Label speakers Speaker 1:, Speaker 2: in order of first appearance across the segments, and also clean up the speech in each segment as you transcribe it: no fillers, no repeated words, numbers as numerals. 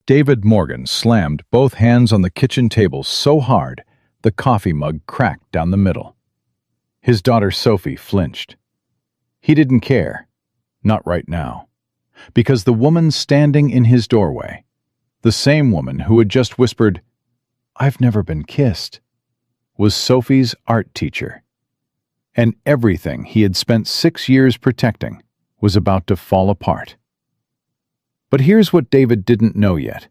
Speaker 1: David Morgan slammed both hands on the kitchen table so hard the coffee mug cracked down the middle. His daughter Sophie flinched. He didn't care, not right now, because the woman standing in his doorway, the same woman who had just whispered, "I've never been kissed," was Sophie's art teacher. And everything he had spent 6 years protecting was about to fall apart. But here's what David didn't know yet.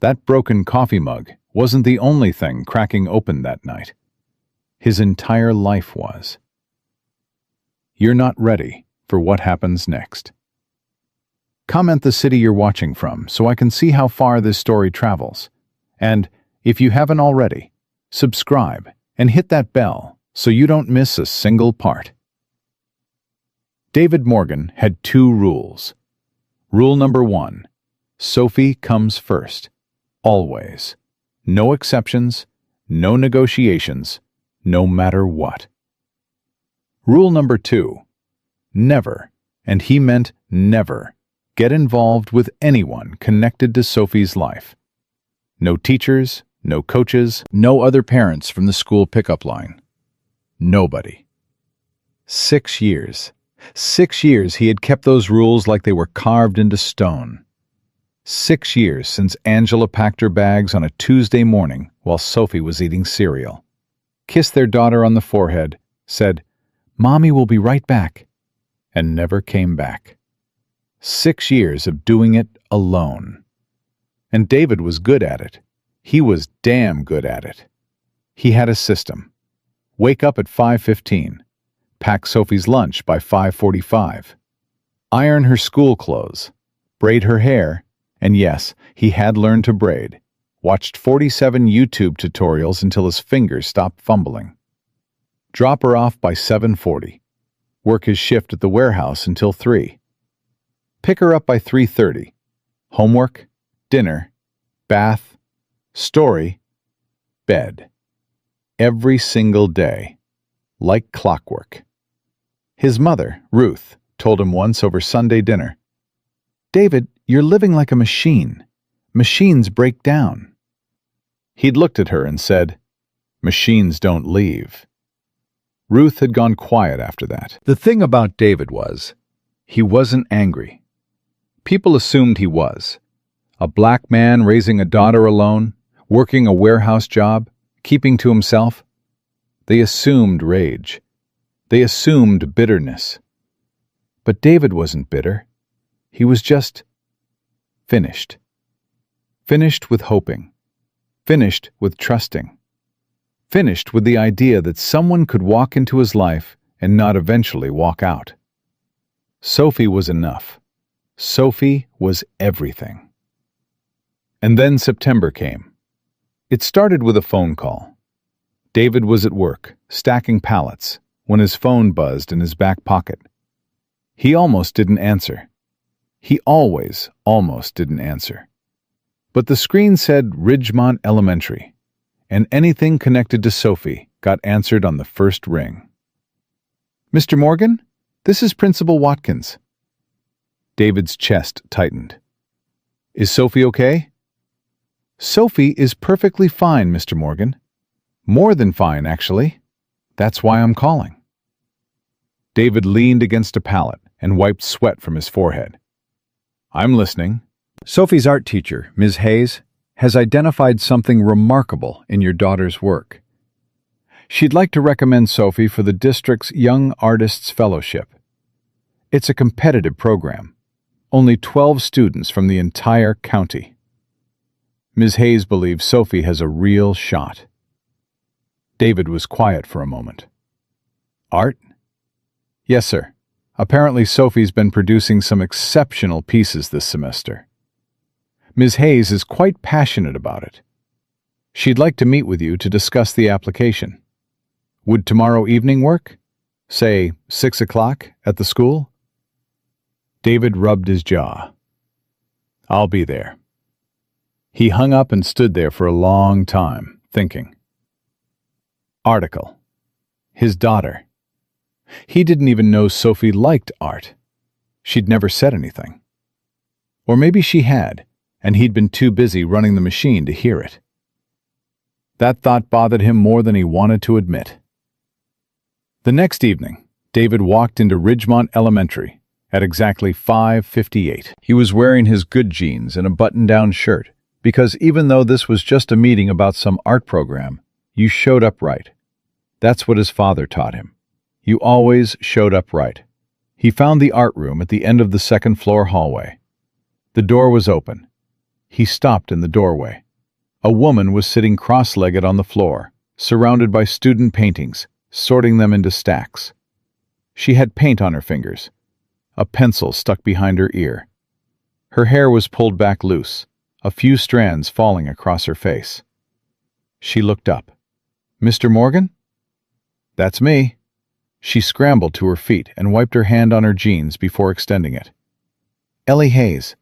Speaker 1: That broken coffee mug wasn't the only thing cracking open that night. His entire life was. You're not ready for what happens next. Comment the city you're watching from so I can see how far this story travels. And, if you haven't already, subscribe and hit that bell so you don't miss a single part. David Morgan had 2 rules. Rule number 1, Sophie comes first. Always. No exceptions, no negotiations, no matter what. Rule number 2, never, and he meant never, get involved with anyone connected to Sophie's life. No teachers, no coaches, no other parents from the school pickup line. Nobody. 6 years. 6 years he had kept those rules like they were carved into stone. 6 years since Angela packed her bags on a Tuesday morning while Sophie was eating cereal, kissed their daughter on the forehead, said, "Mommy will be right back," and never came back. 6 years of doing it alone. And David was good at it. He was damn good at it. He had a system. Wake up at 5:15. Pack Sophie's lunch by 5:45. Iron her school clothes. Braid her hair. And yes, he had learned to braid. Watched 47 YouTube tutorials until his fingers stopped fumbling. Drop her off by 7:40. Work his shift at the warehouse until 3. Pick her up by 3:30. Homework, dinner, bath, story, bed. Every single day, like clockwork. His mother, Ruth, told him once over Sunday dinner, "David, you're living like a machine. Machines break down." He'd looked at her and said, "Machines don't leave." Ruth had gone quiet after that. The thing about David was, he wasn't angry. People assumed he was. A black man raising a daughter alone, working a warehouse job, keeping to himself. They assumed rage. They assumed bitterness. But David wasn't bitter. He was just finished. Finished with hoping. Finished with trusting. Finished with the idea that someone could walk into his life and not eventually walk out. Sophie was enough. Sophie was everything. And then September came. It started with a phone call. David was at work, stacking pallets, when his phone buzzed in his back pocket. He almost didn't answer. He always almost didn't answer. But the screen said Ridgemont Elementary, and anything connected to Sophie got answered on the first ring. "Mr. Morgan, this is Principal Watkins." David's chest tightened. "Is Sophie okay?" "Sophie is perfectly fine, Mr. Morgan. More than fine, actually. That's why I'm calling." David leaned against a pallet and wiped sweat from his forehead. "I'm listening." "Sophie's art teacher, Ms. Hayes, has identified something remarkable in your daughter's work. She'd like to recommend Sophie for the district's Young Artists Fellowship. It's a competitive program. Only 12 students from the entire county. Ms. Hayes believes Sophie has a real shot." David was quiet for a moment. "Art?" "Yes, sir. Apparently Sophie's been producing some exceptional pieces this semester. Ms. Hayes is quite passionate about it. She'd like to meet with you to discuss the application. Would tomorrow evening work? Say 6 o'clock at the school?" David rubbed his jaw. "I'll be there." He hung up and stood there for a long time, thinking. Article. His daughter. He didn't even know Sophie liked art. She'd never said anything. Or maybe she had, and he'd been too busy running the machine to hear it. That thought bothered him more than he wanted to admit. The next evening, David walked into Ridgemont Elementary at exactly 5:58. He was wearing his good jeans and a button-down shirt, because even though this was just a meeting about some art program, you showed up right. That's what his father taught him. You always showed up right. He found the art room at the end of the second-floor hallway. The door was open. He stopped in the doorway. A woman was sitting cross-legged on the floor, surrounded by student paintings, sorting them into stacks. She had paint on her fingers, a pencil stuck behind her ear. Her hair was pulled back loose, a few strands falling across her face. She looked up. "Mr. Morgan?" "That's me." She scrambled to her feet and wiped her hand on her jeans before extending it. "Ellie Hayes,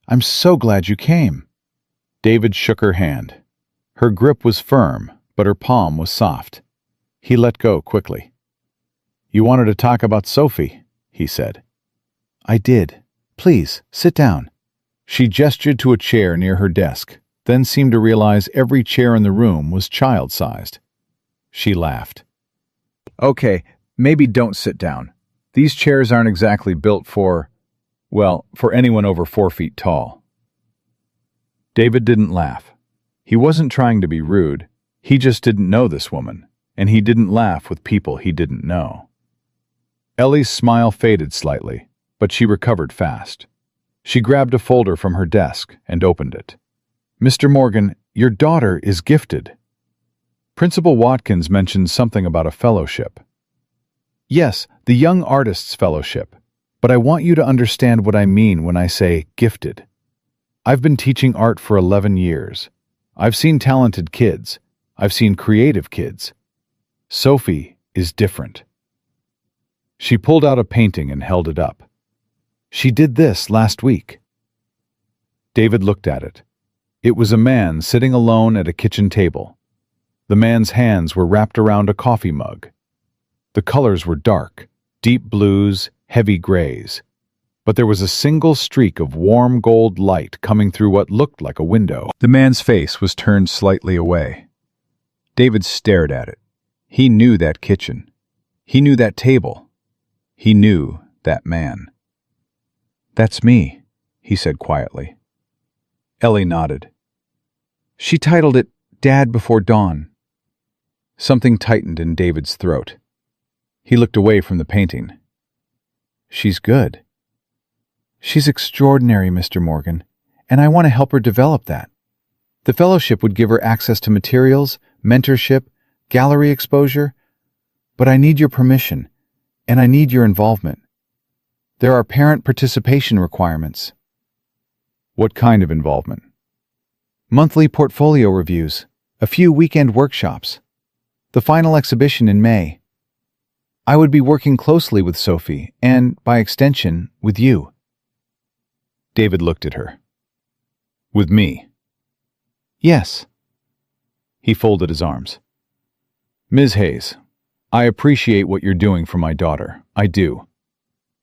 Speaker 1: I'm so glad you came." David shook her hand. Her grip was firm, but her palm was soft. He let go quickly. "You wanted to talk about Sophie," he said. "I did. Please, sit down." She gestured to a chair near her desk, then seemed to realize every chair in the room was child-sized. She laughed. "Okay, maybe don't sit down. These chairs aren't exactly built for anyone over 4 feet tall." David didn't laugh. He wasn't trying to be rude. He just didn't know this woman, and he didn't laugh with people he didn't know. Ellie's smile faded slightly, but she recovered fast. She grabbed a folder from her desk and opened it. "Mr. Morgan, your daughter is gifted." Principal Watkins mentioned something about a fellowship. "Yes, the Young Artists Fellowship, but I want you to understand what I mean when I say gifted. I've been teaching art for 11 years. I've seen talented kids. I've seen creative kids. Sophie is different." She pulled out a painting and held it up. "She did this last week." David looked at it. It was a man sitting alone at a kitchen table. The man's hands were wrapped around a coffee mug. The colors were dark, deep blues, heavy grays. But there was a single streak of warm gold light coming through what looked like a window. The man's face was turned slightly away. David stared at it. He knew that kitchen. He knew that table. He knew that man. "That's me," he said quietly. Ellie nodded. "She titled it Dad Before Dawn." Something tightened in David's throat. He looked away from the painting. "She's good." "She's extraordinary, Mr. Morgan, and I want to help her develop that. The fellowship would give her access to materials, mentorship, gallery exposure, but I need your permission, and I need your involvement. There are parent participation requirements." "What kind of involvement?" "Monthly portfolio reviews, a few weekend workshops, the final exhibition in May. I would be working closely with Sophie, and, by extension, with you." David looked at her. "With me?" "Yes." He folded his arms. "Ms. Hayes, I appreciate what you're doing for my daughter. I do.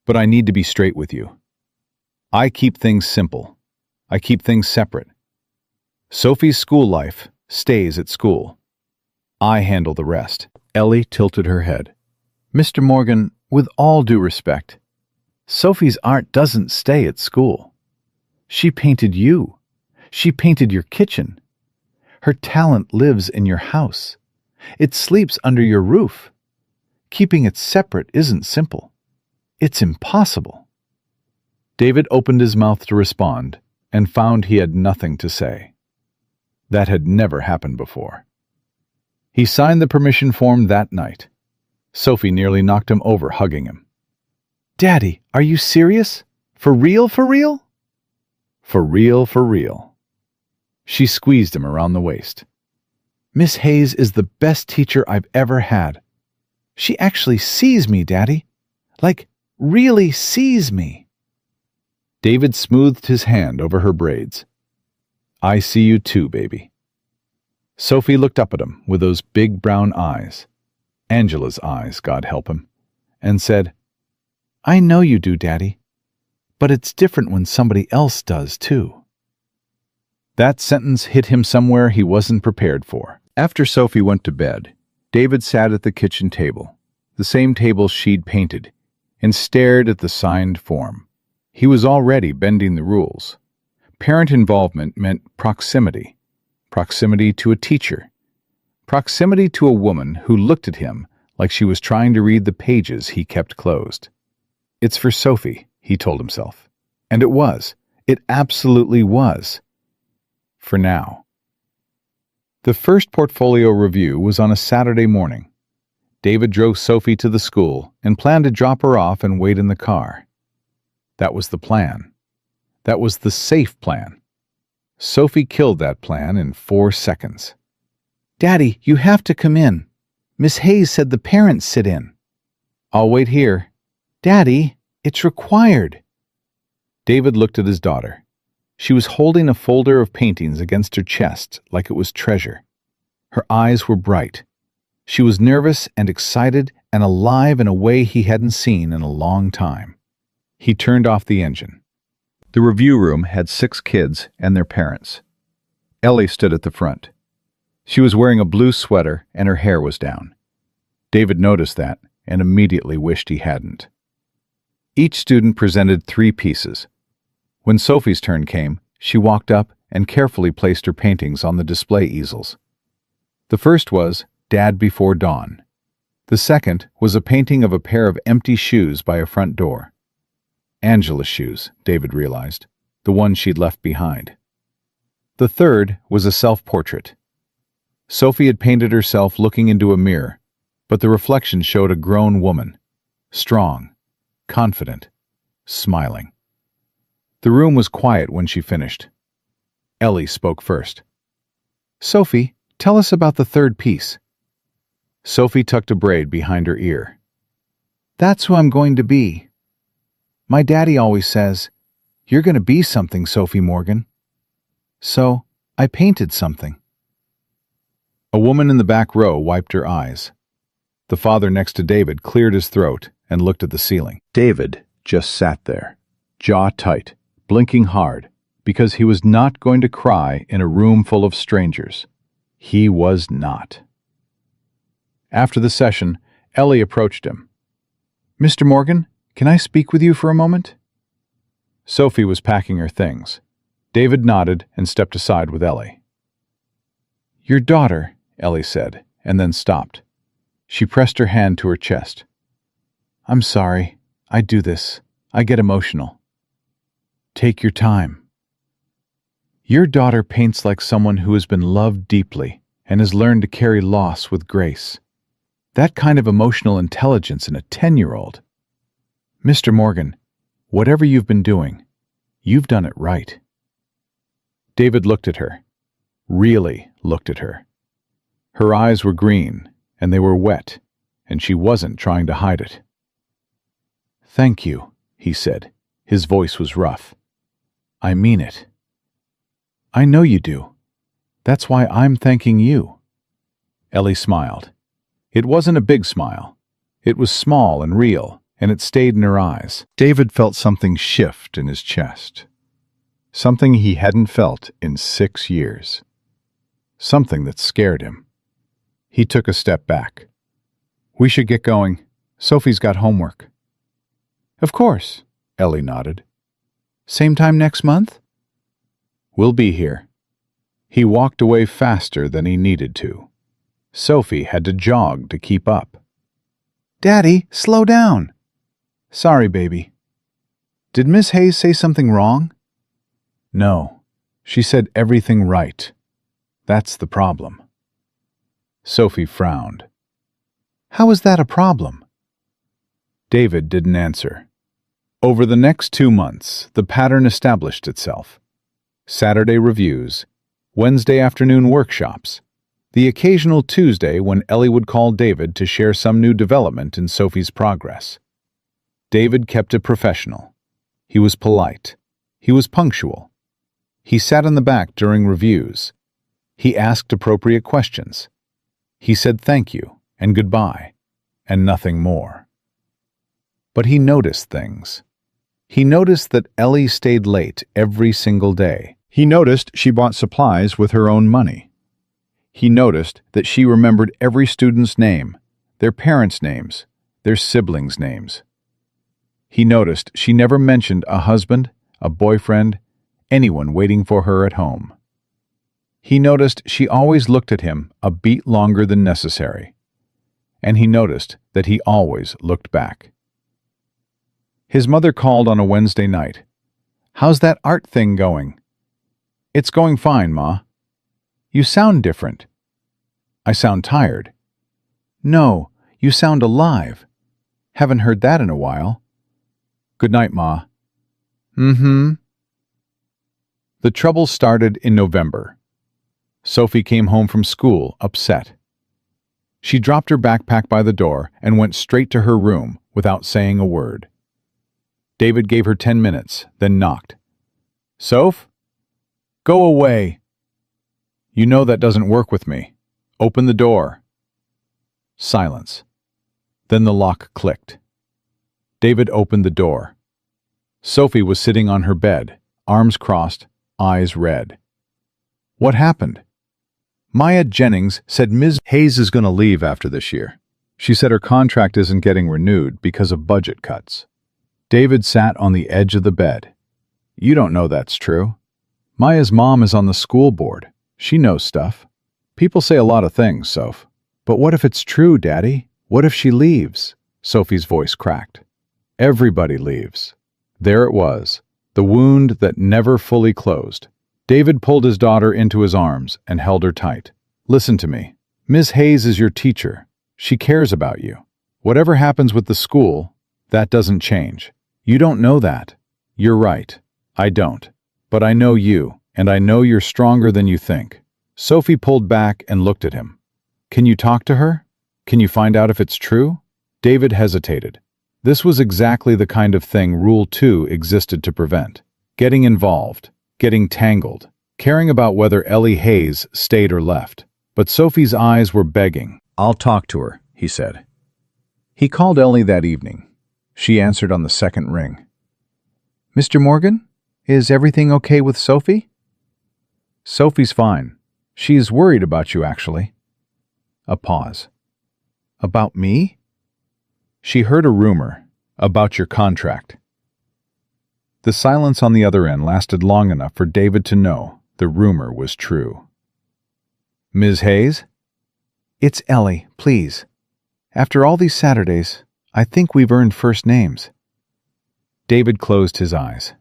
Speaker 1: But I need to be straight with you. I keep things simple. I keep things separate. Sophie's school life stays at school. I handle the rest." Ellie tilted her head. "Mr. Morgan, with all due respect, Sophie's art doesn't stay at school. She painted you. She painted your kitchen. Her talent lives in your house. It sleeps under your roof. Keeping it separate isn't simple. It's impossible." David opened his mouth to respond and found he had nothing to say. That had never happened before. He signed the permission form that night. Sophie nearly knocked him over, hugging him. "Daddy, are you serious? For real, for real?" "For real, for real." She squeezed him around the waist. "Miss Hayes is the best teacher I've ever had. She actually sees me, Daddy. Like, really sees me." David smoothed his hand over her braids. "I see you too, baby." Sophie looked up at him with those big brown eyes, Angela's eyes, God help him, and said, "I know you do, Daddy, but it's different when somebody else does too." That sentence hit him somewhere he wasn't prepared for. After Sophie went to bed, David sat at the kitchen table, the same table she'd painted, and stared at the signed form. He was already bending the rules. Parent involvement meant proximity. Proximity to a teacher. Proximity to a woman who looked at him like she was trying to read the pages he kept closed. It's for Sophie, he told himself. And it was. It absolutely was. For now. The first portfolio review was on a Saturday morning. David drove Sophie to the school and planned to drop her off and wait in the car. That was the plan. That was the safe plan. Sophie killed that plan in 4 seconds. "Daddy, you have to come in. Miss Hayes said the parents sit in." "I'll wait here." "Daddy, it's required." David looked at his daughter. She was holding a folder of paintings against her chest like it was treasure. Her eyes were bright. She was nervous and excited and alive in a way he hadn't seen in a long time. He turned off the engine. The review room had 6 kids and their parents. Ellie stood at the front. She was wearing a blue sweater and her hair was down. David noticed that and immediately wished he hadn't. Each student presented 3 pieces. When Sophie's turn came, she walked up and carefully placed her paintings on the display easels. The first was Dad Before Dawn. The second was a painting of a pair of empty shoes by a front door. Angela's shoes, David realized, the ones she'd left behind. The third was a self-portrait. Sophie had painted herself looking into a mirror, but the reflection showed a grown woman, strong, confident, smiling. The room was quiet when she finished. Ellie spoke first. "Sophie, tell us about the third piece." Sophie tucked a braid behind her ear. "That's who I'm going to be. My daddy always says, 'You're going to be something, Sophie Morgan.' So, I painted something." A woman in the back row wiped her eyes. The father next to David cleared his throat and looked at the ceiling. David just sat there, jaw tight, blinking hard, because he was not going to cry in a room full of strangers. He was not. After the session, Ellie approached him. "Mr. Morgan, can I speak with you for a moment?" Sophie was packing her things. David nodded and stepped aside with Ellie. "Your daughter," Ellie said, and then stopped. She pressed her hand to her chest. "I'm sorry. I do this. I get emotional." "Take your time." "Your daughter paints like someone who has been loved deeply and has learned to carry loss with grace. That kind of emotional intelligence in a 10-year-old. Mr. Morgan, whatever you've been doing, you've done it right." David looked at her, really looked at her. Her eyes were green, and they were wet, and she wasn't trying to hide it. "Thank you," he said. His voice was rough. "I mean it." "I know you do. That's why I'm thanking you." Ellie smiled. It wasn't a big smile. It was small and real, and it stayed in her eyes. David felt something shift in his chest. Something he hadn't felt in 6 years. Something that scared him. He took a step back. "We should get going. Sophie's got homework." "Of course," Ellie nodded. "Same time next month?" "We'll be here." He walked away faster than he needed to. Sophie had to jog to keep up. "Daddy, slow down." "Sorry, baby." "Did Miss Hayes say something wrong?" "No. She said everything right. That's the problem." Sophie frowned. "How is that a problem?" David didn't answer. Over the next 2 months, the pattern established itself. Saturday reviews, Wednesday afternoon workshops, the occasional Tuesday when Ellie would call David to share some new development in Sophie's progress. David kept it professional. He was polite. He was punctual. He sat in the back during reviews. He asked appropriate questions. He said thank you and goodbye, and nothing more. But he noticed things. He noticed that Ellie stayed late every single day. He noticed she bought supplies with her own money. He noticed that she remembered every student's name, their parents' names, their siblings' names. He noticed she never mentioned a husband, a boyfriend, anyone waiting for her at home. He noticed she always looked at him a beat longer than necessary. And he noticed that he always looked back. His mother called on a Wednesday night. "How's that art thing going?" "It's going fine, Ma." "You sound different." "I sound tired." "No, you sound alive. Haven't heard that in a while." "Good night, Ma." "Mm-hmm." The trouble started in November. Sophie came home from school upset. She dropped her backpack by the door and went straight to her room without saying a word. David gave her 10 minutes, then knocked. "Soph? Go away." "You know that doesn't work with me. Open the door." Silence. Then the lock clicked. David opened the door. Sophie was sitting on her bed, arms crossed, eyes red. "What happened?" "Maya Jennings said Ms. Hayes is going to leave after this year. She said her contract isn't getting renewed because of budget cuts." David sat on the edge of the bed. "You don't know that's true. Maya's mom is on the school board. She knows stuff. People say a lot of things, Soph. But what if it's true, Daddy? What if she leaves?" Sophie's voice cracked. Everybody leaves. There it was, the wound that never fully closed. David pulled his daughter into his arms and held her tight. "Listen to me. Ms. Hayes is your teacher. She cares about you. Whatever happens with the school, that doesn't change. You don't know that. You're right. I don't. But I know you, and I know you're stronger than you think." Sophie pulled back and looked at him. "Can you talk to her? Can you find out if it's true?" David hesitated. This was exactly the kind of thing Rule 2 existed to prevent. Getting involved, getting tangled, caring about whether Ellie Hayes stayed or left. But Sophie's eyes were begging. "I'll talk to her," he said. He called Ellie that evening. She answered on the second ring. "Mr. Morgan, is everything okay with Sophie?" "Sophie's fine. She's worried about you, actually." A pause. "About me?" "She heard a rumor about your contract." The silence on the other end lasted long enough for David to know the rumor was true. "Ms. Hayes?" "It's Ellie, please. After all these Saturdays, I think we've earned first names." David closed his eyes.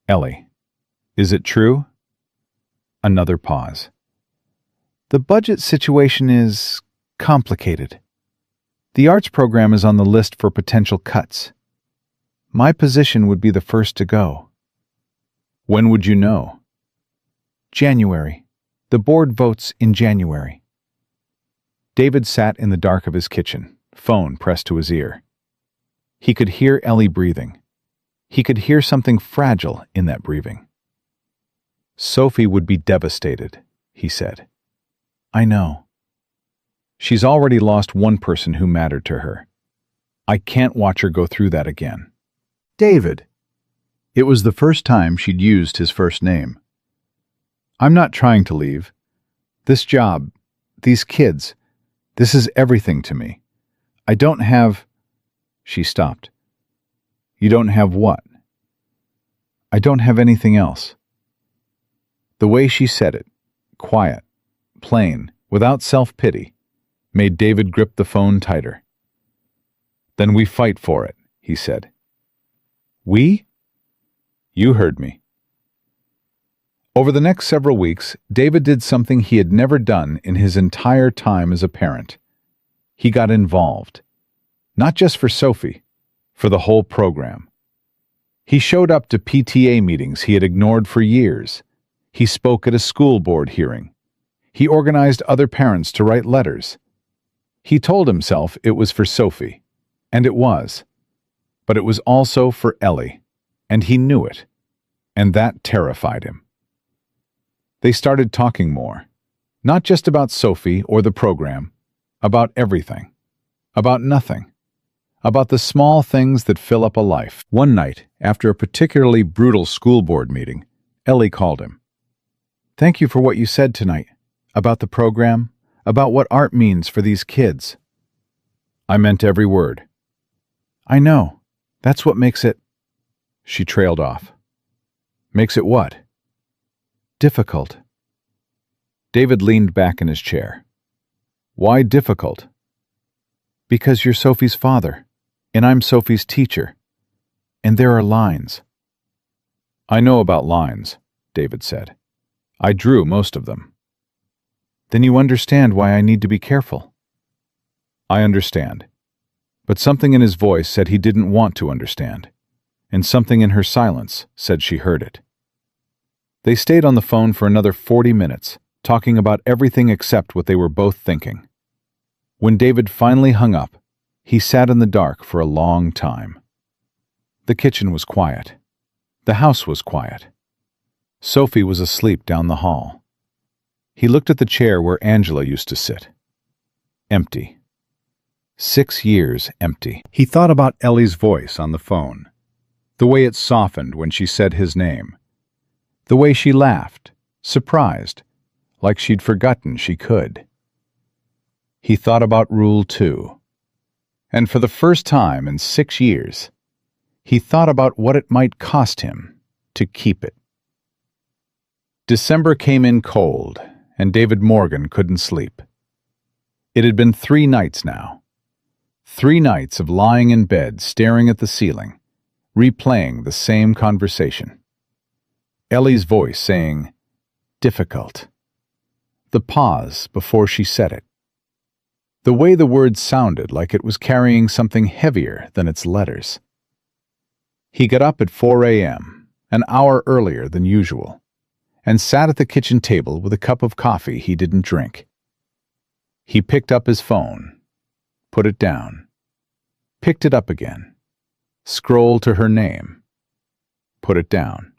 Speaker 1: "Ellie, is it true?" Another pause. "The budget situation is complicated. The arts program is on the list for potential cuts. My position would be the first to go." "When would you know?" "January. The board votes in January." David sat in the dark of his kitchen, phone pressed to his ear. He could hear Ellie breathing. He could hear something fragile in that breathing. "Sophie would be devastated," he said. "I know. She's already lost one person who mattered to her. I can't watch her go through that again." "David." It was the first time she'd used his first name. "I'm not trying to leave. This job, these kids, this is everything to me. I don't have—" She stopped. "You don't have what?" "I don't have anything else." The way she said it, quiet, plain, without self-pity, made David grip the phone tighter. "Then we fight for it," he said. "We?" "You heard me." Over the next several weeks, David did something he had never done in his entire time as a parent. He got involved. Not just for Sophie, for the whole program. He showed up to PTA meetings he had ignored for years. He spoke at a school board hearing. He organized other parents to write letters. He told himself it was for Sophie, and it was. But it was also for Ellie, and he knew it, and that terrified him. They started talking more, not just about Sophie or the program, about everything, about nothing, about the small things that fill up a life. One night, after a particularly brutal school board meeting, Ellie called him. "Thank you for what you said tonight, about the program, about what art means for these kids." "I meant every word." "I know. That's what makes it—" She trailed off. "Makes it what?" "Difficult." David leaned back in his chair. "Why difficult?" "Because you're Sophie's father, and I'm Sophie's teacher. And there are lines." "I know about lines," David said. "I drew most of them." "Then you understand why I need to be careful." "I understand." But something in his voice said he didn't want to understand, and something in her silence said she heard it. They stayed on the phone for another 40 minutes, talking about everything except what they were both thinking. When David finally hung up, he sat in the dark for a long time. The kitchen was quiet. The house was quiet. Sophie was asleep down the hall. He looked at the chair where Angela used to sit. Empty. 6 years empty. He thought about Ellie's voice on the phone, the way it softened when she said his name, the way she laughed, surprised, like she'd forgotten she could. He thought about Rule 2. And for the first time in 6 years, he thought about what it might cost him to keep it. December came in cold, and David Morgan couldn't sleep. It had been 3 nights now. 3 nights of lying in bed staring at the ceiling, replaying the same conversation. Ellie's voice saying, "Difficult." The pause before she said it. The way the word sounded like it was carrying something heavier than its letters. He got up at 4 a.m., an hour earlier than usual, and sat at the kitchen table with a cup of coffee he didn't drink. He picked up his phone, put it down, picked it up again, scrolled to her name, put it down.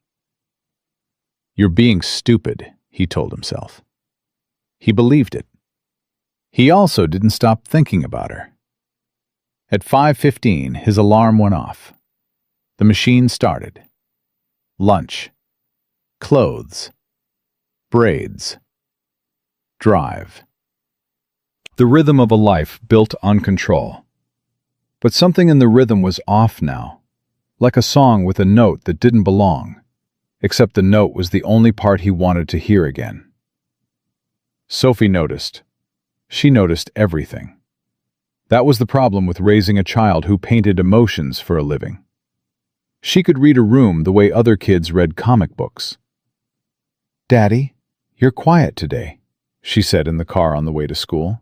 Speaker 1: "You're being stupid," he told himself. He believed it. He also didn't stop thinking about her. At 5:15, his alarm went off. The machine started. Lunch. Clothes. Braids. Drive. The rhythm of a life built on control. But something in the rhythm was off now, like a song with a note that didn't belong, except the note was the only part he wanted to hear again. Sophie noticed. She noticed everything. That was the problem with raising a child who painted emotions for a living. She could read a room the way other kids read comic books. "Daddy, you're quiet today," she said in the car on the way to school.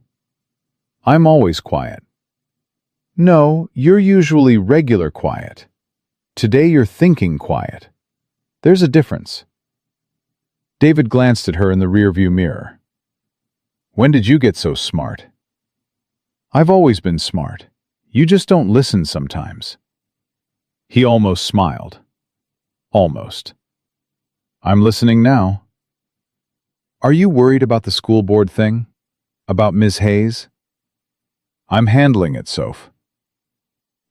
Speaker 1: "I'm always quiet." "No, you're usually regular quiet. Today you're thinking quiet. There's a difference." David glanced at her in the rearview mirror. "When did you get so smart?" "I've always been smart. You just don't listen sometimes." He almost smiled. Almost. "I'm listening now." "Are you worried about the school board thing? About Ms. Hayes?" "I'm handling it, Soph."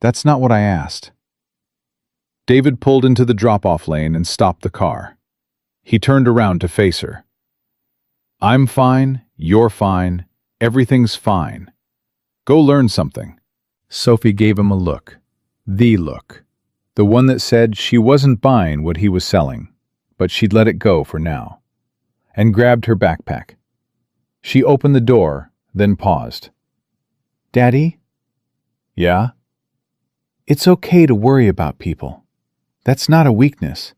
Speaker 1: "That's not what I asked." David pulled into the drop-off lane and stopped the car. He turned around to face her. "I'm fine, you're fine, everything's fine. Go learn something." Sophie gave him a look. The look. The one that said she wasn't buying what he was selling, but she'd let it go for now, and grabbed her backpack. She opened the door, then paused. "Daddy?" "Yeah?" "It's okay to worry about people. That's not a weakness.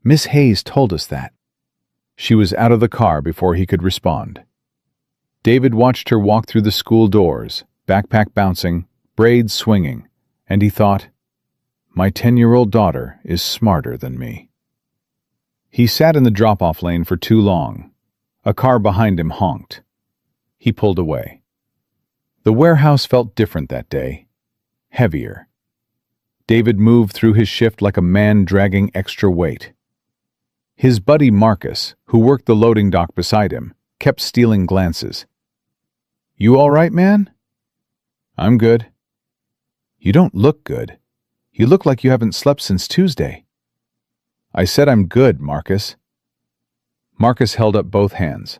Speaker 1: Miss Hayes told us that." She was out of the car before he could respond. David watched her walk through the school doors, backpack bouncing, braids swinging, and he thought, "My 10-year-old daughter is smarter than me." He sat in the drop-off lane for too long. A car behind him honked. He pulled away. The warehouse felt different that day. Heavier. David moved through his shift like a man dragging extra weight. His buddy Marcus, who worked the loading dock beside him, kept stealing glances. "You all right, man?" "I'm good." "You don't look good. You look like you haven't slept since Tuesday." "I said I'm good, Marcus. Marcus held up both hands.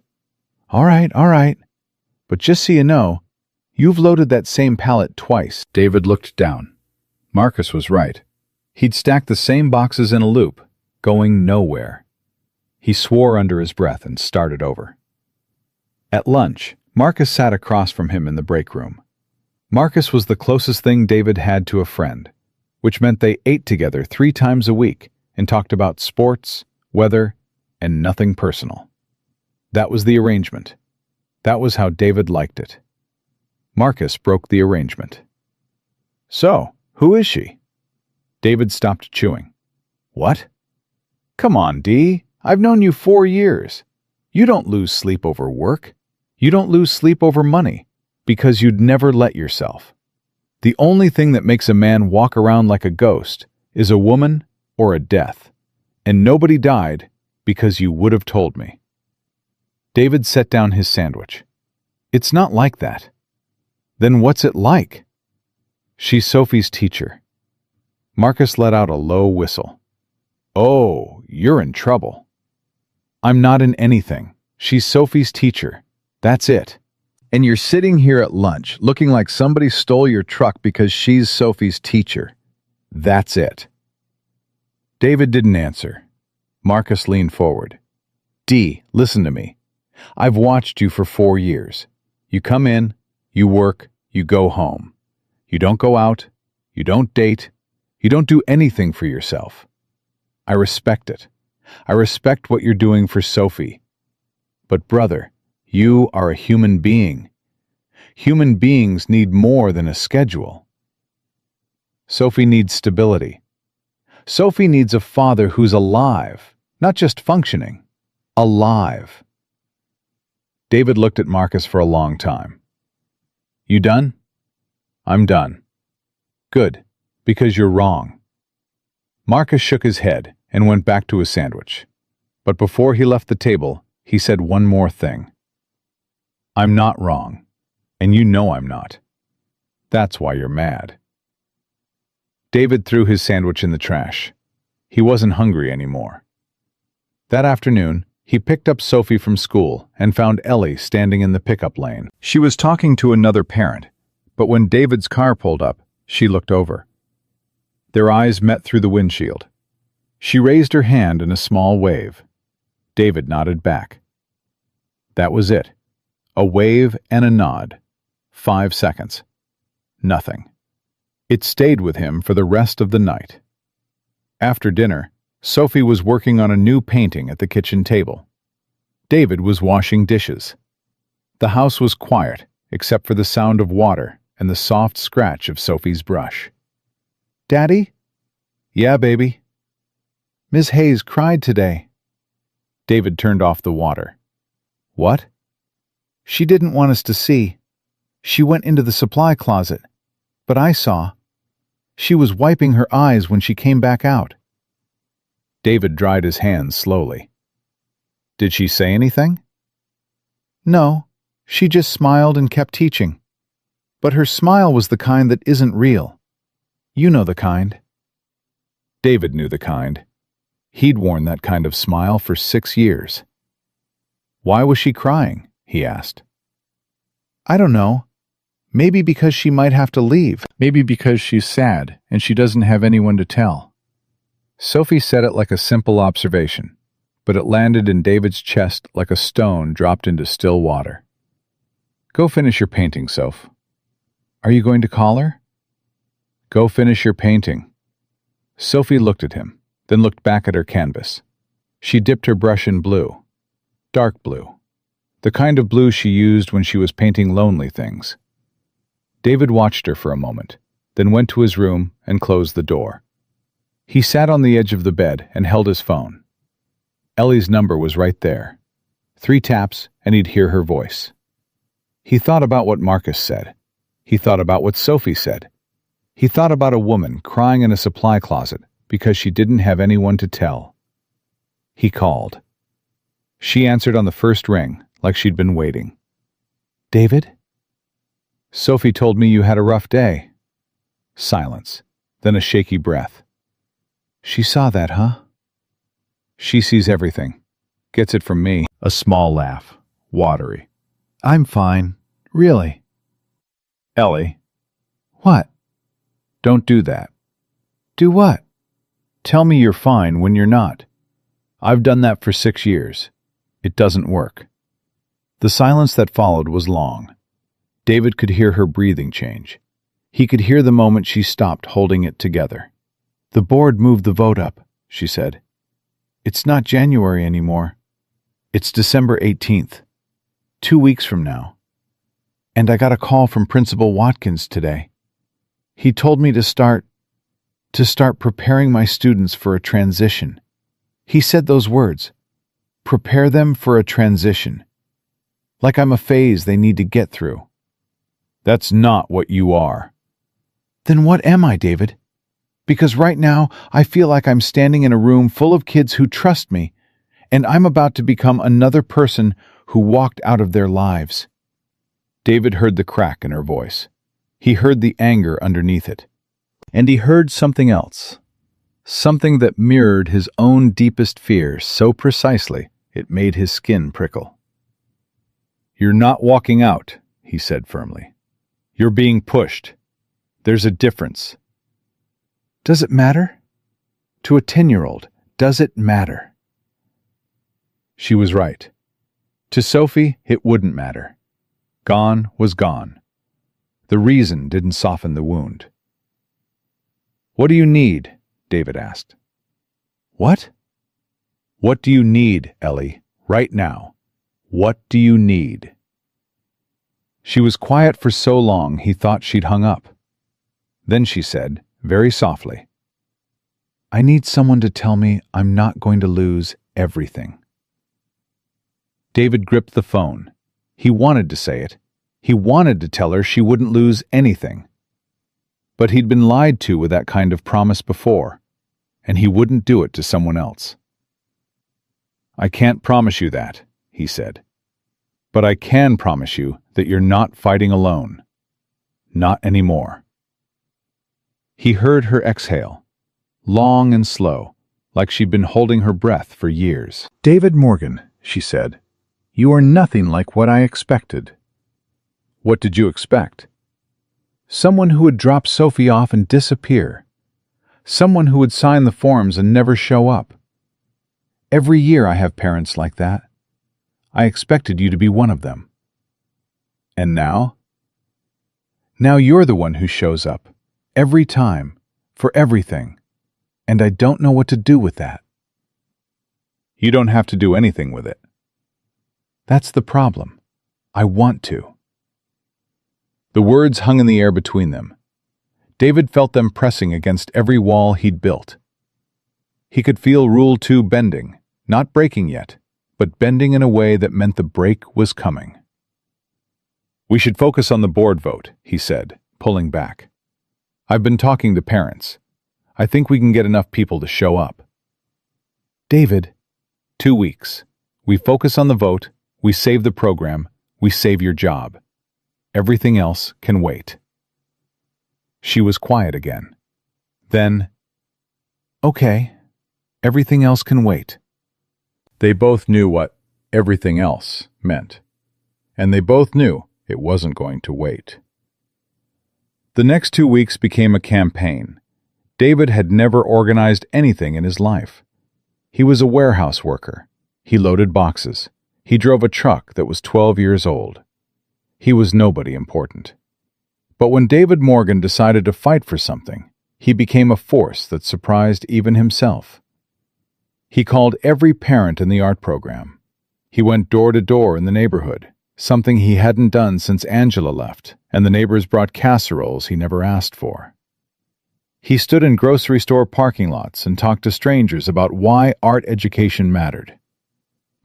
Speaker 1: All right. But just so you know, you've loaded that same pallet twice. David looked down. Marcus was right. He'd stacked the same boxes in a loop, going nowhere. He swore under his breath and started over. At lunch, Marcus sat across from him in the break room. Marcus was the closest thing David had to a friend, which meant they ate together 3 times a week and talked about sports, weather, and nothing personal. That was the arrangement. That was how David liked it. Marcus broke the arrangement. So, who is she? David stopped chewing. What? Come on, Dee. I've known you 4 years. You don't lose sleep over work. You don't lose sleep over money, because you'd never let yourself. The only thing that makes a man walk around like a ghost is a woman or a death, and nobody died because you would have told me. David set down his sandwich. It's not like that. Then what's it like? She's Sophie's teacher. Marcus let out a low whistle. Oh, you're in trouble. I'm not in anything. She's Sophie's teacher. That's it. And you're sitting here at lunch looking like somebody stole your truck because she's Sophie's teacher. That's it. David didn't answer. Marcus leaned forward. Dee, listen to me. I've watched you for 4 years. You come in, you work, you go home. You don't go out, you don't date, you don't do anything for yourself. I respect it. I respect what you're doing for Sophie. But brother, you are a human being. Human beings need more than a schedule. Sophie needs stability. Sophie needs a father who's alive, not just functioning. Alive. David looked at Marcus for a long time. You done? I'm done. Good, because you're wrong. Marcus shook his head and went back to his sandwich. But before he left the table, he said one more thing. I'm not wrong, and you know I'm not. That's why you're mad. David threw his sandwich in the trash. He wasn't hungry anymore. That afternoon, he picked up Sophie from school and found Ellie standing in the pickup lane. She was talking to another parent, but when David's car pulled up, she looked over. Their eyes met through the windshield. She raised her hand in a small wave. David nodded back. That was it. A wave and a nod. 5 seconds. Nothing. It stayed with him for the rest of the night. After dinner, Sophie was working on a new painting at the kitchen table. David was washing dishes. The house was quiet, except for the sound of water and the soft scratch of Sophie's brush. Daddy? Yeah, baby. Miss Hayes cried today. David turned off the water. What? She didn't want us to see. She went into the supply closet, but I saw. She was wiping her eyes when she came back out. David dried his hands slowly. Did she say anything? No, she just smiled and kept teaching. But her smile was the kind that isn't real. You know the kind. David knew the kind. He'd worn that kind of smile for 6 years. Why was she crying? He asked. I don't know. Maybe because she might have to leave. Maybe because she's sad and she doesn't have anyone to tell. Sophie said it like a simple observation, but it landed in David's chest like a stone dropped into still water. Go finish your painting, Soph. Are you going to call her? Go finish your painting. Sophie looked at him, then looked back at her canvas. She dipped her brush in blue. Dark blue. The kind of blue she used when she was painting lonely things. David watched her for a moment, then went to his room and closed the door. He sat on the edge of the bed and held his phone. Ellie's number was right there. 3 taps and he'd hear her voice. He thought about what Marcus said. He thought about what Sophie said. He thought about a woman crying in a supply closet because she didn't have anyone to tell. He called. She answered on the first ring, like she'd been waiting. David? Sophie told me you had a rough day. Silence, then a shaky breath. She saw that, huh? She sees everything. Gets it from me. A small laugh. Watery. I'm fine. Really. Ellie. What? Don't do that. Do what? Tell me you're fine when you're not. I've done that for 6 years. It doesn't work. The silence that followed was long. David could hear her breathing change. He could hear the moment she stopped holding it together. The board moved the vote up, she said. It's not January anymore. It's December 18th, 2 weeks from now. And I got a call from Principal Watkins today. He told me to start preparing my students for a transition. He said those words, prepare them for a transition. Like I'm a phase they need to get through. That's not what you are. Then what am I, David? Because right now I feel like I'm standing in a room full of kids who trust me, and I'm about to become another person who walked out of their lives. David heard the crack in her voice. He heard the anger underneath it. And he heard something else. Something that mirrored his own deepest fears so precisely it made his skin prickle. You're not walking out, he said firmly. You're being pushed. There's a difference. Does it matter? To a 10-year-old, does it matter? She was right. To Sophie, it wouldn't matter. Gone was gone. The reason didn't soften the wound. What do you need? David asked. What? What do you need, Ellie, right now? What do you need? She was quiet for so long he thought she'd hung up. Then she said, very softly, I need someone to tell me I'm not going to lose everything. David gripped the phone. He wanted to say it. He wanted to tell her she wouldn't lose anything. But he'd been lied to with that kind of promise before, and he wouldn't do it to someone else. I can't promise you that, he said. But I can promise you that you're not fighting alone. Not anymore. He heard her exhale, long and slow, like she'd been holding her breath for years. David Morgan, she said, you are nothing like what I expected. What did you expect? Someone who would drop Sophie off and disappear. Someone who would sign the forms and never show up. Every year I have parents like that. I expected you to be one of them. And now? Now you're the one who shows up, every time, for everything, and I don't know what to do with that. You don't have to do anything with it. That's the problem. I want to. The words hung in the air between them. David felt them pressing against every wall he'd built. He could feel Rule 2 bending, not breaking yet, but bending in a way that meant the break was coming. We should focus on the board vote, he said, pulling back. I've been talking to parents. I think we can get enough people to show up. David, 2 weeks. We focus on the vote, we save the program, we save your job. Everything else can wait. She was quiet again. Then, okay, everything else can wait. They both knew what everything else meant, and they both knew it wasn't going to wait. The next 2 weeks became a campaign. David had never organized anything in his life. He was a warehouse worker. He loaded boxes. He drove a truck that was 12 years old. He was nobody important. But when David Morgan decided to fight for something, he became a force that surprised even himself. He called every parent in the art program. He went door to door in the neighborhood, something he hadn't done since Angela left, and the neighbors brought casseroles he never asked for. He stood in grocery store parking lots and talked to strangers about why art education mattered.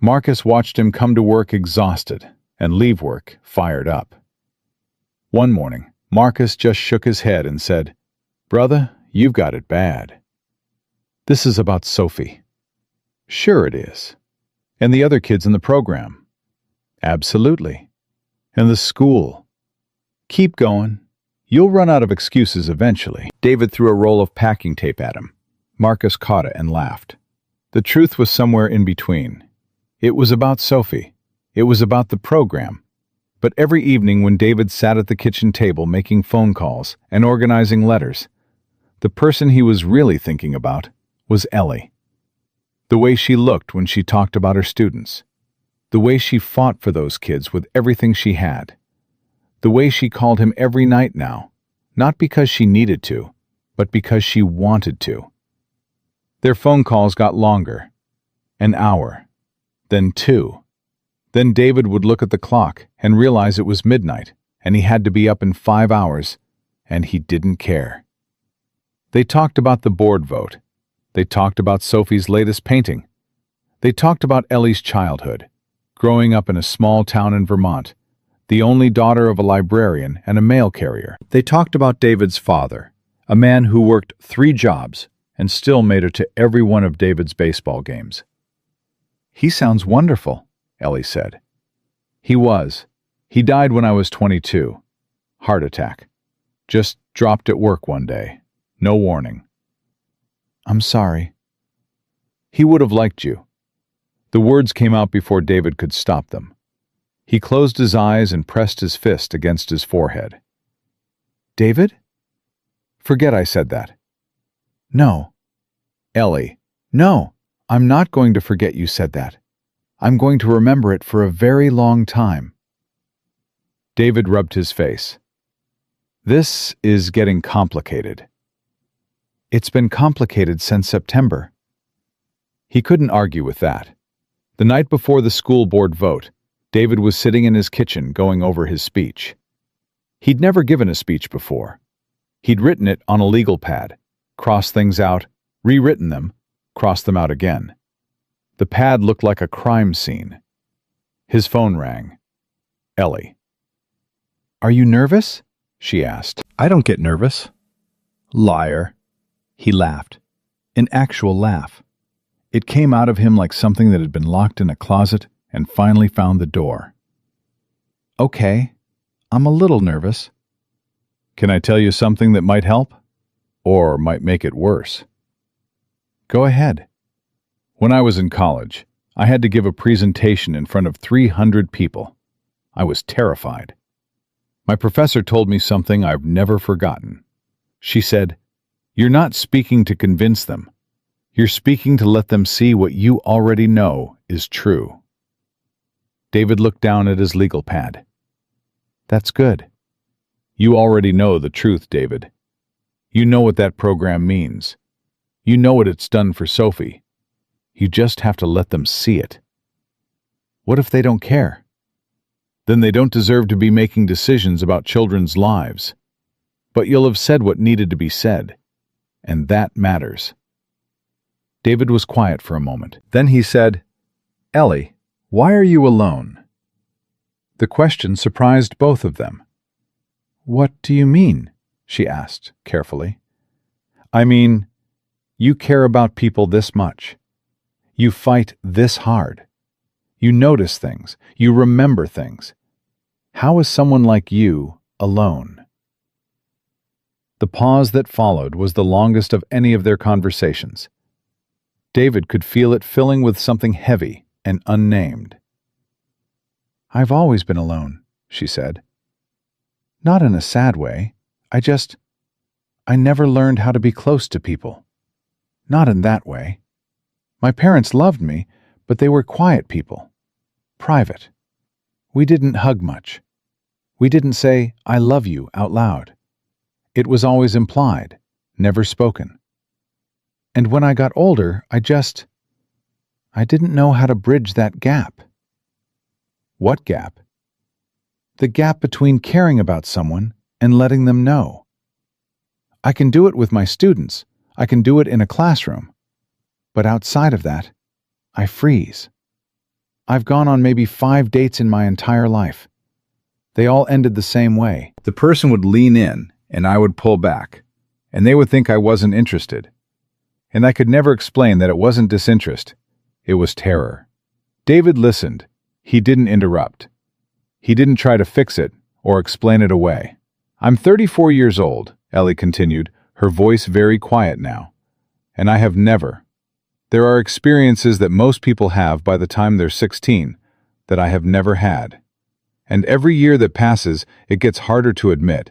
Speaker 1: Marcus watched him come to work exhausted and leave work fired up. One morning, Marcus just shook his head and said, "Brother, you've got it bad." "This is about Sophie." "Sure it is. And the other kids in the program." "Absolutely. And the school." "Keep going. You'll run out of excuses eventually." David threw a roll of packing tape at him. Marcus caught it and laughed. The truth was somewhere in between. It was about Sophie. It was about the program. But every evening when David sat at the kitchen table making phone calls and organizing letters, the person he was really thinking about was Ellie. The way she looked when she talked about her students. The way she fought for those kids with everything she had. The way she called him every night now, not because she needed to, but because she wanted to. Their phone calls got longer. An hour. Then 2. Then David would look at the clock and realize it was midnight, and he had to be up in 5 hours, and he didn't care. They talked about the board vote. They talked about Sophie's latest painting. They talked about Ellie's childhood, growing up in a small town in Vermont, the only daughter of a librarian and a mail carrier. They talked about David's father, a man who worked 3 jobs and still made it to every one of David's baseball games. "He sounds wonderful," Ellie said. "He was. He died when I was 22. Heart attack. Just dropped at work one day. No warning." "I'm sorry." "He would have liked you." The words came out before David could stop them. He closed his eyes and pressed his fist against his forehead. "David? Forget I said that." "No." "Ellie." "No, I'm not going to forget you said that. I'm going to remember it for a very long time." David rubbed his face. "This is getting complicated." "It's been complicated since September." He couldn't argue with that. The night before the school board vote, David was sitting in his kitchen going over his speech. He'd never given a speech before. He'd written it on a legal pad, crossed things out, rewritten them, crossed them out again. The pad looked like a crime scene. His phone rang. Ellie. "Are you nervous?" she asked. "I don't get nervous." "Liar." He laughed. An actual laugh. It came out of him like something that had been locked in a closet and finally found the door. "Okay, I'm a little nervous." "Can I tell you something that might help? Or might make it worse?" "Go ahead." "When I was in college, I had to give a presentation in front of 300 people. I was terrified. My professor told me something I've never forgotten. She said, 'You're not speaking to convince them. You're speaking to let them see what you already know is true.'" David looked down at his legal pad. "That's good." "You already know the truth, David. You know what that program means. You know what it's done for Sophie. You just have to let them see it." "What if they don't care?" "Then they don't deserve to be making decisions about children's lives. But you'll have said what needed to be said, and that matters." David was quiet for a moment. Then he said, "Ellie, why are you alone?" The question surprised both of them. "What do you mean?" she asked carefully. "I mean, you care about people this much. You fight this hard. You notice things. You remember things. How is someone like you alone?" The pause that followed was the longest of any of their conversations. David could feel it filling with something heavy and unnamed. "I've always been alone," she said. "Not in a sad way. I never learned how to be close to people. Not in that way. My parents loved me, but they were quiet people. Private. We didn't hug much. We didn't say, 'I love you' out loud. It was always implied, never spoken. And when I got older, I didn't know how to bridge that gap." "What gap?" "The gap between caring about someone and letting them know. I can do it with my students. I can do it in a classroom. But outside of that, I freeze. I've gone on maybe 5 dates in my entire life. They all ended the same way. The person would lean in, and I would pull back, and they would think I wasn't interested. And I could never explain that it wasn't disinterest. It was terror." David listened. He didn't interrupt. He didn't try to fix it or explain it away. "I'm 34 years old," Ellie continued, her voice very quiet now, "and I have never, There are experiences that most people have by the time they're 16 that I have never had. And every year that passes, it gets harder to admit,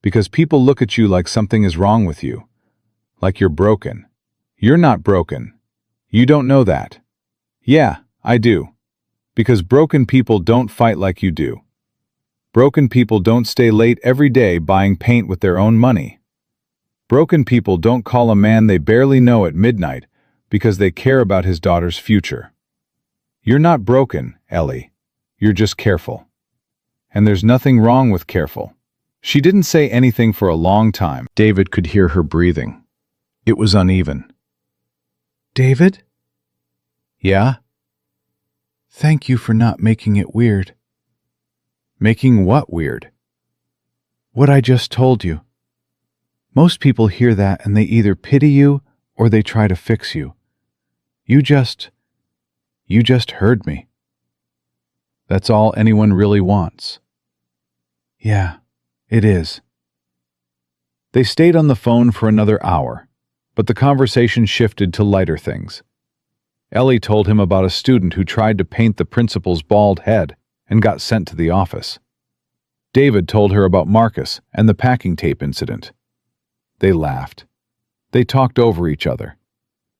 Speaker 1: because people look at you like something is wrong with you, like you're broken. You're not broken. You don't know that. Yeah, I do. Because broken people don't fight like you do. Broken people don't stay late every day buying paint with their own money. Broken people don't call a man they barely know at midnight because they care about his daughter's future. You're not broken, Ellie. You're just careful. And there's nothing wrong with careful. She didn't say anything for a long time. David could hear her breathing. It was uneven. David? Yeah? Thank you for not making it weird. Making what weird? What I just told you. Most people hear that and they either pity you or they try to fix you. You just heard me. That's all anyone really wants. Yeah, it is. They stayed on the phone for another hour, but the conversation shifted to lighter things. Ellie told him about a student who tried to paint the principal's bald head and got sent to the office. David told her about Marcus and the packing tape incident. They laughed. They talked over each other.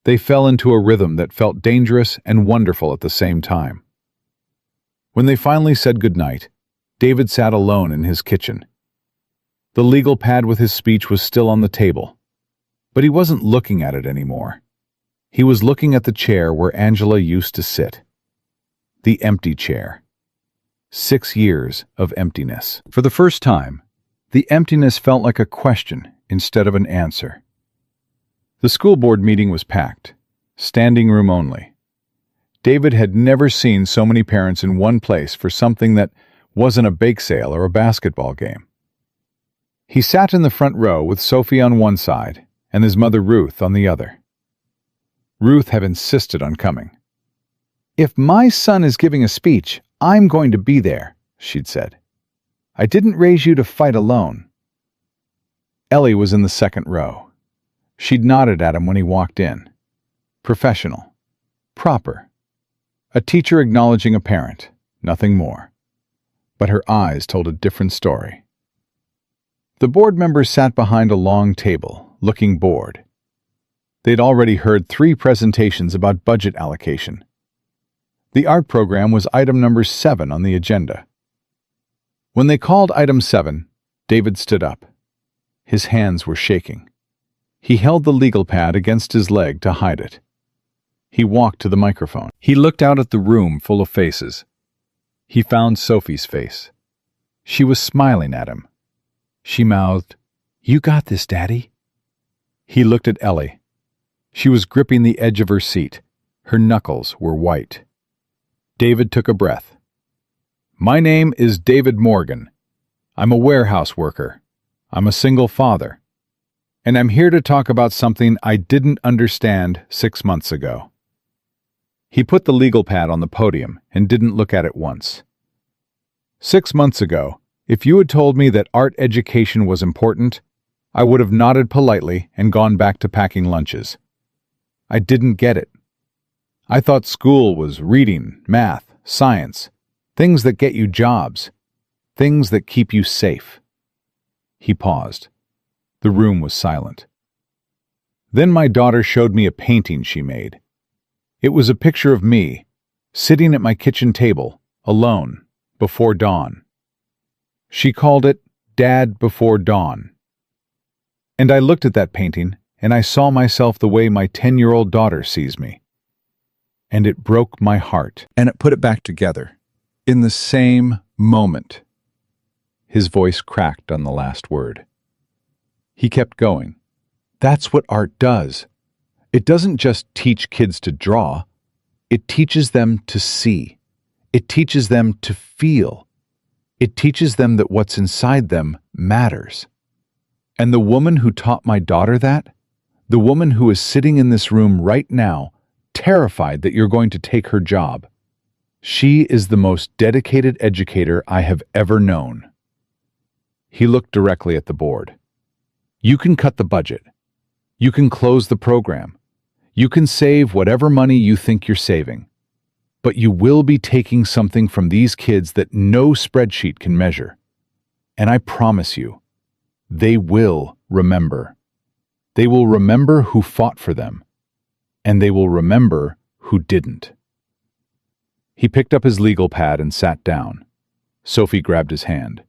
Speaker 1: They fell into a rhythm that felt dangerous and wonderful at the same time. When they finally said goodnight, David sat alone in his kitchen. The legal pad with his speech was still on the table, but he wasn't looking at it anymore. He was looking at the chair where Angela used to sit. The empty chair. 6 years of emptiness. For the first time, the emptiness felt like a question instead of an answer. The school board meeting was packed, standing room only. David had never seen so many parents in one place for something that wasn't a bake sale or a basketball game. He sat in the front row with Sophie on one side and his mother Ruth on the other. Ruth had insisted on coming. "If my son is giving a speech, I'm going to be there," she'd said. "I didn't raise you to fight alone." Ellie was in the second row. She'd nodded at him when he walked in. Professional. Proper. A teacher acknowledging a parent, nothing more. But her eyes told a different story. The board members sat behind a long table, looking bored. They'd already heard 3 presentations about budget allocation. The art program was item number 7 on the agenda. When they called item 7, David stood up. His hands were shaking. He held the legal pad against his leg to hide it. He walked to the microphone. He looked out at the room full of faces. He found Sophie's face. She was smiling at him. She mouthed, "You got this, Daddy." He looked at Ellie. She was gripping the edge of her seat. Her knuckles were white. David took a breath. "My name is David Morgan. I'm a warehouse worker. I'm a single father. And I'm here to talk about something I didn't understand 6 months ago." He put the legal pad on the podium and didn't look at it once. 6 months ago, if you had told me that art education was important, I would have nodded politely and gone back to packing lunches. I didn't get it. I thought school was reading, math, science, things that get you jobs, things that keep you safe. He paused. The room was silent. Then my daughter showed me a painting she made. It was a picture of me, sitting at my kitchen table, alone, before dawn. She called it Dad Before Dawn. And I looked at that painting, and I saw myself the way my 10-year-old daughter sees me. And it broke my heart, and it put it back together, in the same moment. His voice cracked on the last word. He kept going. That's what art does. It doesn't just teach kids to draw. It teaches them to see. It teaches them to feel. It teaches them that what's inside them matters. And the woman who taught my daughter that, the woman who is sitting in this room right now, terrified that you're going to take her job, she is the most dedicated educator I have ever known. He looked directly at the board. You can cut the budget. You can close the program. You can save whatever money you think you're saving, but you will be taking something from these kids that no spreadsheet can measure. And I promise you, they will remember. They will remember who fought for them, and they will remember who didn't. He picked up his legal pad and sat down. Sophie grabbed his hand.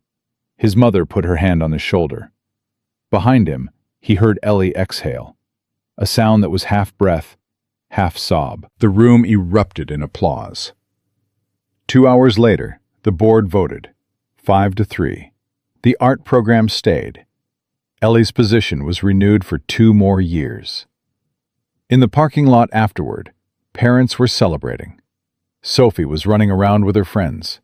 Speaker 1: His mother put her hand on his shoulder. Behind him, he heard Ellie exhale, a sound that was half breath, half sob. The room erupted in applause. 2 hours later, the board voted, 5-3. The art program stayed. Ellie's position was renewed for 2 more years. In the parking lot afterward, parents were celebrating. Sophie was running around with her friends.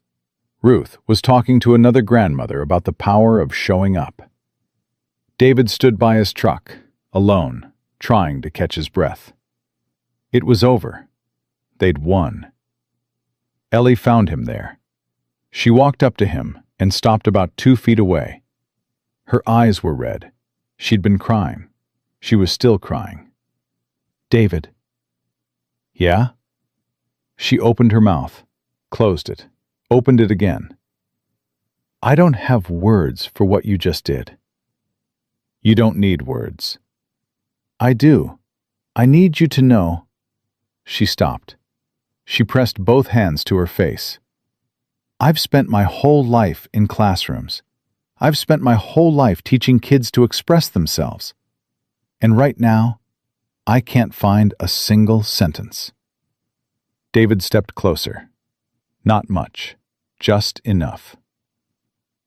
Speaker 1: Ruth was talking to another grandmother about the power of showing up. David stood by his truck, alone, trying to catch his breath. It was over. They'd won. Ellie found him there. She walked up to him and stopped about 2 feet away. Her eyes were red. She'd been crying. She was still crying. "David." "Yeah?" She opened her mouth, closed it, opened it again. "I don't have words for what you just did." "You don't need words." "I do. I need you to know." She stopped. She pressed both hands to her face. "I've spent my whole life in classrooms. I've spent my whole life teaching kids to express themselves. And right now, I can't find a single sentence." David stepped closer. "Not much. Just enough."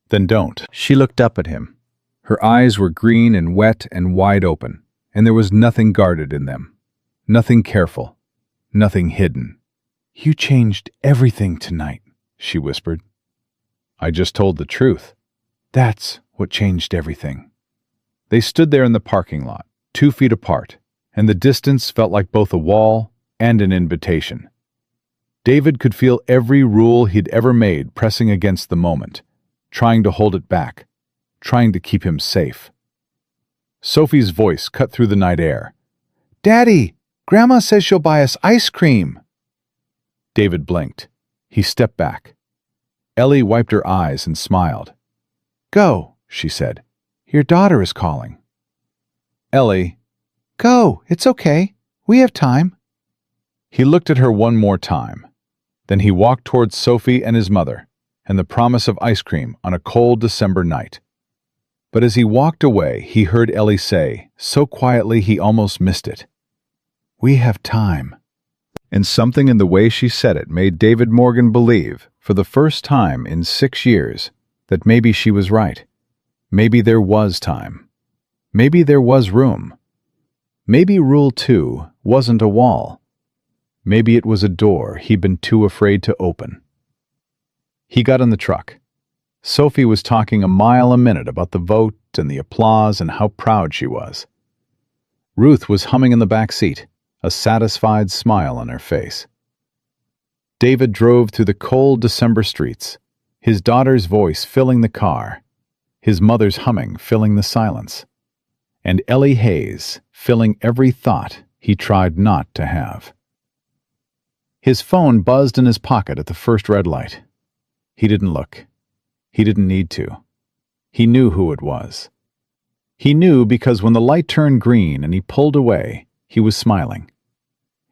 Speaker 1: "Then don't." She looked up at him. Her eyes were green and wet and wide open, and there was nothing guarded in them. Nothing careful. Nothing hidden. "You changed everything tonight," she whispered. "I just told the truth. That's what changed everything." They stood there in the parking lot, 2 feet apart, and the distance felt like both a wall and an invitation. David could feel every rule he'd ever made pressing against the moment, trying to hold it back, trying to keep him safe. Sophie's voice cut through the night air. "Daddy, Grandma says she'll buy us ice cream." David blinked. He stepped back. Ellie wiped her eyes and smiled. "Go," she said. "Your daughter is calling." Ellie, "Go, it's okay. We have time." He looked at her one more time. Then he walked towards Sophie and his mother, and the promise of ice cream on a cold December night. But as he walked away, he heard Ellie say, so quietly he almost missed it, "We have time." And something in the way she said it made David Morgan believe, for the first time in 6 years, that maybe she was right. Maybe there was time. Maybe there was room. Maybe Rule 2 wasn't a wall. Maybe it was a door he'd been too afraid to open. He got in the truck. Sophie was talking a mile a minute about the vote and the applause and how proud she was. Ruth was humming in the back seat, a satisfied smile on her face. David drove through the cold December streets, his daughter's voice filling the car, his mother's humming filling the silence, and Ellie Hayes filling every thought he tried not to have. His phone buzzed in his pocket at the first red light. He didn't look. He didn't need to. He knew who it was. He knew because when the light turned green and he pulled away, he was smiling.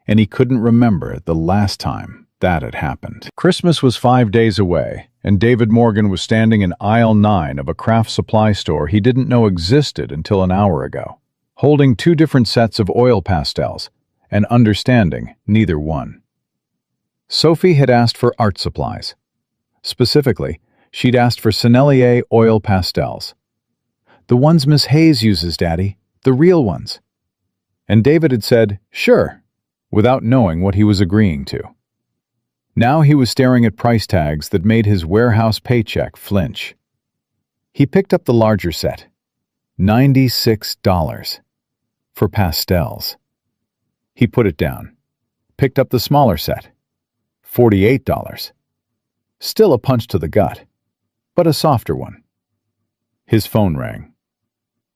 Speaker 1: And he couldn't remember the last time that had happened. Christmas was 5 days away, and David Morgan was standing in aisle 9 of a craft supply store he didn't know existed until an hour ago, holding 2 different sets of oil pastels and understanding neither one. Sophie had asked for art supplies. Specifically, she'd asked for Sennelier oil pastels. "The ones Miss Hayes uses, Daddy, the real ones." And David had said, "Sure," without knowing what he was agreeing to. Now he was staring at price tags that made his warehouse paycheck flinch. He picked up the larger set, $96, for pastels. He put it down, picked up the smaller set, $48. Still a punch to the gut, but a softer one. His phone rang.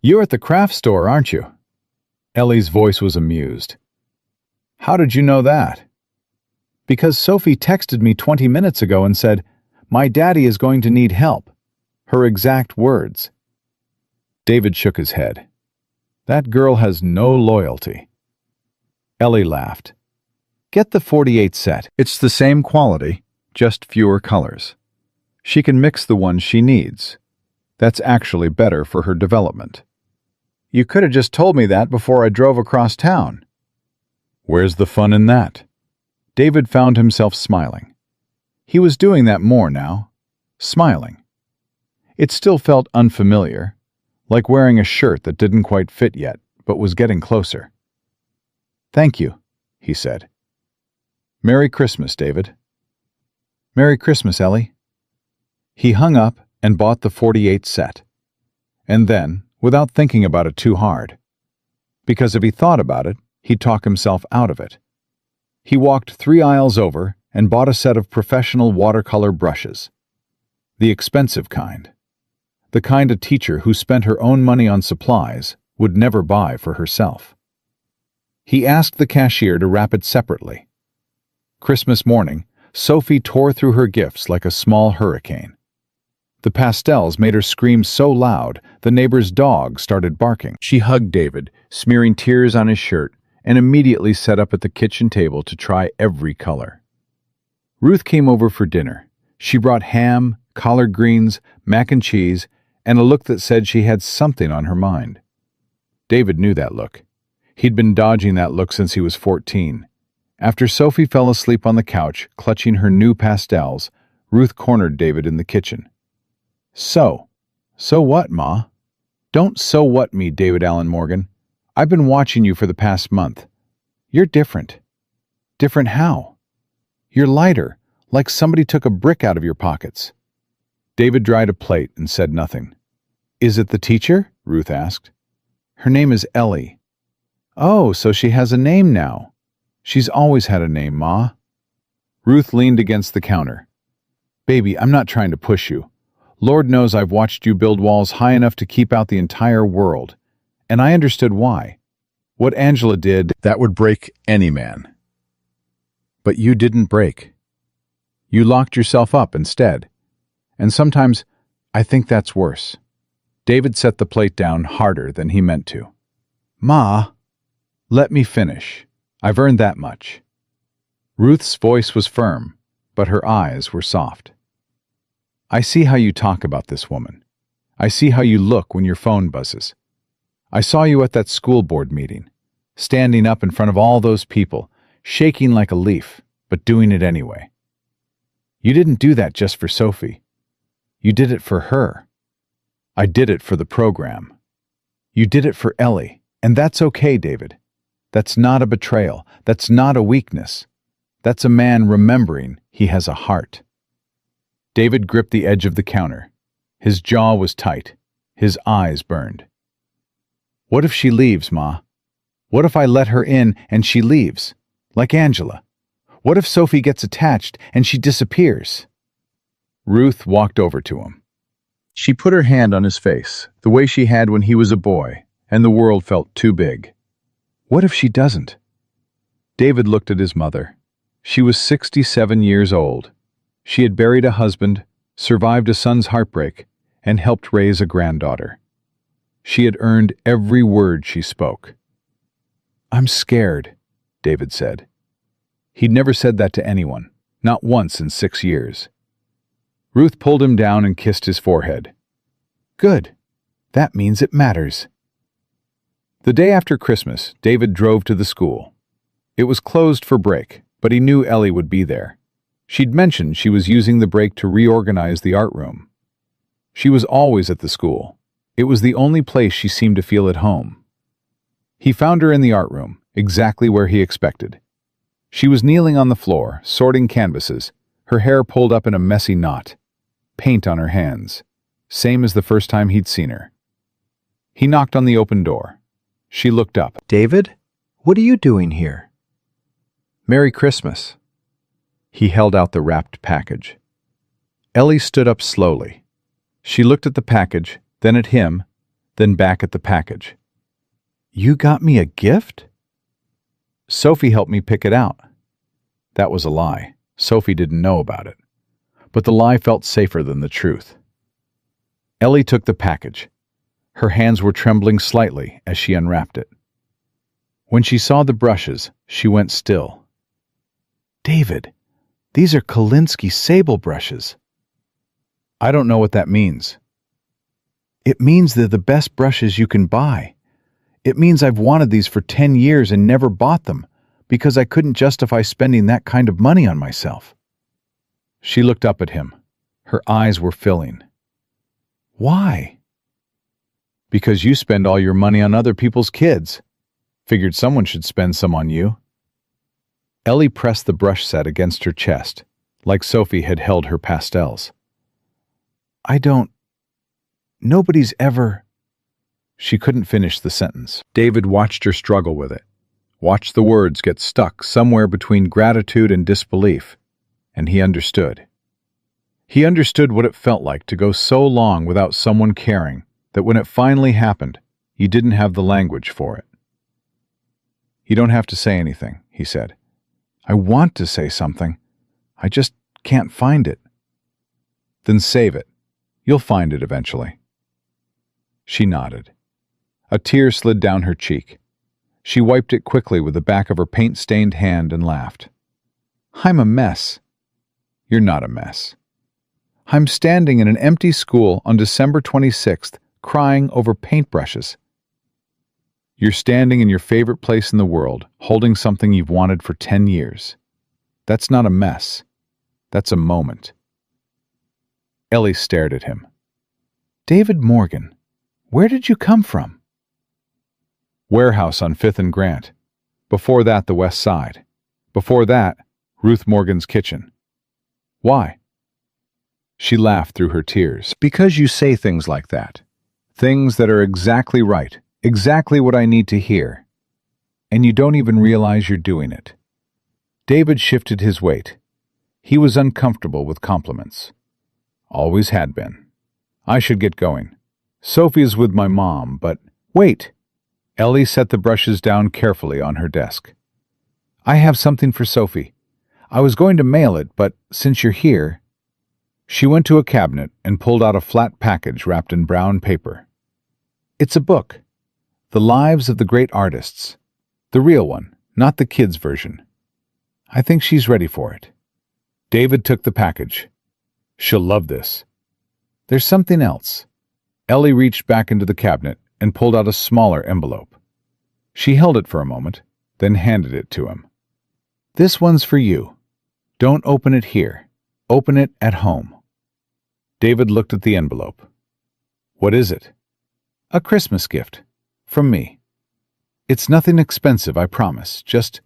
Speaker 1: "You're at the craft store, aren't you?" Ellie's voice was amused. How did you know that? Because Sophie texted me 20 minutes ago and said, "My daddy is going to need help." Her exact words. David shook his head. That girl has no loyalty. Ellie laughed. Get the 48 set. It's the same quality, just fewer colors. She can mix the ones she needs. That's actually better for her development. You could have just told me that before I drove across town. Where's the fun in that? David found himself smiling. He was doing that more now. Smiling. It still felt unfamiliar, like wearing a shirt that didn't quite fit yet, but was getting closer. Thank you, he said. Merry Christmas, David. Merry Christmas, Ellie. He hung up and bought the 48 set. And then, without thinking about it too hard, because if he thought about it, he'd talk himself out of it. He walked 3 aisles over and bought a set of professional watercolor brushes. The expensive kind. The kind a teacher who spent her own money on supplies would never buy for herself. He asked the cashier to wrap it separately. Christmas morning, Sophie tore through her gifts like a small hurricane. The pastels made her scream so loud the neighbor's dog started barking. She hugged David, smearing tears on his shirt, and immediately set up at the kitchen table to try every color. Ruth came over for dinner. She brought ham, collard greens, mac and cheese, and a look that said she had something on her mind. David knew that look. He'd been dodging that look since he was 14. After Sophie fell asleep on the couch, clutching her new pastels, Ruth cornered David in the kitchen. So what, Ma? Don't so what me, David Allen Morgan. I've been watching you for the past month. You're different. Different how? You're lighter, like somebody took a brick out of your pockets. David dried a plate and said nothing. Is it the teacher? Ruth asked. Her name is Ellie. Oh, so she has a name now. She's always had a name, Ma. Ruth leaned against the counter. Baby, I'm not trying to push you. Lord knows I've watched you build walls high enough to keep out the entire world. And I understood why. What Angela did, that would break any man. But you didn't break. You locked yourself up instead. And sometimes, I think that's worse. David set the plate down harder than he meant to. Ma, let me finish. I've earned that much. Ruth's voice was firm, but her eyes were soft. I see how you talk about this woman. I see how you look when your phone buzzes. I saw you at that school board meeting, standing up in front of all those people, shaking like a leaf, but doing it anyway. You didn't do that just for Sophie. You did it for her. I did it for the program. You did it for Ellie, and that's okay, David. That's not a betrayal. That's not a weakness. That's a man remembering he has a heart. David gripped the edge of the counter. His jaw was tight. His eyes burned. What if she leaves, Ma? What if I let her in and she leaves? Like Angela. What if Sophie gets attached and she disappears? Ruth walked over to him. She put her hand on his face, the way she had when he was a boy, and the world felt too big. What if she doesn't? David looked at his mother. She was 67 years old. She had buried a husband, survived a son's heartbreak, and helped raise a granddaughter. She had earned every word she spoke. I'm scared, David said. He'd never said that to anyone, not once in 6 years. Ruth pulled him down and kissed his forehead. Good. That means it matters. The day after Christmas, David drove to the school. It was closed for break, but he knew Ellie would be there. She'd mentioned she was using the break to reorganize the art room. She was always at the school. It was the only place she seemed to feel at home. He found her in the art room, exactly where he expected. She was kneeling on the floor, sorting canvases, her hair pulled up in a messy knot, paint on her hands, same as the first time he'd seen her. He knocked on the open door. She looked up. David, what are you doing here? Merry Christmas. He held out the wrapped package. Ellie stood up slowly. She looked at the package, then at him, then back at the package. You got me a gift? Sophie helped me pick it out. That was a lie. Sophie didn't know about it. But the lie felt safer than the truth. Ellie took the package. Her hands were trembling slightly as she unwrapped it. When she saw the brushes, she went still. "David, these are Kolinsky sable brushes." "I don't know what that means." "It means they're the best brushes you can buy. It means I've wanted these for 10 years and never bought them because I couldn't justify spending that kind of money on myself." She looked up at him. Her eyes were filling. "Why?" "Because you spend all your money on other people's kids. Figured someone should spend some on you." Ellie pressed the brush set against her chest, like Sophie had held her pastels. Nobody's ever..." She couldn't finish the sentence. David watched her struggle with it, watched the words get stuck somewhere between gratitude and disbelief, and he understood. He understood what it felt like to go so long without someone caring that when it finally happened, you didn't have the language for it. "You don't have to say anything," he said. "I want to say something. I just can't find it." "Then save it. You'll find it eventually." She nodded. A tear slid down her cheek. She wiped it quickly with the back of her paint-stained hand and laughed. "I'm a mess." "You're not a mess." "I'm standing in an empty school on December 26th, crying over paintbrushes." "You're standing in your favorite place in the world, holding something you've wanted for 10 years. That's not a mess. That's a moment." Ellie stared at him. "David Morgan, where did you come from?" "Warehouse on 5th and Grant. Before that, the West Side. Before that, Ruth Morgan's kitchen." "Why?" She laughed through her tears. "Because you say things like that. Things that are exactly right, exactly what I need to hear. And you don't even realize you're doing it." David shifted his weight. He was uncomfortable with compliments. Always had been. "I should get going. Sophie's with my mom, but..." "Wait!" Ellie set the brushes down carefully on her desk. "I have something for Sophie. I was going to mail it, but since you're here..." She went to a cabinet and pulled out a flat package wrapped in brown paper. "It's a book. The Lives of the Great Artists. The real one, not the kids' version. I think she's ready for it." David took the package. "She'll love this." "There's something else." Ellie reached back into the cabinet and pulled out a smaller envelope. She held it for a moment, then handed it to him. "This one's for you. Don't open it here. Open it at home." David looked at the envelope. "What is it?" "A Christmas gift. From me. It's nothing expensive, I promise. Just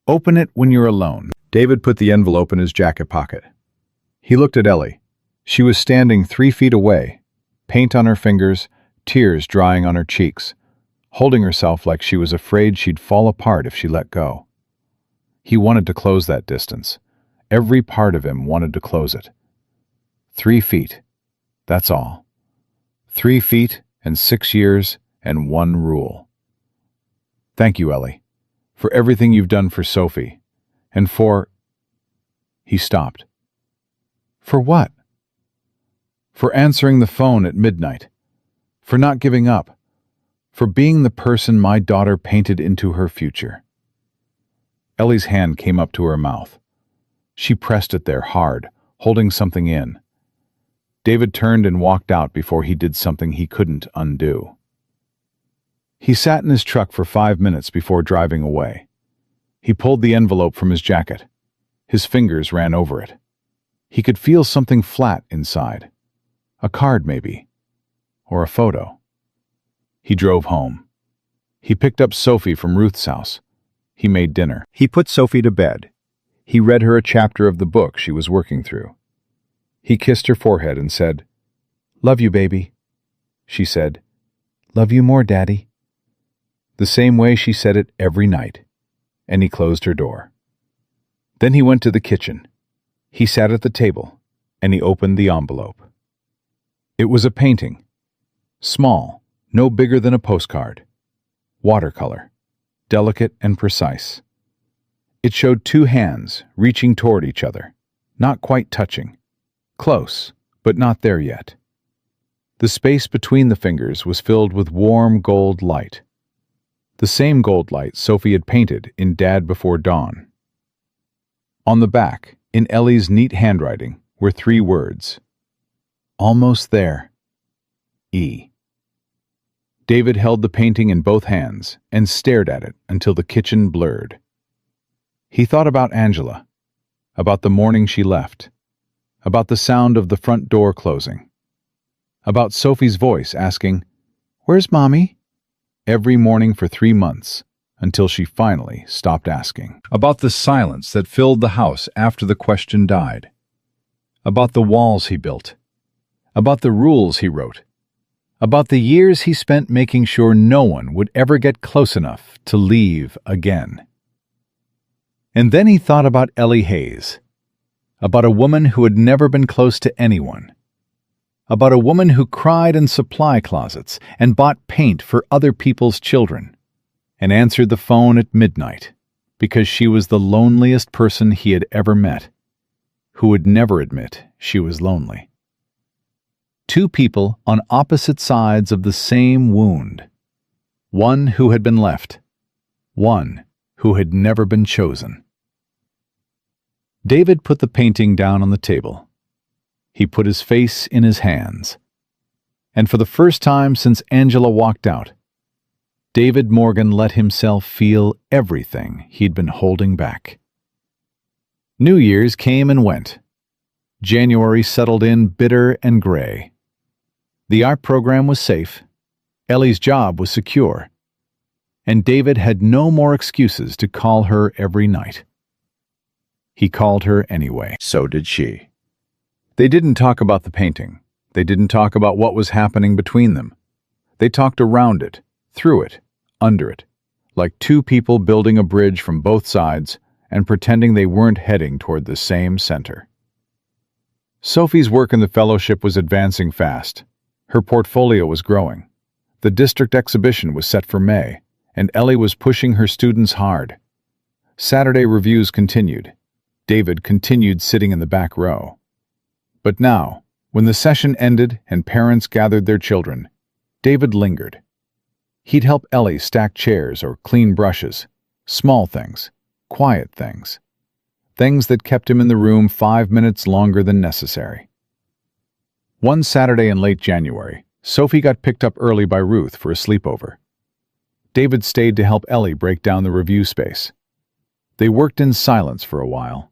Speaker 1: open it when you're alone." David put the envelope in his jacket pocket. He looked at Ellie. She was standing 3 feet away, paint on her fingers, tears drying on her cheeks, holding herself like she was afraid she'd fall apart if she let go. He wanted to close that distance. Every part of him wanted to close it. 3 feet. That's all. 3 feet and 6 years and 1 rule. "Thank you, Ellie, for everything you've done for Sophie, and for..." He stopped. "For what?" "For answering the phone at midnight. For not giving up. For being the person my daughter painted into her future." Ellie's hand came up to her mouth. She pressed it there hard, holding something in. David turned and walked out before he did something he couldn't undo. He sat in his truck for 5 minutes before driving away. He pulled the envelope from his jacket. His fingers ran over it. He could feel something flat inside. A card, maybe. Or a photo. He drove home. He picked up Sophie from Ruth's house. He made dinner. He put Sophie to bed. He read her a chapter of the book she was working through. He kissed her forehead and said, "Love you, baby." She said, "Love you more, Daddy." The same way she said it every night. And he closed her door. Then he went to the kitchen. He sat at the table, and he opened the envelope. It was a painting. Small, no bigger than a postcard. Watercolor. Delicate and precise. It showed two hands reaching toward each other, not quite touching. Close, but not there yet. The space between the fingers was filled with warm gold light. The same gold light Sophie had painted in Dad Before Dawn. On the back, in Ellie's neat handwriting, were 3 words. Almost there. E. David held the painting in both hands and stared at it until the kitchen blurred. He thought about Angela, about the morning she left, about the sound of the front door closing, about Sophie's voice asking, "Where's Mommy?" every morning for 3 months, until she finally stopped asking. About the silence that filled the house after the question died. About the walls he built. About the rules he wrote. About the years he spent making sure no one would ever get close enough to leave again. And then he thought about Ellie Hayes. About a woman who had never been close to anyone. About a woman who cried in supply closets and bought paint for other people's children, and answered the phone at midnight because she was the loneliest person he had ever met, who would never admit she was lonely. 2 people on opposite sides of the same wound. One who had been left. One who had never been chosen. David put the painting down on the table. He put his face in his hands. And for the first time since Angela walked out, David Morgan let himself feel everything he'd been holding back. New Year's came and went. January settled in bitter and gray. The art program was safe. Ellie's job was secure. And David had no more excuses to call her every night. He called her anyway. So did she. They didn't talk about the painting. They didn't talk about what was happening between them. They talked around it, through it, under it, like 2 people building a bridge from both sides and pretending they weren't heading toward the same center. Sophie's work in the fellowship was advancing fast. Her portfolio was growing. The district exhibition was set for May, and Ellie was pushing her students hard. Saturday reviews continued. David continued sitting in the back row. But now, when the session ended and parents gathered their children, David lingered. He'd help Ellie stack chairs or clean brushes, small things, quiet things, things that kept him in the room 5 minutes longer than necessary. One Saturday in late January, Sophie got picked up early by Ruth for a sleepover. David stayed to help Ellie break down the review space. They worked in silence for a while.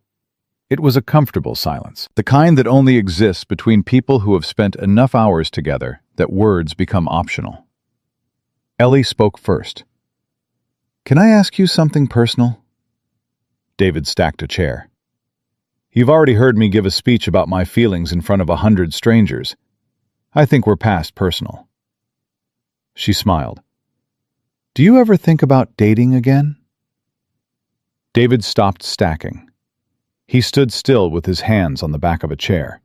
Speaker 1: It was a comfortable silence, the kind that only exists between people who have spent enough hours together that words become optional. Ellie spoke first. "Can I ask you something personal?" David stacked a chair. "You've already heard me give a speech about my feelings in front of 100 strangers. I think we're past personal." She smiled. "Do you ever think about dating again?" David stopped stacking. He stood still with his hands on the back of a chair.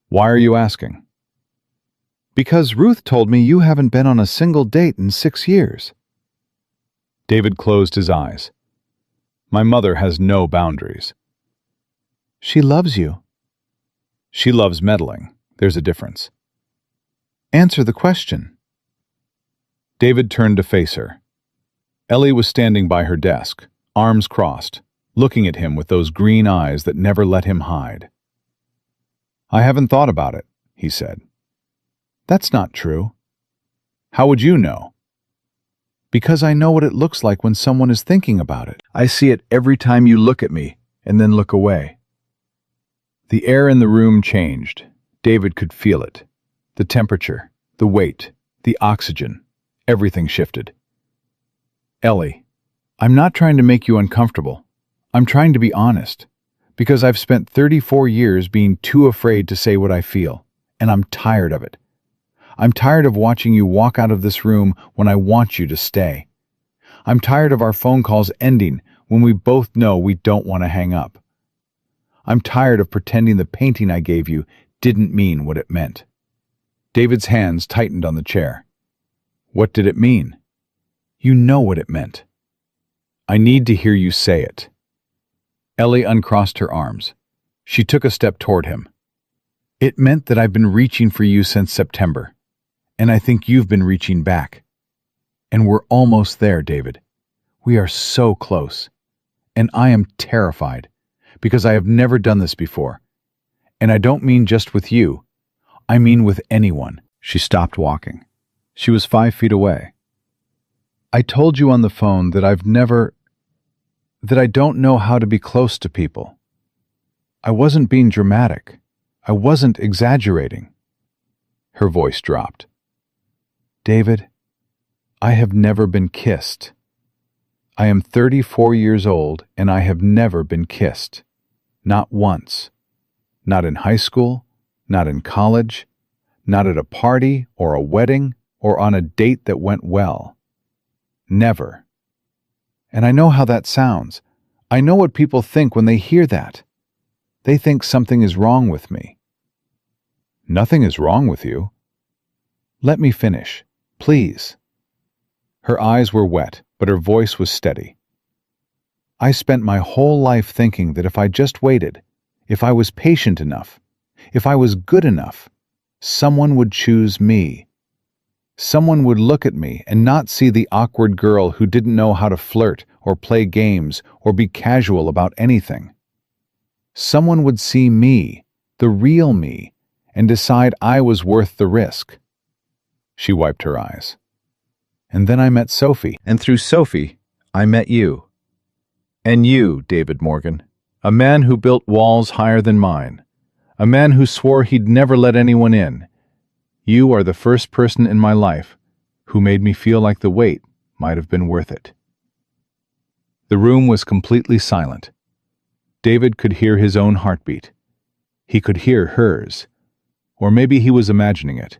Speaker 1: "Why are you asking?" "Because Ruth told me you haven't been on a single date in 6 years. David closed his eyes. "My mother has no boundaries." "She loves you." "She loves meddling. There's a difference." "Answer the question." David turned to face her. Ellie was standing by her desk, arms crossed, looking at him with those green eyes that never let him hide. "I haven't thought about it," he said. "That's not true." "How would you know?" "Because I know what it looks like when someone is thinking about it. I see it every time you look at me and then look away." The air in the room changed. David could feel it. The temperature, the weight, the oxygen, everything shifted. "Ellie, I'm not trying to make you uncomfortable. I'm trying to be honest, because I've spent 34 years being too afraid to say what I feel, and I'm tired of it. I'm tired of watching you walk out of this room when I want you to stay. I'm tired of our phone calls ending when we both know we don't want to hang up. I'm tired of pretending the painting I gave you didn't mean what it meant." David's hands tightened on the chair. "What did it mean?" "You know what it meant." I need to hear you say it. Ellie uncrossed her arms. She took a step toward him. It meant that I've been reaching for you since September, and I think you've been reaching back. And we're almost there, David. We are so close. And I am terrified, because I have never done this before. And I don't mean just with you. I mean with anyone. She stopped walking. She was 5 feet away. I told you on the phone that I don't know how to be close to people. I wasn't being dramatic. I wasn't exaggerating. Her voice dropped. David, I have never been kissed. I am 34 years old and I have never been kissed. Not once. Not in high school, not in college, not at a party or a wedding or on a date that went well. Never. And I know how that sounds. I know what people think when they hear that. They think something is wrong with me. Nothing is wrong with you. Let me finish, please. Her eyes were wet, but her voice was steady. I spent my whole life thinking that if I just waited, if I was patient enough, if I was good enough, someone would choose me. Someone would look at me and not see the awkward girl who didn't know how to flirt or play games or be casual about anything. Someone would see me, the real me, and decide I was worth the risk. She wiped her eyes. And then I met Sophie. And through Sophie, I met you. And you, David Morgan, a man who built walls higher than mine, a man who swore he'd never let anyone in. You are the first person in my life who made me feel like the wait might have been worth it. The room was completely silent. David could hear his own heartbeat. He could hear hers. Or maybe he was imagining it.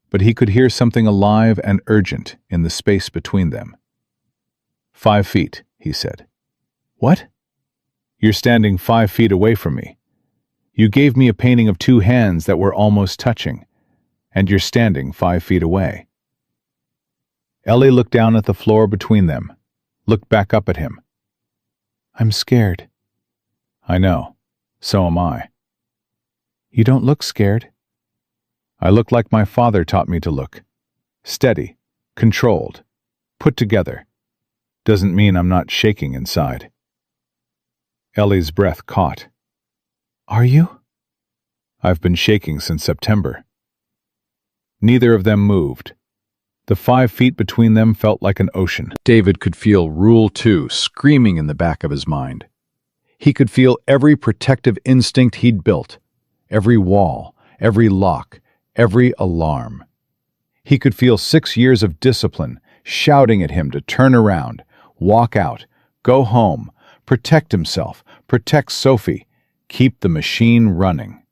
Speaker 1: But he could hear something alive and urgent in the space between them. 5 feet, he said. What? You're standing 5 feet away from me. You gave me a painting of 2 hands that were almost touching, and you're standing 5 feet away. Ellie looked down at the floor between them, looked back up at him. I'm scared. I know. So am I. You don't look scared. I look like my father taught me to look. Steady, controlled, put together. Doesn't mean I'm not shaking inside. Ellie's breath caught. Are you? I've been shaking since September. Neither of them moved. The 5 feet between them felt like an ocean. David could feel Rule 2 screaming in the back of his mind. He could feel every protective instinct he'd built, every wall, every lock, every alarm. He could feel 6 years of discipline shouting at him to turn around, walk out, go home, protect himself, protect Sophie, keep the machine running.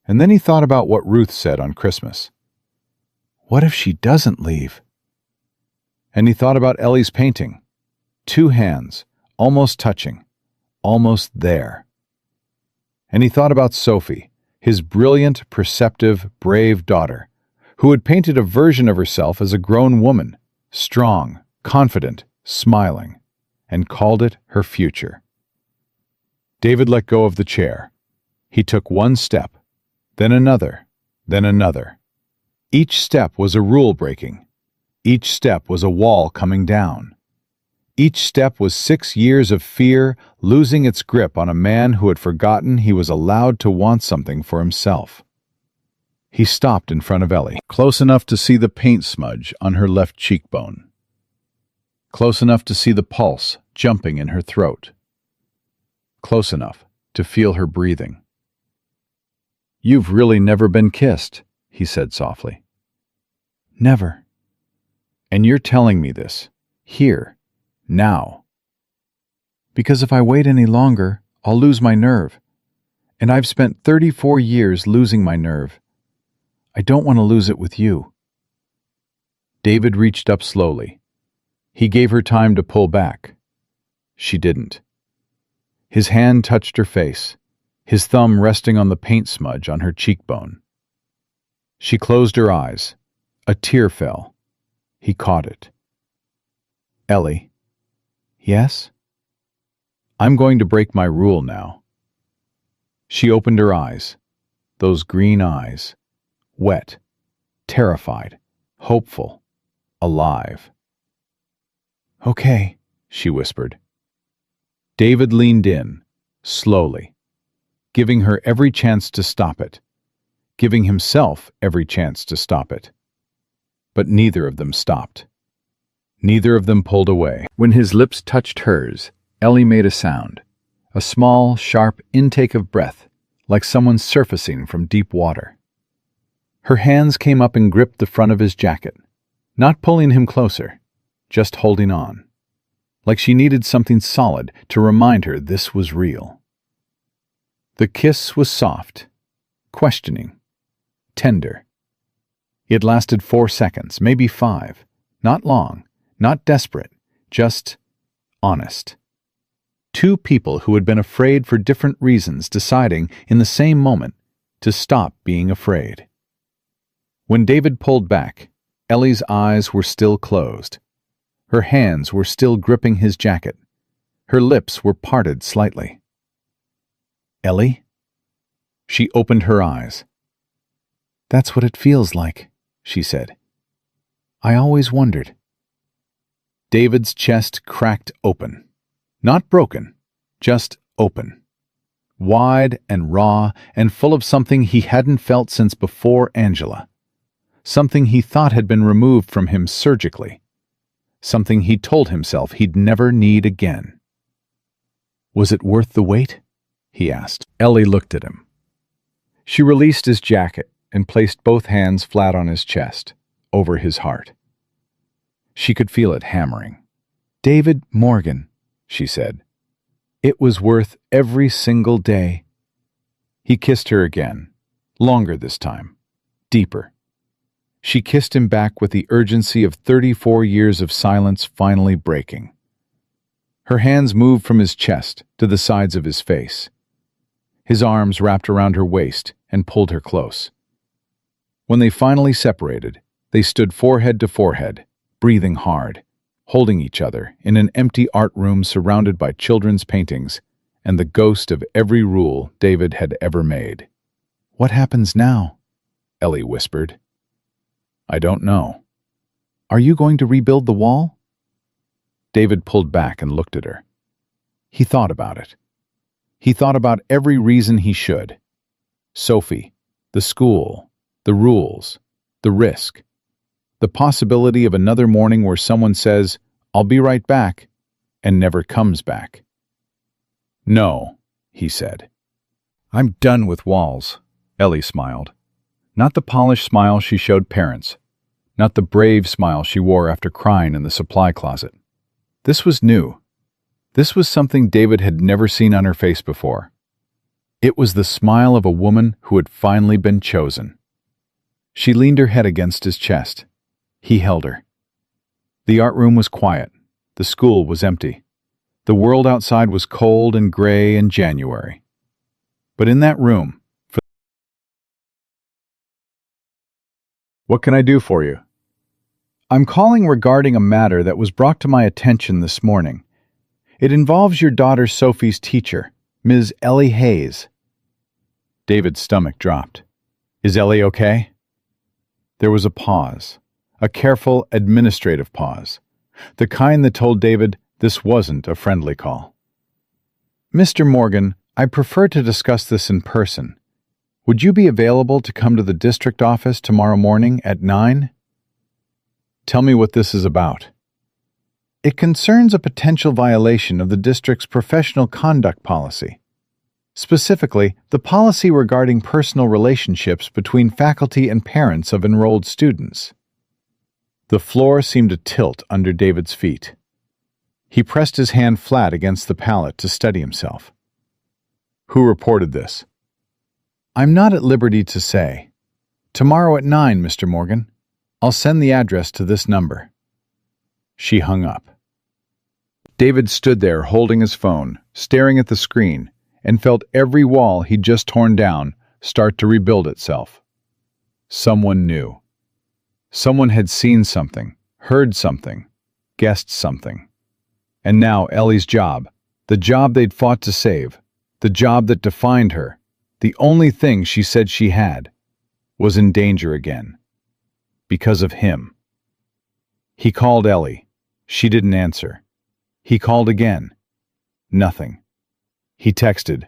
Speaker 1: And then he thought about what Ruth said on Christmas. What if she doesn't leave? And he thought about Ellie's painting. 2 hands, almost touching, almost there. And he thought about Sophie, his brilliant, perceptive, brave daughter, who had painted a version of herself as a grown woman, strong, confident, smiling, and called it her future. David let go of the chair. He took 1 step, then another, then another. Each step was a rule breaking. Each step was a wall coming down. Each step was 6 years of fear losing its grip on a man who had forgotten he was allowed to want something for himself. He stopped in front of Ellie, close enough to see the paint smudge on her left cheekbone. Close enough to see the pulse jumping in her throat. Close enough to feel her breathing. You've really never been kissed, he said softly. Never. And you're telling me this, here, now. Because if I wait any longer, I'll lose my nerve. And I've spent 34 years losing my nerve. I don't want to lose it with you. David reached up slowly. He gave her time to pull back. She didn't. His hand touched her face, his thumb resting on the paint smudge on her cheekbone. She closed her eyes. A tear fell. He caught it. Ellie, Yes? I'm going to break my rule now. She opened her eyes, those green eyes, wet, terrified, hopeful, alive. Okay, she whispered. David leaned in, slowly, giving her every chance to stop it, giving himself every chance to stop it. But neither of them stopped. Neither of them pulled away. When his lips touched hers, Ellie made a sound, a small, sharp intake of breath, like someone surfacing from deep water. Her hands came up and gripped the front of his jacket, not pulling him closer, just holding on, like she needed something solid to remind her this was real. The kiss was soft, questioning, tender. It lasted 4 seconds, maybe 5, not long, not desperate, just honest. Two people who had been afraid for different reasons deciding in the same moment to stop being afraid. When David pulled back, Ellie's eyes were still closed. Her hands were still gripping his jacket. Her lips were parted slightly. Ellie? She opened her eyes. That's what it feels like, she said. I always wondered. David's chest cracked open. Not broken, just open. Wide and raw and full of something he hadn't felt since before Angela. Something he thought had been removed from him surgically. Something he told himself he'd never need again. Was it worth the wait? He asked. Ellie looked at him. She released his jacket and placed both hands flat on his chest, over his heart. She could feel it hammering. David Morgan, she said. It was worth every single day. He kissed her again, longer this time, deeper. She kissed him back with the urgency of 34 years of silence finally breaking. Her hands moved from his chest to the sides of his face. His arms wrapped around her waist and pulled her close. When they finally separated, they stood forehead to forehead, breathing hard, holding each other in an empty art room surrounded by children's paintings and the ghost of every rule David had ever made. What happens now? Ellie whispered. I don't know. Are you going to rebuild the wall? David pulled back and looked at her. He thought about it. He thought about every reason he should. Sophie, the school, the rules, the risk, the possibility of another morning where someone says, I'll be right back, and never comes back. No, he said. I'm done with walls, Ellie smiled. Not the polished smile she showed parents, not the brave smile she wore after crying in the supply closet. This was new. This was something David had never seen on her face before. It was the smile of a woman who had finally been chosen. She leaned her head against his chest. He held her. The art room was quiet. The school was empty. The world outside was cold and gray and January. But in that room, What can I do for you? I'm calling regarding a matter that was brought to my attention this morning. It involves your daughter Sophie's teacher, Ms. Ellie Hayes. David's stomach dropped. Is Ellie okay? There was a pause, a careful administrative pause, the kind that told David this wasn't a friendly call. Mr. Morgan, I prefer to discuss this in person. Would you be available to come to the district office tomorrow morning at 9? Tell me what this is about. It concerns a potential violation of the district's professional conduct policy. Specifically, the policy regarding personal relationships between faculty and parents of enrolled students. The floor seemed to tilt under David's feet. He pressed his hand flat against the pallet to steady himself. Who reported this? I'm not at liberty to say. Tomorrow at 9, Mr. Morgan. I'll send the address to this number. She hung up. David stood there holding his phone, staring at the screen, and felt every wall he'd just torn down start to rebuild itself. Someone knew. Someone had seen something, heard something, guessed something. And now Ellie's job, the job they'd fought to save, the job that defined her, the only thing she said she had, was in danger again. Because of him. He called Ellie. She didn't answer. He called again. Nothing. He texted,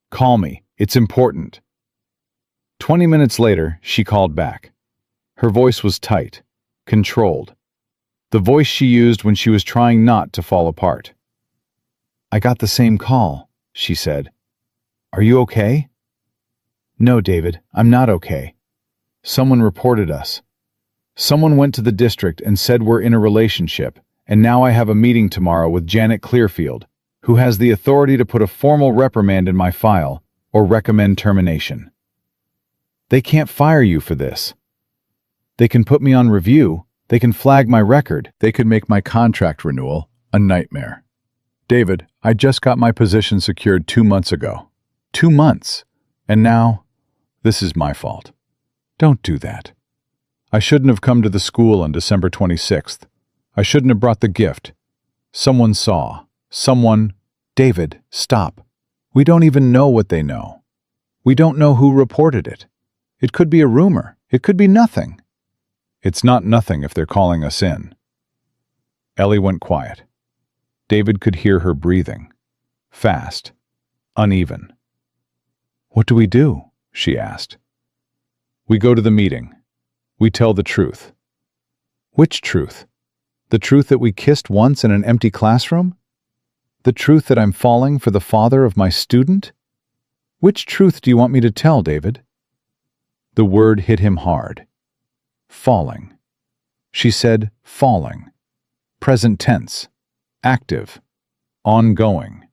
Speaker 1: "Call me, it's important." 20 minutes later, she called back. Her voice was tight, controlled. The voice she used when she was trying not to fall apart. "I got the same call," she said. "Are you okay?" "No, David, I'm not okay. Someone reported us. Someone went to the district and said we're in a relationship, and now I have a meeting tomorrow with Janet Clearfield, who has the authority to put a formal reprimand in my file or recommend termination. They can't fire you for this. They can put me on review, they can flag my record, they could make my contract renewal a nightmare. David, I just got my position secured 2 months ago. 2 months. And now, this is my fault. Don't do that. I shouldn't have come to the school on December 26th. I shouldn't have brought the gift. Someone saw. Someone... David, stop. We don't even know what they know. We don't know who reported it. It could be a rumor. It could be nothing. It's not nothing if they're calling us in. Ellie went quiet. David could hear her breathing. Fast. Uneven. What do we do? She asked. We go to the meeting. We tell the truth. Which truth? The truth that we kissed once in an empty classroom? The truth that I'm falling for the father of my student? Which truth do you want me to tell, David? The word hit him hard. Falling. She said falling. Present tense. Active. Ongoing.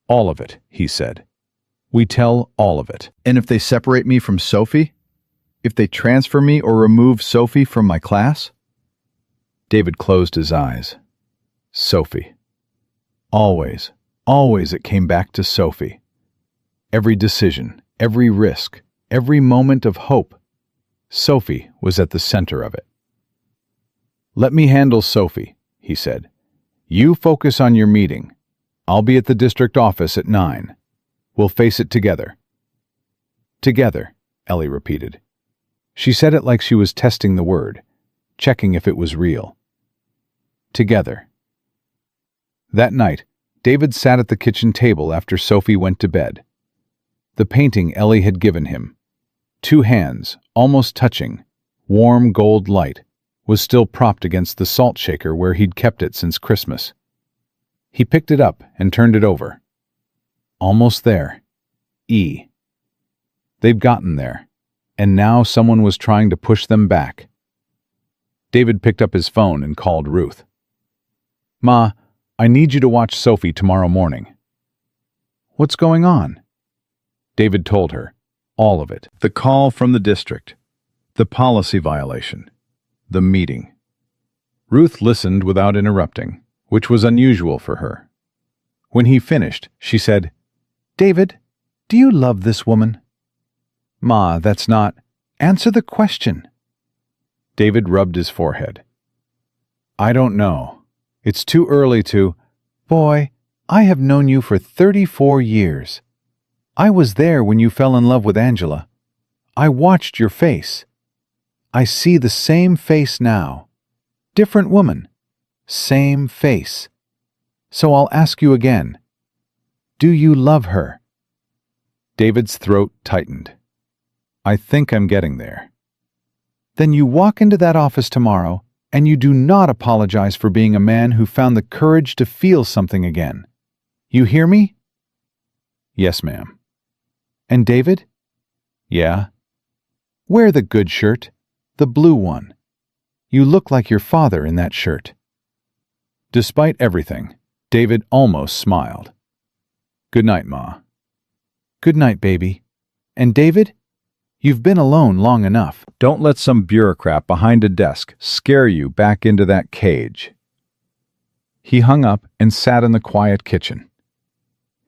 Speaker 1: All of it, he said. We tell all of it. And if they separate me from Sophie? If they transfer me or remove Sophie from my class? David closed his eyes. Sophie. Always, always it came back to Sophie. Every decision, every risk, every moment of hope, Sophie was at the center of it. Let me handle Sophie, he said. You focus on your meeting. I'll be at the district office at 9. We'll face it together. Together, Ellie repeated. She said it like she was testing the word, checking if it was real. Together. That night, David sat at the kitchen table after Sophie went to bed. The painting Ellie had given him, 2 hands, almost touching, warm gold light, was still propped against the salt shaker where he'd kept it since Christmas. He picked it up and turned it over. Almost there. E. They'd gotten there, and now someone was trying to push them back. David picked up his phone and called Ruth. Ma, I need you to watch Sophie tomorrow morning. What's going on? David told her, all of it. The call from the district, the policy violation, the meeting. Ruth listened without interrupting, which was unusual for her. When he finished, she said, David, do you love this woman? Ma, that's not... Answer the question. David rubbed his forehead. I don't know. It's too early to... Boy, I have known you for 34 years. I was there when you fell in love with Angela. I watched your face. I see the same face now. Different woman. Same face. So I'll ask you again. Do you love her? David's throat tightened. I think I'm getting there. Then you walk into that office tomorrow, and you do not apologize for being a man who found the courage to feel something again. You hear me? Yes, ma'am. And David? Yeah. Wear the good shirt, the blue one. You look like your father in that shirt. Despite everything, David almost smiled. Good night, Ma. Good night, baby. And David? You've been alone long enough. Don't let some bureaucrat behind a desk scare you back into that cage. He hung up and sat in the quiet kitchen.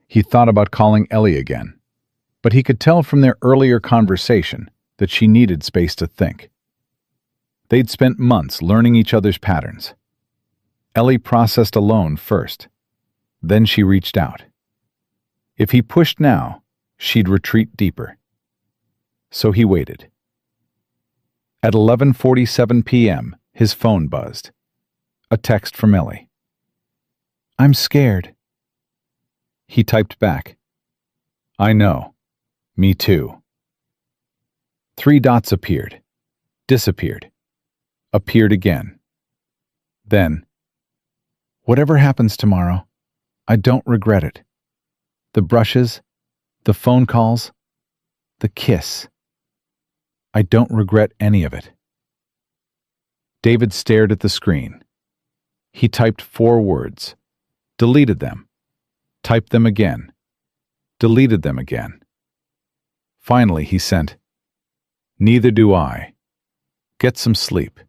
Speaker 1: He thought about calling Ellie again, but he could tell from their earlier conversation that she needed space to think. They'd spent months learning each other's patterns. Ellie processed a loan first. Then she reached out. If he pushed now, she'd retreat deeper. So he waited. At 11:47 p.m., his phone buzzed. A text from Ellie. "I'm scared." He typed back. "I know. Me too." 3 dots appeared, disappeared, appeared again. Then, "Whatever happens tomorrow, I don't regret it. The brushes, the phone calls, the kiss. I don't regret any of it." David stared at the screen. He typed 4 words, deleted them, typed them again, deleted them again. Finally, he sent, "Neither do I. Get some sleep."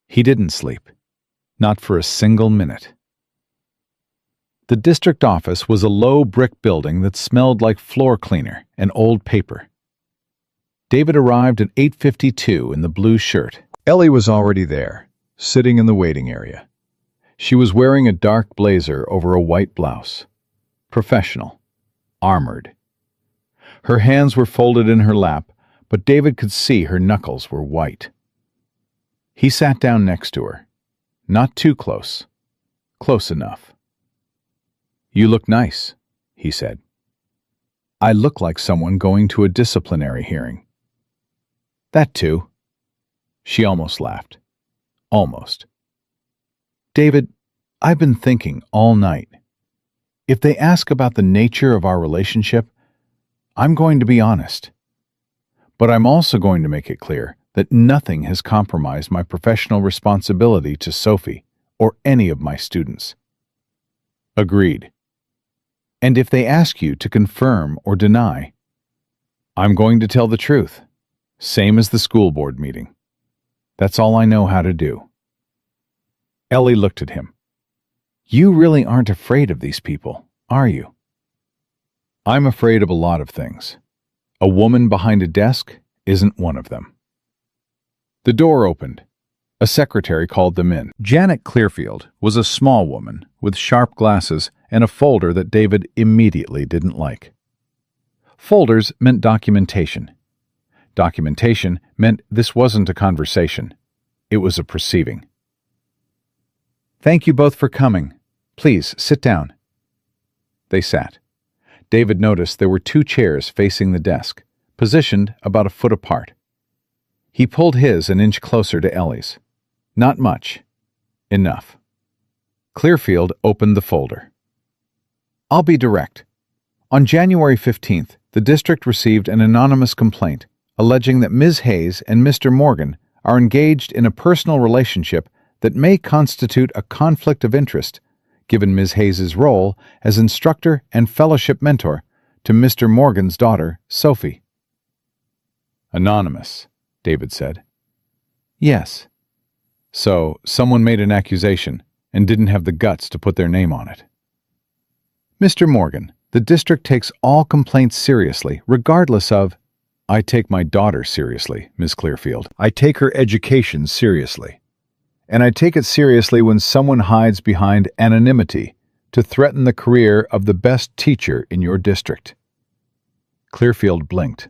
Speaker 1: He didn't sleep, not for a single minute. The district office was a low brick building that smelled like floor cleaner and old paper. David arrived at 8:52 in the blue shirt. Ellie was already there, sitting in the waiting area. She was wearing a dark blazer over a white blouse. Professional. Armored. Her hands were folded in her lap, but David could see her knuckles were white. He sat down next to her. Not too close. Close enough. "You look nice," he said. "I look like someone going to a disciplinary hearing." "That too." She almost laughed. Almost. "David, I've been thinking all night. If they ask about the nature of our relationship, I'm going to be honest. But I'm also going to make it clear that nothing has compromised my professional responsibility to Sophie or any of my students." "Agreed. And if they ask you to confirm or deny, I'm going to tell the truth, same as the school board meeting. That's all I know how to do." Ellie looked at him. "You really aren't afraid of these people, are you?" "I'm afraid of a lot of things. A woman behind a desk isn't one of them." The door opened. A secretary called them in. Janet Clearfield was a small woman with sharp glasses and a folder that David immediately didn't like. Folders meant documentation. Documentation meant this wasn't a conversation. It was a perceiving. "Thank you both for coming. Please, sit down." They sat. David noticed there were 2 chairs facing the desk, positioned about a foot apart. He pulled his an inch closer to Ellie's. Not much. Enough. Clearfield opened the folder. "I'll be direct. On January 15th, the district received an anonymous complaint alleging that Ms. Hayes and Mr. Morgan are engaged in a personal relationship that may constitute a conflict of interest, given Ms. Hayes's role as instructor and fellowship mentor to Mr. Morgan's daughter, Sophie." "Anonymous," David said. "Yes. So, someone made an accusation and didn't have the guts to put their name on it." "Mr. Morgan, the district takes all complaints seriously, regardless of—" "I take my daughter seriously, Ms. Clearfield. I take her education seriously. And I take it seriously when someone hides behind anonymity to threaten the career of the best teacher in your district." Clearfield blinked.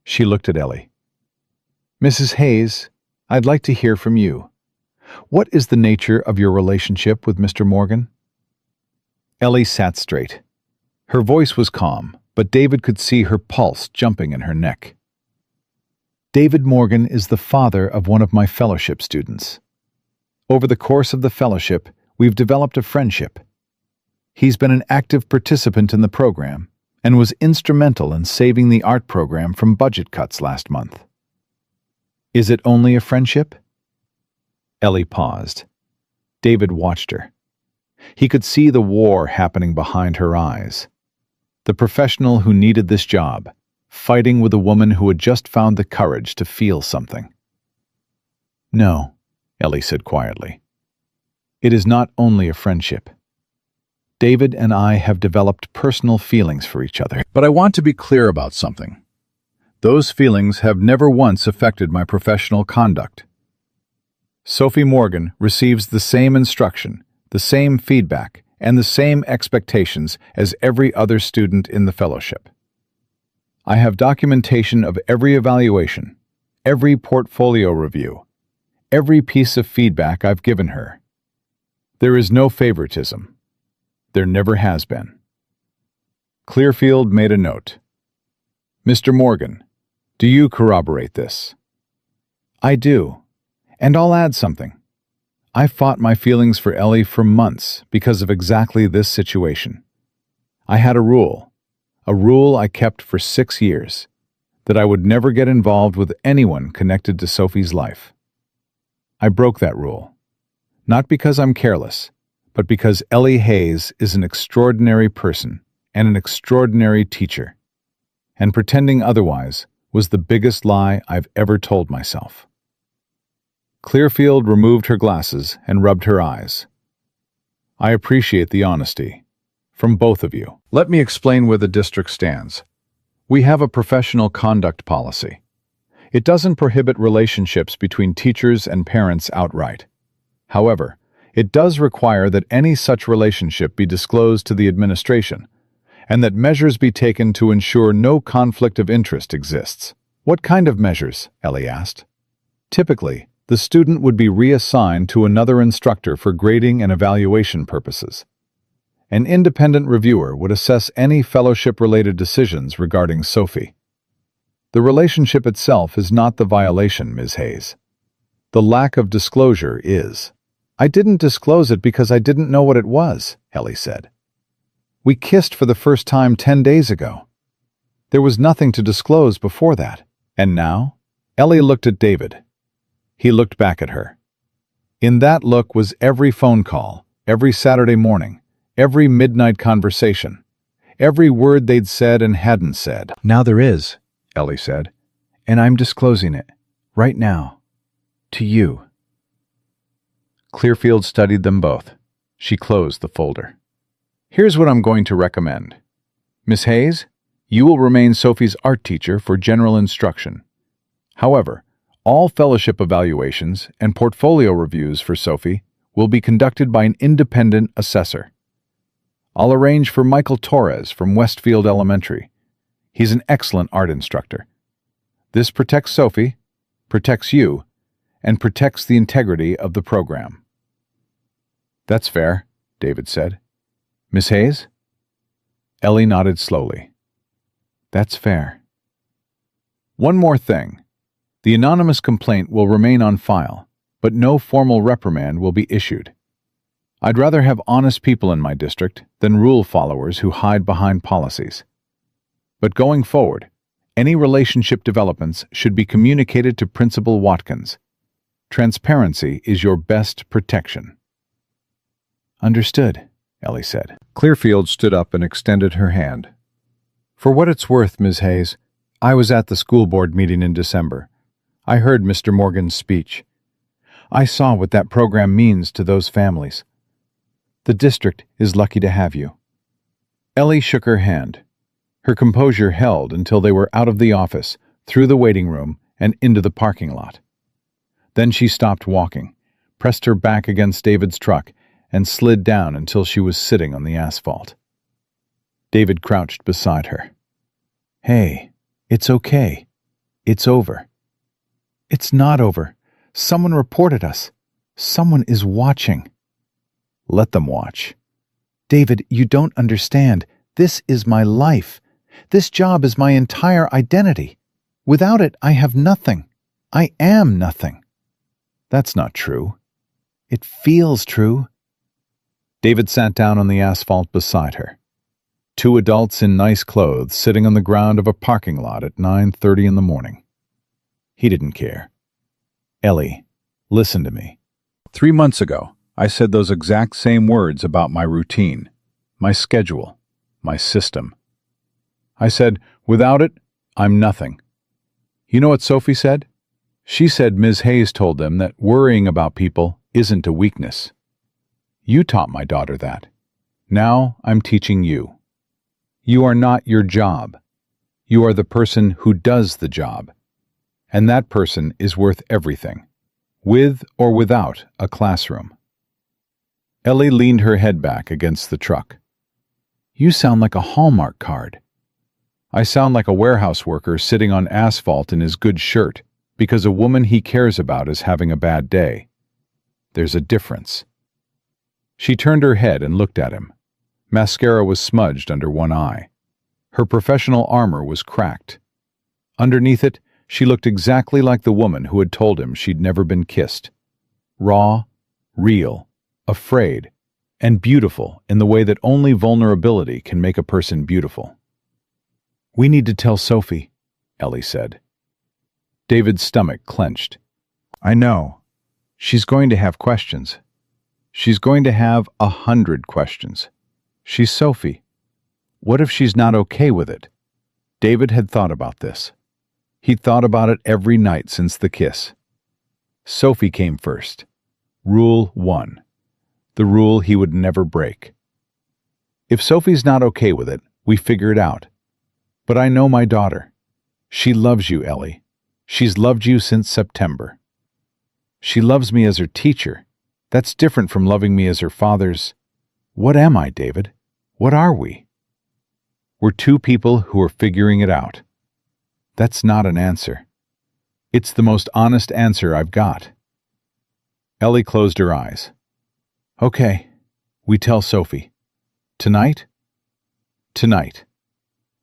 Speaker 1: She looked at Ellie. "Mrs. Hayes, I'd like to hear from you. What is the nature of your relationship with Mr. Morgan?" Ellie sat straight. Her voice was calm, but David could see her pulse jumping in her neck. "David Morgan is the father of one of my fellowship students. Over the course of the fellowship, we've developed a friendship. He's been an active participant in the program and was instrumental in saving the art program from budget cuts last month." "Is it only a friendship?" Ellie paused. David watched her. He could see the war happening behind her eyes. The professional who needed this job, fighting with a woman who had just found the courage to feel something. "No," Ellie said quietly. "It is not only a friendship. David and I have developed personal feelings for each other. But I want to be clear about something. Those feelings have never once affected my professional conduct. Sophie Morgan receives the same instruction, the same feedback, and the same expectations as every other student in the fellowship. I have documentation of every evaluation, every portfolio review, every piece of feedback I've given her. There is no favoritism. There never has been. Clearfield made a note. Mr. Morgan, do you corroborate this? I do, and I'll add something. I fought my feelings for Ellie for months because of exactly this situation. I had a rule I kept for 6 years, that I would never get involved with anyone connected to Sophie's life. I broke that rule, not because I'm careless, but because Ellie Hayes is an extraordinary person and an extraordinary teacher, and pretending otherwise was the biggest lie I've ever told myself. Clearfield removed her glasses and rubbed her eyes. I appreciate the honesty from both of you. Let me explain where the district stands. We have a professional conduct policy. It doesn't prohibit relationships between teachers and parents outright. However, it does require that any such relationship be disclosed to the administration, and that measures be taken to ensure no conflict of interest exists. What kind of measures? Ellie asked. Typically, the student would be reassigned to another instructor for grading and evaluation purposes. An independent reviewer would assess any fellowship-related decisions regarding Sophie. The relationship itself is not the violation, Ms. Hayes. The lack of disclosure is. I didn't disclose it because I didn't know what it was, Ellie said. We kissed for the first time 10 days ago. There was nothing to disclose before that. And now? Ellie looked at David. He looked back at her. In that look was every phone call, every Saturday morning, every midnight conversation, every word they'd said and hadn't said. Now there is, Ellie said, and I'm disclosing it, right now, to you. Clearfield studied them both. She closed the folder. Here's what I'm going to recommend. Miss Hayes, you will remain Sophie's art teacher for general instruction. However, all fellowship evaluations and portfolio reviews for Sophie will be conducted by an independent assessor. I'll arrange for Michael Torres from Westfield Elementary. He's an excellent art instructor. This protects Sophie, protects you, and protects the integrity of the program. That's fair, David said. Miss Hayes? Ellie nodded slowly. That's fair. One more thing. The anonymous complaint will remain on file, but no formal reprimand will be issued. I'd rather have honest people in my district than rule followers who hide behind policies. But going forward, any relationship developments should be communicated to Principal Watkins. Transparency is your best protection. Understood, Ellie said. Clearfield stood up and extended her hand. For what it's worth, Ms. Hayes, I was at the school board meeting in December. I heard Mr. Morgan's speech. I saw what that program means to those families. The district is lucky to have you. Ellie shook her hand. Her composure held until they were out of the office, through the waiting room, and into the parking lot. Then she stopped walking, pressed her back against David's truck, and slid down until she was sitting on the asphalt. David crouched beside her. Hey, it's okay. It's over. It's not over. Someone reported us. Someone is watching. Let them watch. David, you don't understand. This is my life. This job is my entire identity. Without it, I have nothing. I am nothing. That's not true. It feels true. David sat down on the asphalt beside her. Two adults in nice clothes sitting on the ground of a parking lot at 9:30 in the morning. He didn't care. Ellie, listen to me. 3 months ago, I said those exact same words about my routine, my schedule, my system. I said, without it, I'm nothing. You know what Sophie said? She said Ms. Hayes told them that worrying about people isn't a weakness. You taught my daughter that. Now I'm teaching you. You are not your job. You are the person who does the job. And that person is worth everything. with or without a classroom. Ellie leaned her head back against the truck. You sound like a Hallmark card. I sound like a warehouse worker sitting on asphalt in his good shirt because a woman he cares about is having a bad day. There's a difference. She turned her head and looked at him. Mascara was smudged under one eye. Her professional armor was cracked. Underneath it, she looked exactly like the woman who had told him she'd never been kissed. Raw, real, afraid, and beautiful in the way that only vulnerability can make a person beautiful. We need to tell Sophie, Ellie said. David's stomach clenched. I know. She's going to have questions. She's going to have 100 questions. She's Sophie. What if she's not okay with it? David had thought about this. He'd thought about it every night since the kiss. Sophie came first. Rule 1. The rule he would never break. If Sophie's not okay with it, we figure it out. But I know my daughter. She loves you, Ellie. She's loved you since September. She loves me as her teacher. That's different from loving me as her father's. What am I, David? What are we? We're two people who are figuring it out. That's not an answer. It's the most honest answer I've got. Ellie closed her eyes. Okay, we tell Sophie. Tonight? Tonight.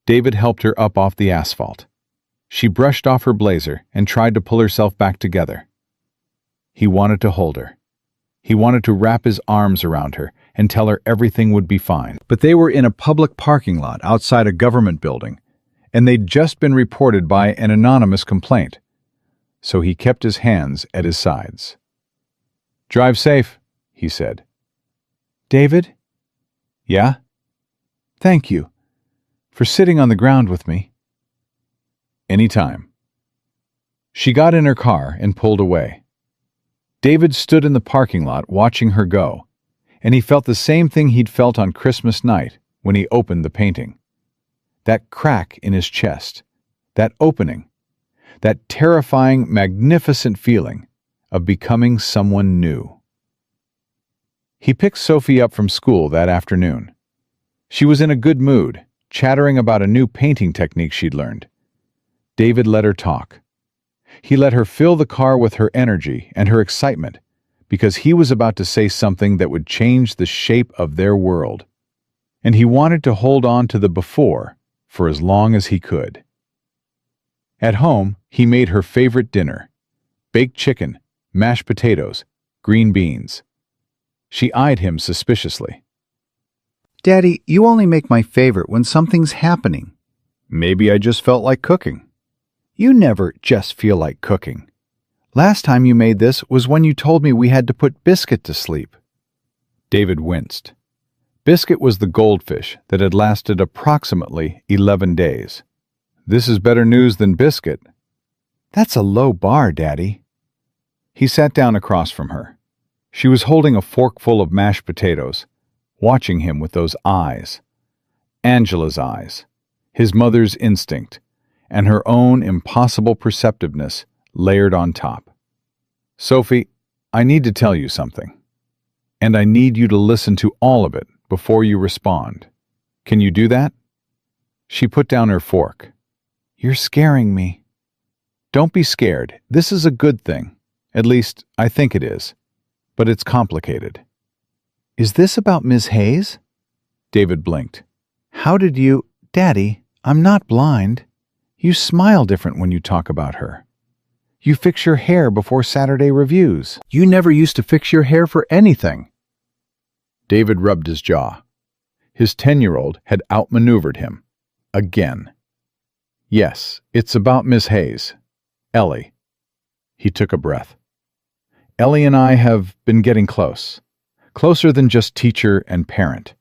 Speaker 1: David helped her up off the asphalt. She brushed off her blazer and tried to pull herself back together. He wanted to hold her. He wanted to wrap his arms around her and tell her everything would be fine. But they were in a public parking lot outside a government building, and they'd just been reported by an anonymous complaint. So he kept his hands at his sides. Drive safe, he said. David? Yeah? Thank you for sitting on the ground with me. Anytime. She got in her car and pulled away. David stood in the parking lot watching her go, and he felt the same thing he'd felt on Christmas night when he opened the painting. That crack in his chest, that opening, that terrifying, magnificent feeling of becoming someone new. He picked Sophie up from school that afternoon. She was in a good mood, chattering about a new painting technique she'd learned. David let her talk. He let her fill the car with her energy and her excitement because he was about to say something that would change the shape of their world. And he wanted to hold on to the before for as long as he could. At home, he made her favorite dinner: baked chicken, mashed potatoes, green beans. She eyed him suspiciously. Daddy, you only make my favorite when something's happening. Maybe I just felt like cooking. You never just feel like cooking. Last time you made this was when you told me we had to put Biscuit to sleep. David winced. Biscuit was the goldfish that had lasted approximately 11 days. This is better news than Biscuit. That's a low bar, Daddy. He sat down across from her. She was holding a fork full of mashed potatoes, watching him with those eyes. Angela's eyes, his mother's instinct, and her own impossible perceptiveness layered on top. Sophie, I need to tell you something. And I need you to listen to all of it before you respond. Can you do that? She put down her fork. You're scaring me. Don't be scared. This is a good thing. At least, I think it is. But it's complicated. Is this about Ms. Hayes? David blinked. How did you... Daddy, I'm not blind. You smile different when you talk about her. You fix your hair before Saturday reviews. You never used to fix your hair for anything. David rubbed his jaw. His 10-year-old had outmaneuvered him. Again. Yes, it's about Miss Hayes. Ellie. He took a breath. Ellie and I have been getting close. Closer than just teacher and parent.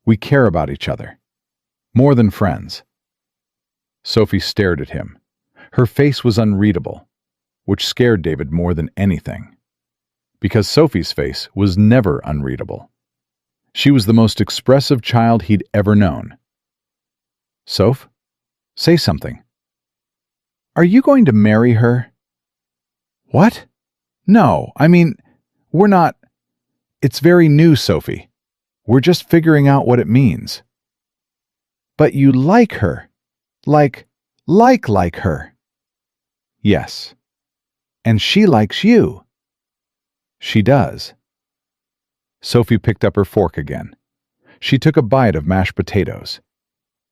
Speaker 1: We care about each other. More than friends. Sophie stared at him. Her face was unreadable, which scared David more than anything. Because Sophie's face was never unreadable. She was the most expressive child he'd ever known. Soph, say something. Are you going to marry her? What? No, I mean, we're not. It's very new, Sophie. We're just figuring out what it means. But you like her. Like her. Yes. And she likes you. She does. Sophie picked up her fork again. She took a bite of mashed potatoes.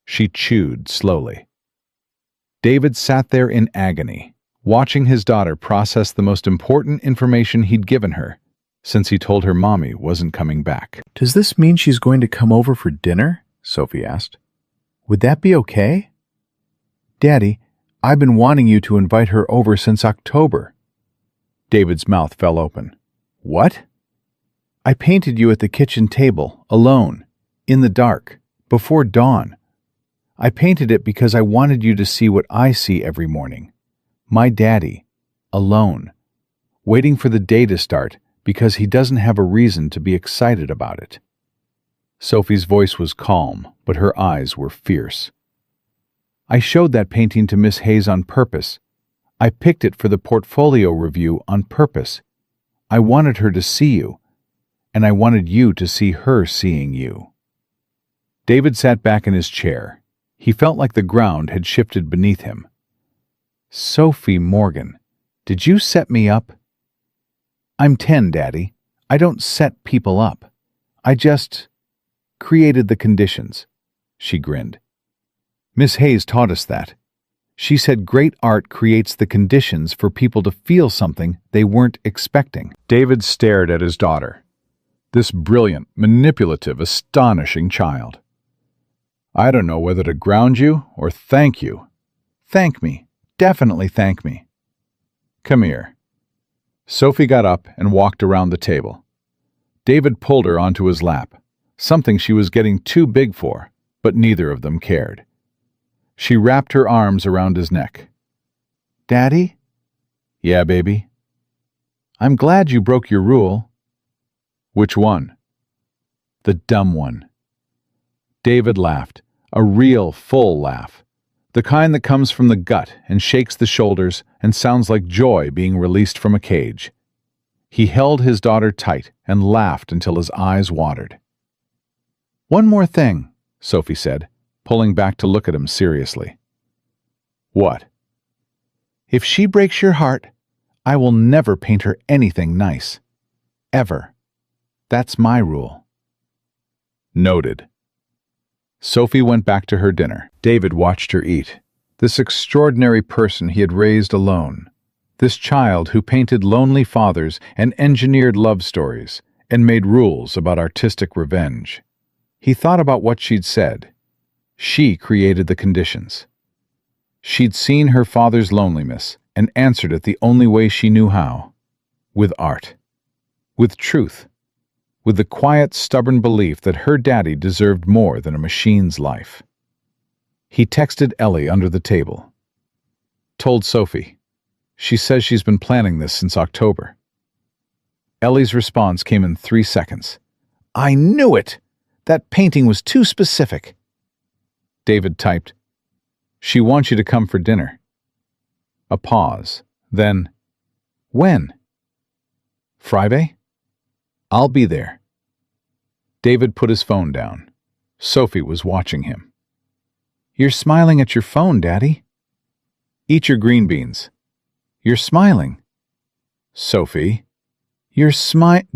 Speaker 1: She chewed slowly. David sat there in agony, watching his daughter process the most important information he'd given her since he told her Mommy wasn't coming back.
Speaker 2: "Does this mean she's going to come over for dinner?" Sophie asked. "Would that be okay?" "Daddy, I've been wanting you to invite her over since October." David's mouth fell open. "What?" "I painted you at the kitchen table, alone, in the dark, before dawn. I painted it because I wanted you to see what I see every morning. My daddy, alone, waiting for the day to start because he doesn't have a reason to be excited about it." Sophie's voice was calm, but her eyes were fierce. "I showed that painting to Miss Hayes on purpose. I picked it for the portfolio review on purpose. I wanted her to see you, and I wanted you to see her seeing you." David sat back in his chair. He felt like the ground had shifted beneath him. "Sophie Morgan, did you set me up?" "I'm 10, Daddy. I don't set people up. I just created the conditions." She grinned. "Miss Hayes taught us that. She said great art creates the conditions for people to feel something they weren't expecting." David stared at his daughter. This brilliant, manipulative, astonishing child. "I don't know whether to ground you or thank you." "Thank me. Definitely thank me." "Come here." Sophie got up and walked around the table. David pulled her onto his lap, something she was getting too big for, but neither of them cared. She wrapped her arms around his neck. "Daddy?" "Yeah, baby." "I'm glad you broke your rule." "Which one?" "The dumb one." David laughed, a real, full laugh, the kind that comes from the gut and shakes the shoulders and sounds like joy being released from a cage. He held his daughter tight and laughed until his eyes watered. "One more thing," Sophie said, pulling back to look at him seriously. "What?" "If she breaks your heart, I will never paint her anything nice. Ever. That's my rule." Noted. Sophie went back to her dinner. David watched her eat. This extraordinary person he had raised alone. This child who painted lonely fathers and engineered love stories and made rules about artistic revenge. He thought about what she'd said. She created the conditions. She'd seen her father's loneliness and answered it the only way she knew how. With art. With truth. With the quiet, stubborn belief that her daddy deserved more than a machine's life. He texted Ellie under the table. "Told Sophie. She says she's been planning this since October." Ellie's response came in 3 seconds. "I knew it! That painting was too specific." David typed, "She wants you to come for dinner." A pause. Then, "When?" "Friday? I'll be there." David put his phone down. Sophie was watching him. "You're smiling at your phone, Daddy." "Eat your green beans." "You're smiling." "Sophie, you're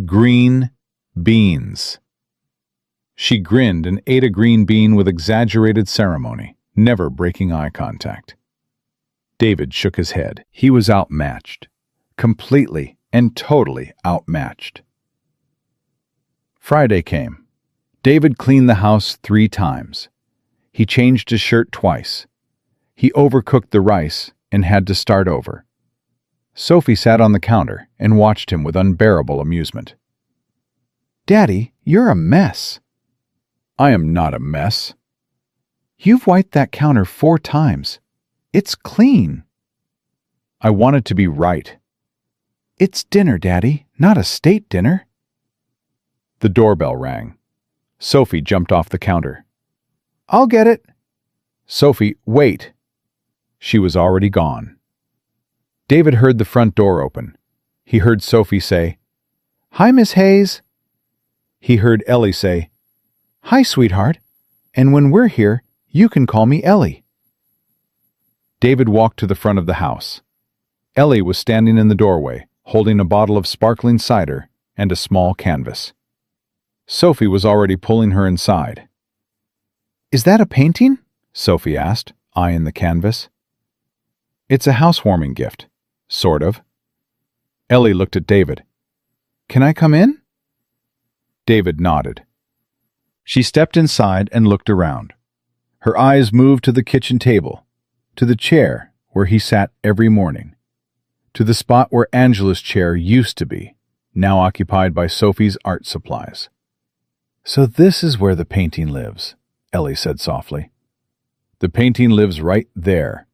Speaker 2: green beans." She grinned and ate a green bean with exaggerated ceremony, never breaking eye contact. David shook his head. He was outmatched. Completely and totally outmatched. Friday came. David cleaned the house 3 times. He changed his shirt twice. He overcooked the rice and had to start over. Sophie sat on the counter and watched him with unbearable amusement. "Daddy, you're a mess." "I am not a mess." "You've wiped that counter 4 times. It's clean." "I want it to be right." "It's dinner, Daddy, not a state dinner." The doorbell rang. Sophie jumped off the counter. "I'll get it." "Sophie, wait." She was already gone. David heard the front door open.
Speaker 1: He heard Sophie say, "Hi, Miss Hayes." He heard Ellie say, "Hi, sweetheart, and when we're here, you can call me Ellie." David walked to the front of the house. Ellie was standing in the doorway, holding a bottle of sparkling cider and a small canvas. Sophie was already pulling her inside. "Is that a painting?" Sophie asked, eyeing the canvas. "It's a housewarming gift, sort of." Ellie looked at David. "Can I come in?" David nodded. She stepped inside and looked around. Her eyes moved to the kitchen table, to the chair where he sat every morning, to the spot where Angela's chair used to be, now occupied by Sophie's art supplies. "So this is where the painting lives," Ellie said softly. "The painting lives right there."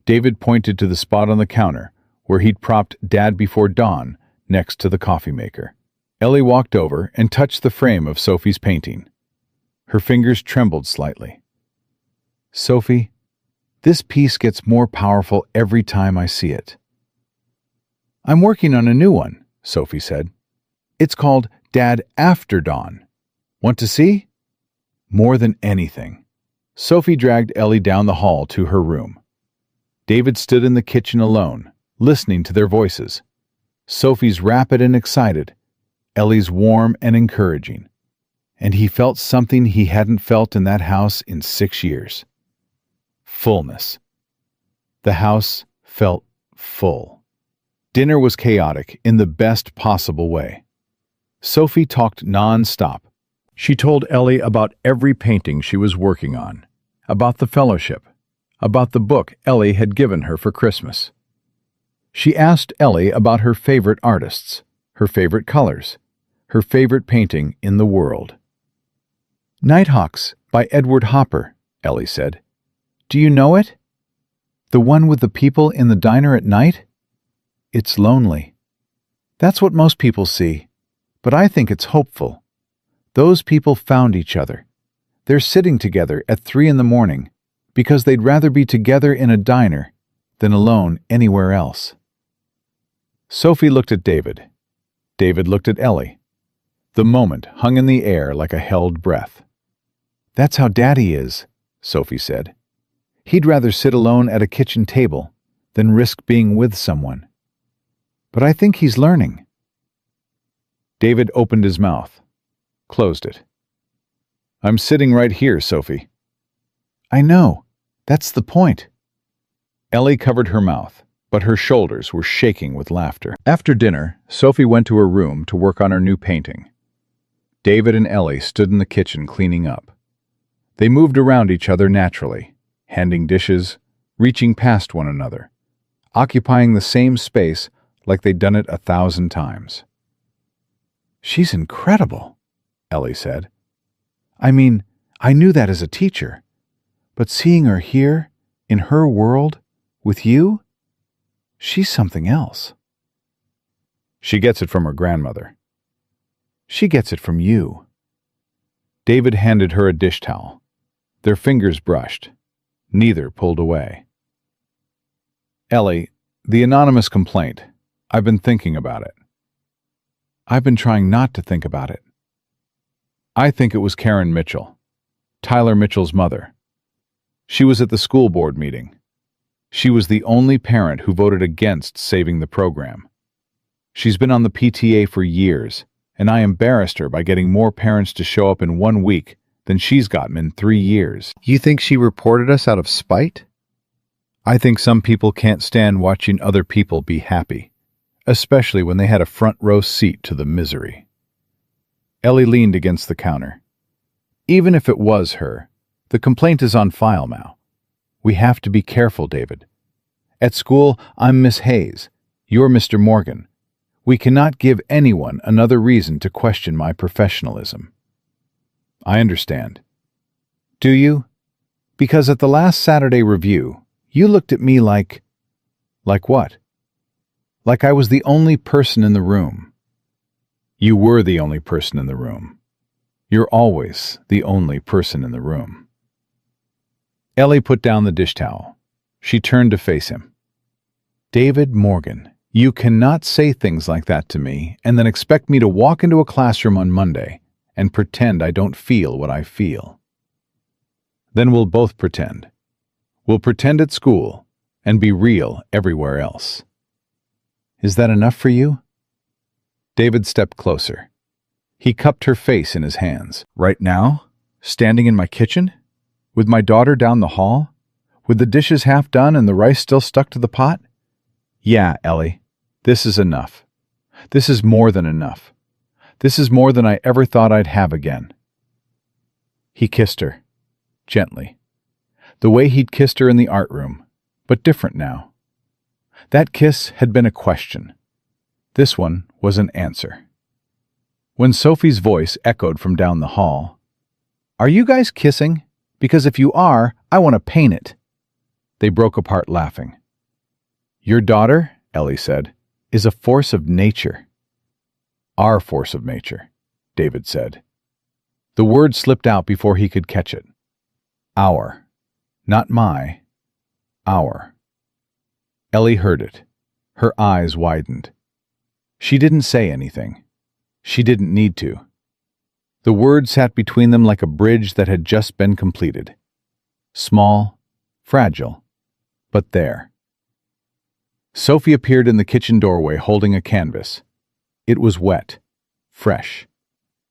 Speaker 1: David pointed to the spot on the counter where he'd propped Dad Before Dawn next to the coffee maker. Ellie walked over and touched the frame of Sophie's painting. Her fingers trembled slightly. "Sophie, this piece gets more powerful every time I see it." "I'm working on a new one," Sophie said. "It's called Dad After Dawn. Want to see?" More than anything, Sophie dragged Ellie down the hall to her room. David stood in the kitchen alone, listening to their voices. Sophie's rapid and excited, Ellie's warm and encouraging. And he felt something he hadn't felt in that house in 6 years. Fullness. The house felt full. Dinner was chaotic in the best possible way. Sophie talked non-stop. She told Ellie about every painting she was working on, about the fellowship, about the book Ellie had given her for Christmas. She asked Ellie about her favorite artists, her favorite colors, her favorite painting in the world. "Nighthawks by Edward Hopper," Ellie said. "Do you know it? The one with the people in the diner at night? It's lonely. That's what most people see, but I think it's hopeful. Those people found each other. They're sitting together at 3 a.m. because they'd rather be together in a diner than alone anywhere else." Sophie looked at David. David looked at Ellie. The moment hung in the air like a held breath. "That's how Daddy is," Sophie said. "He'd rather sit alone at a kitchen table than risk being with someone. But I think he's learning." David opened his mouth, closed it. "I'm sitting right here, Sophie." "I know. That's the point." Ellie covered her mouth, but her shoulders were shaking with laughter. After dinner, Sophie went to her room to work on her new painting. David and Ellie stood in the kitchen cleaning up. They moved around each other naturally, handing dishes, reaching past one another, occupying the same space like they'd done it 1,000 times. "She's incredible," Ellie said. "I mean, I knew that as a teacher, but seeing her here, in her world, with you, she's something else." "She gets it from her grandmother." "She gets it from you." David handed her a dish towel. Their fingers brushed. Neither pulled away. "Ellie, the anonymous complaint. I've been thinking about it." "I've been trying not to think about it." "I think it was Karen Mitchell, Tyler Mitchell's mother. She was at the school board meeting. She was the only parent who voted against saving the program. She's been on the PTA for years, and I embarrassed her by getting more parents to show up in 1 week than she's gotten in 3 years. You think she reported us out of spite? I think some people can't stand watching other people be happy, especially when they had a front row seat to the misery." Ellie leaned against the counter. "Even if it was her, the complaint is on file now. We have to be careful, David. At school, I'm Miss Hayes. You're Mr. Morgan. We cannot give anyone another reason to question my professionalism." "I understand." "Do you? Because at the last Saturday review, you looked at me like..." "Like what?" "Like I was the only person in the room." "You were the only person in the room. You're always the only person in the room." Ellie put down the dish towel. She turned to face him. "David Morgan, You cannot say things like that to me and then expect me to walk into a classroom on Monday and pretend I don't feel what I feel. Then we'll both pretend. We'll pretend at school and be real everywhere else. Is that enough for you? David stepped closer. He cupped her face in his hands.
Speaker 2: Right now? Standing in my kitchen? With my daughter down the hall? With the dishes half done and the rice still stuck to the pot? Yeah, Ellie, this is enough. This is more than enough. This is more than I ever thought I'd have again. He kissed her, gently. The way he'd kissed her in the art room, but different now. That kiss had been a question. This one was an answer. When Sophie's voice echoed from down the hall, "Are you guys kissing? Because if you are, I want to paint it." They broke apart laughing. "Your daughter," Ellie said, "is a force of nature." "Our force of nature," David said. The word slipped out before he could catch it. Our. Not my. Our. Ellie heard it. Her eyes widened. She didn't say anything. She didn't need to. The word sat between them like a bridge that had just been completed. Small, fragile, but there. Sophie appeared in the kitchen doorway holding a canvas. It was wet, fresh.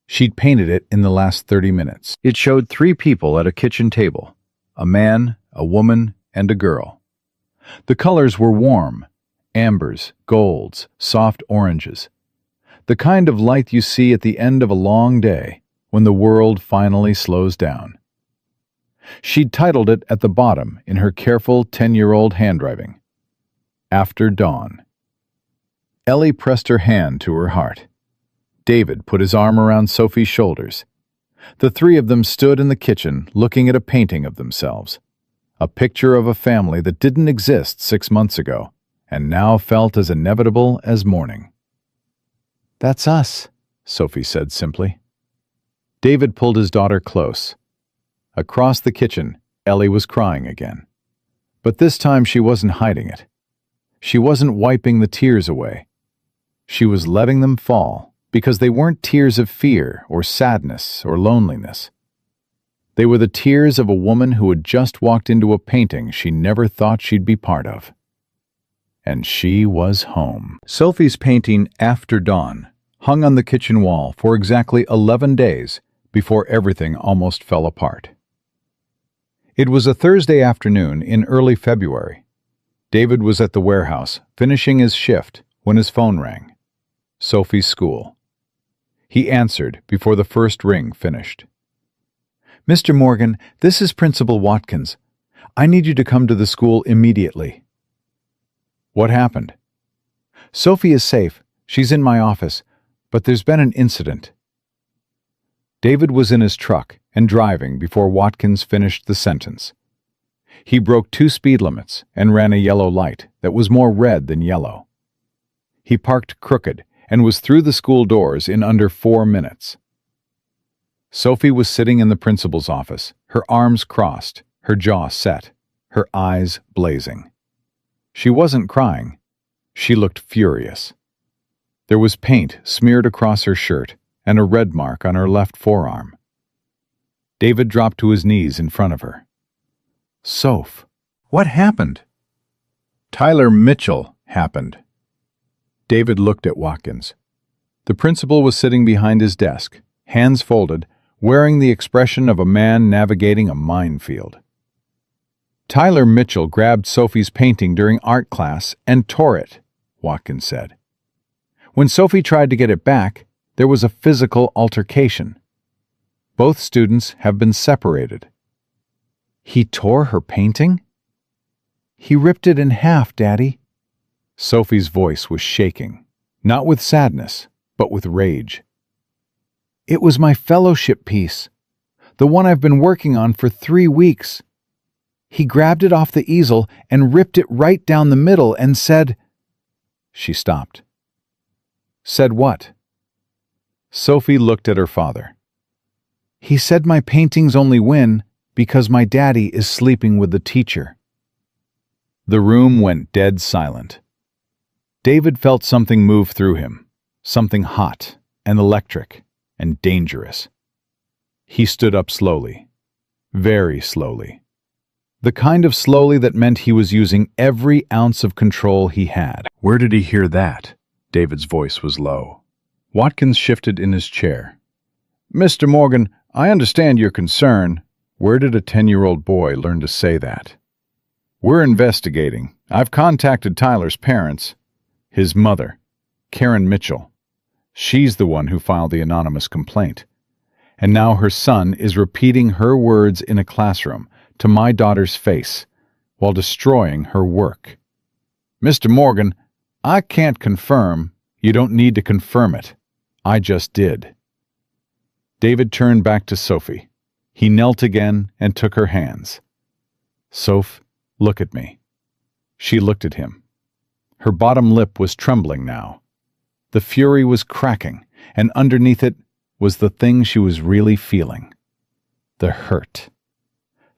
Speaker 2: She'd painted it in the last 30 minutes. It showed 3 people at a kitchen table, a man, a woman, and a girl. The colors were warm, ambers, golds, soft oranges. The kind of light you see at the end of a long day when the world finally slows down. She'd titled it at the bottom in her careful 10-year-old handwriting, After Dawn. Ellie pressed her hand to her heart. David put his arm around Sophie's shoulders. The 3 of them stood in the kitchen looking at a painting of themselves, a picture of a family that didn't exist 6 months ago and now felt as inevitable as morning. "That's us," Sophie said simply. David pulled his daughter close. Across the kitchen, Ellie was crying again. But this time she wasn't hiding it. She wasn't wiping the tears away. She was letting them fall, because they weren't tears of fear or sadness or loneliness. They were the tears of a woman who had just walked into a painting she never thought she'd be part of. And she was home. Sophie's painting, After Dawn, hung on the kitchen wall for exactly 11 days before everything almost fell apart. It was a Thursday afternoon in early February. David was at the warehouse, finishing his shift, when his phone rang. Sophie's school. He answered before the first ring finished. "Mr. Morgan, this is Principal Watkins. I need you to come to the school immediately." "What happened?" "Sophie is safe. She's in my office. But there's been an incident." David was in his truck and driving before Watkins finished the sentence. He broke 2 speed limits and ran a yellow light that was more red than yellow. He parked crooked and was through the school doors in under 4 minutes. Sophie was sitting in the principal's office, her arms crossed, her jaw set, her eyes blazing. She wasn't crying. She looked furious. There was paint smeared across her shirt and a red mark on her left forearm. David dropped to his knees in front of her. "Soph, what happened?" "Tyler Mitchell happened." David looked at Watkins. The principal was sitting behind his desk, hands folded, wearing the expression of a man navigating a minefield. "Tyler Mitchell grabbed Sophie's painting during art class and tore it," Watkins said. "When Sophie tried to get it back, there was a physical altercation. Both students have been separated." "He tore her painting?" "He ripped it in half, Daddy." Sophie's voice was shaking, not with sadness, but with rage. "It was my fellowship piece, the one I've been working on for 3 weeks. He grabbed it off the easel and ripped it right down the middle and said—" She stopped. "Said what?" Sophie looked at her father. "He said my paintings only win because my daddy is sleeping with the teacher." The room went dead silent.
Speaker 1: David felt something move through him, something hot and electric and dangerous. He stood up slowly, very slowly. The kind of slowly that meant he was using every ounce of control he had.
Speaker 2: Where did he hear that? David's voice was low. Watkins shifted in his chair. Mr. Morgan, I understand your concern. Where did a 10-year-old boy learn to say that? We're investigating. I've contacted Tyler's parents. His mother, Karen Mitchell. She's the one who filed the anonymous complaint. And now her son is repeating her words in a classroom to my daughter's face while destroying her work. Mr. Morgan, I can't confirm. You don't need to confirm it. I just did. David turned back to Sophie. He knelt again and took her hands. Soph, look at me. She looked at him. Her bottom lip was trembling now. The fury was cracking, and underneath it was the thing she was really feeling. The hurt.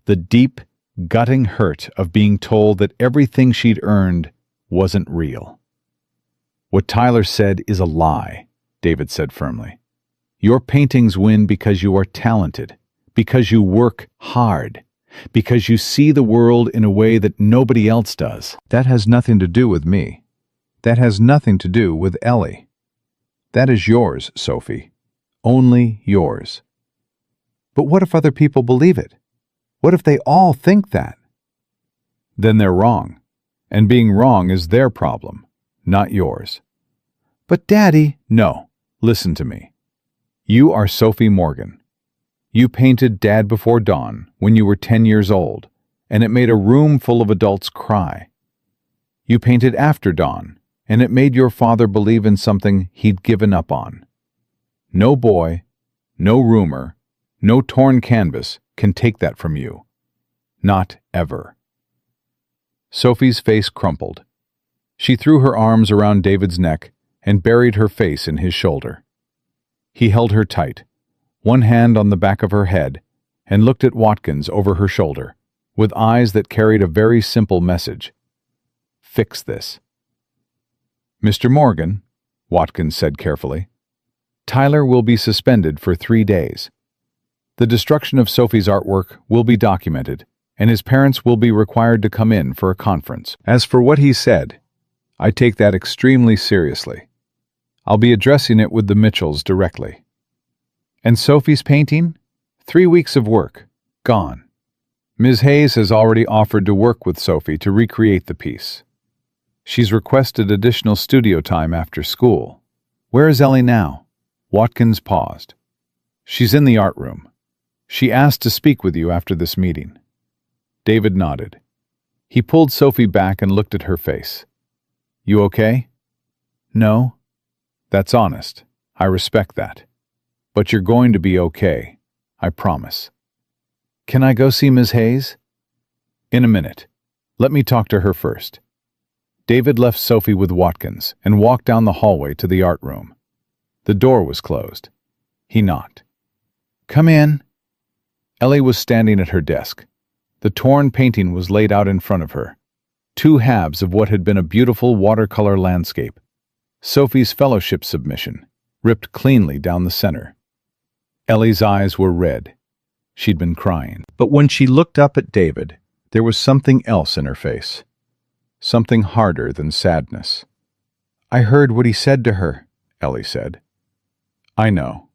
Speaker 2: The deep, gutting hurt of being told that everything she'd earned wasn't real. What Tyler said is a lie, David said firmly. Your paintings win because you are talented, because you work hard, because you see the world in a way that nobody else does. That has nothing to do with me. That has nothing to do with Ellie. That is yours, Sophie. Only yours. But what if other people believe it? What if they all think that? Then they're wrong, and being wrong is their problem, not yours. But Daddy, no, listen to me. You are Sophie Morgan. You painted Dad Before Dawn when you were 10 years old, and it made a room full of adults cry. You painted After Dawn, and it made your father believe in something he'd given up on. No boy, no rumor, no torn canvas can take that from you. Not ever. Sophie's face crumpled. She threw her arms around David's neck and buried her face in his shoulder. He held her tight, one hand on the back of her head, and looked at Watkins over her shoulder, with eyes that carried a very simple message. Fix this. Mr. Morgan, Watkins said carefully, Tyler will be suspended for 3 days. The destruction of Sophie's artwork will be documented, and his parents will be required to come in for a conference. As for what he said, I take that extremely seriously. I'll be addressing it with the Mitchells directly. And Sophie's painting? 3 weeks of work. Gone. Ms. Hayes has already offered to work with Sophie to recreate the piece. She's requested additional studio time after school. Where is Ellie now? Watkins paused. She's in the art room. She asked to speak with you after this meeting. David nodded. He pulled Sophie back and looked at her face. You okay? No. That's honest. I respect that. But you're going to be okay. I promise. Can I go see Ms. Hayes? In a minute. Let me talk to her first. David left Sophie with Watkins and walked down the hallway to the art room. The door was closed. He knocked. Come in. Ellie was standing at her desk. The torn painting was laid out in front of her. 2 halves of what had been a beautiful watercolor landscape. Sophie's fellowship submission, ripped cleanly down the center. Ellie's eyes were red. She'd been crying. But when she looked up at David, there was something else in her face. Something harder than sadness. I heard what he said to her, Ellie said. I know.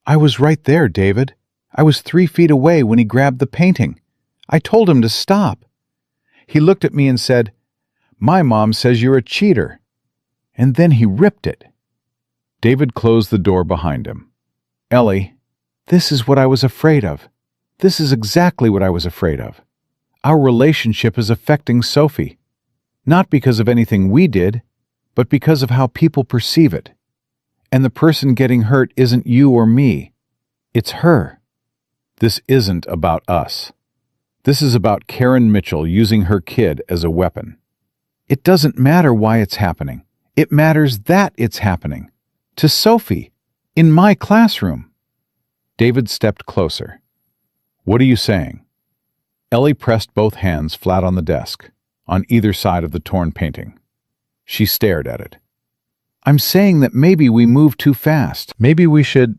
Speaker 2: I was right there, David. I was 3 feet away when he grabbed the painting. I told him to stop. He looked at me and said, My mom says you're a cheater. And then he ripped it. David closed the door behind him. Ellie, this is what I was afraid of. This is exactly what I was afraid of. Our relationship is affecting Sophie. Not because of anything we did, but because of how people perceive it. And the person getting hurt isn't you or me. It's her. This isn't about us. This is about Karen Mitchell using her kid as a weapon. It doesn't matter why it's happening. It matters that it's happening. To Sophie. In my classroom. David stepped closer. What are you saying? Ellie pressed both hands flat on the desk, on either side of the torn painting.
Speaker 1: She stared at it. I'm saying that maybe we move too fast.
Speaker 2: Maybe we should...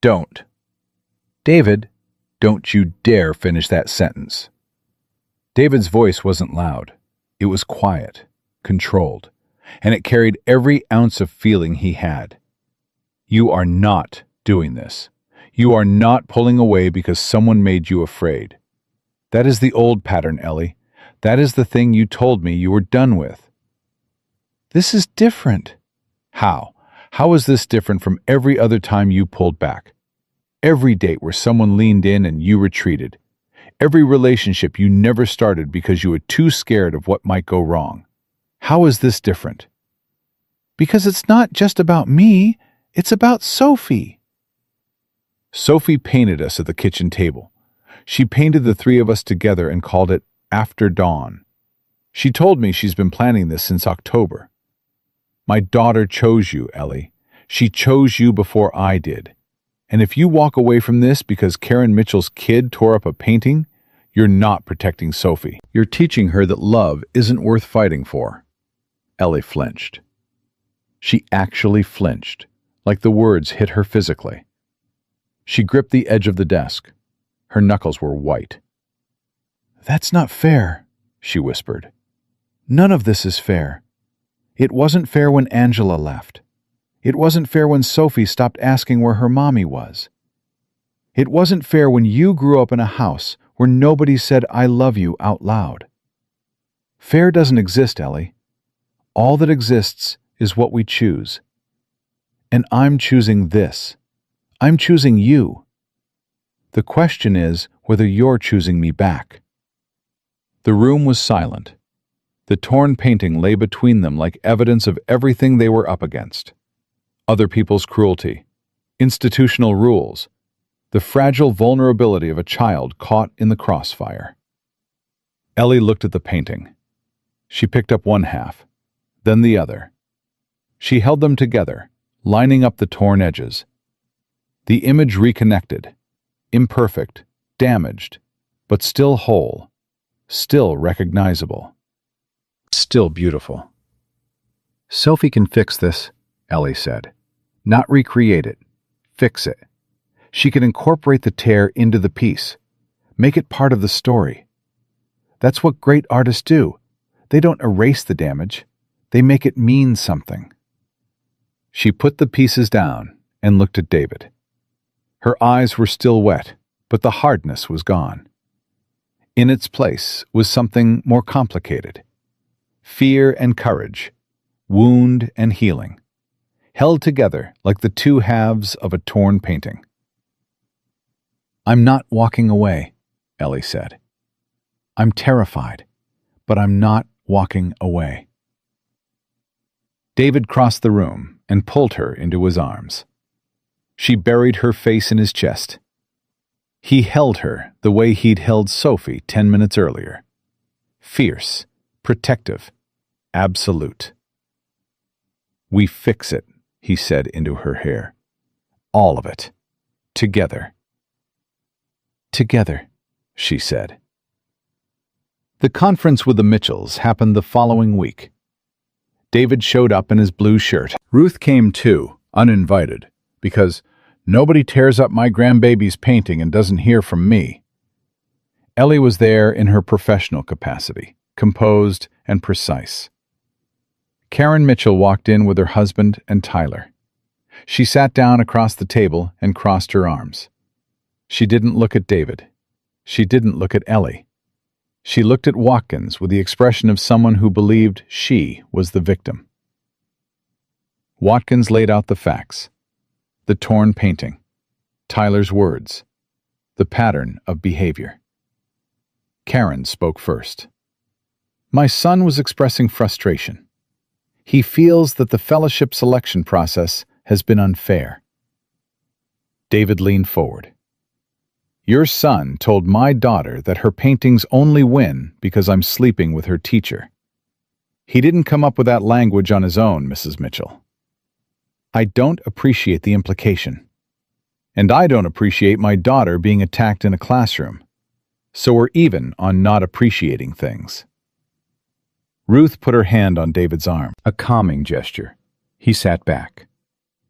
Speaker 2: Don't. David, don't you dare finish that sentence. David's voice wasn't loud. It was quiet, controlled, and it carried every ounce of feeling he had. You are not doing this. You are not pulling away because someone made you afraid. That is the old pattern, Ellie. That is the thing you told me you were done with. This is different. How? How is this different from every other time you pulled back? Every date where someone leaned in and you retreated. Every relationship you never started because you were too scared of what might go wrong. How is this different? Because it's not just about me, it's about Sophie. Sophie painted us at the kitchen table. She painted the three of us together and called it After Dawn. She told me she's been planning this since October. My daughter chose you, Ellie. She chose you before I did. And if you walk away from this because Karen Mitchell's kid tore up a painting, you're not protecting Sophie. You're teaching her that love isn't worth fighting for. Ellie flinched. She actually flinched, like the words hit her physically. She gripped the edge of the desk. Her knuckles were white. That's not fair, she whispered. None of this is fair. It wasn't fair when Angela left. It wasn't fair when Sophie stopped asking where her mommy was. It wasn't fair when you grew up in a house where nobody said I love you out loud. Fair doesn't exist, Ellie. All that exists is what we choose. And I'm choosing this. I'm choosing you. The question is whether you're choosing me back. The room was silent. The torn painting lay between them like evidence of everything they were up against. Other people's cruelty, institutional rules, the fragile vulnerability of a child caught in the crossfire. Ellie looked at the painting. She picked up one half, then the other. She held them together, lining up the torn edges. The image reconnected, imperfect, damaged, but still whole, still recognizable, still beautiful. Sophie can fix this, Ellie said. Not recreate it. Fix it. She can incorporate the tear into the piece. Make it part of the story. That's what great artists do. They don't erase the damage. They make it mean something. She put the pieces down and looked at David. Her eyes were still wet, but the hardness was gone. In its place was something more complicated. Fear and courage, wound and healing, held together like the two halves of a torn painting. I'm not walking away, Ellie said. I'm terrified, but I'm not walking away. David crossed the room and pulled her into his arms. She buried her face in his chest. He held her the way he'd held Sophie 10 minutes earlier. Fierce, protective, absolute. We fix it, he said into her hair. All of it. Together. Together, she said. The conference with the Mitchells happened the following week. David showed up in his blue shirt. Ruth came too, uninvited, because nobody tears up my grandbaby's painting and doesn't hear from me. Ellie was there in her professional capacity, composed and precise. Karen Mitchell walked in with her husband and Tyler. She sat down across the table and crossed her arms. She didn't look at David. She didn't look at Ellie. She looked at Watkins with the expression of someone who believed she was the victim. Watkins laid out the facts. The torn painting. Tyler's words. The pattern of behavior. Karen spoke first. My son was expressing frustration. He feels that the fellowship selection process has been unfair. David leaned forward. Your son told my daughter that her paintings only win because I'm sleeping with her teacher. He didn't come up with that language on his own, Mrs. Mitchell. I don't appreciate the implication. And I don't appreciate my daughter being attacked in a classroom. So we're even on not appreciating things.
Speaker 1: Ruth put her hand on David's arm.
Speaker 2: A calming gesture. He sat back.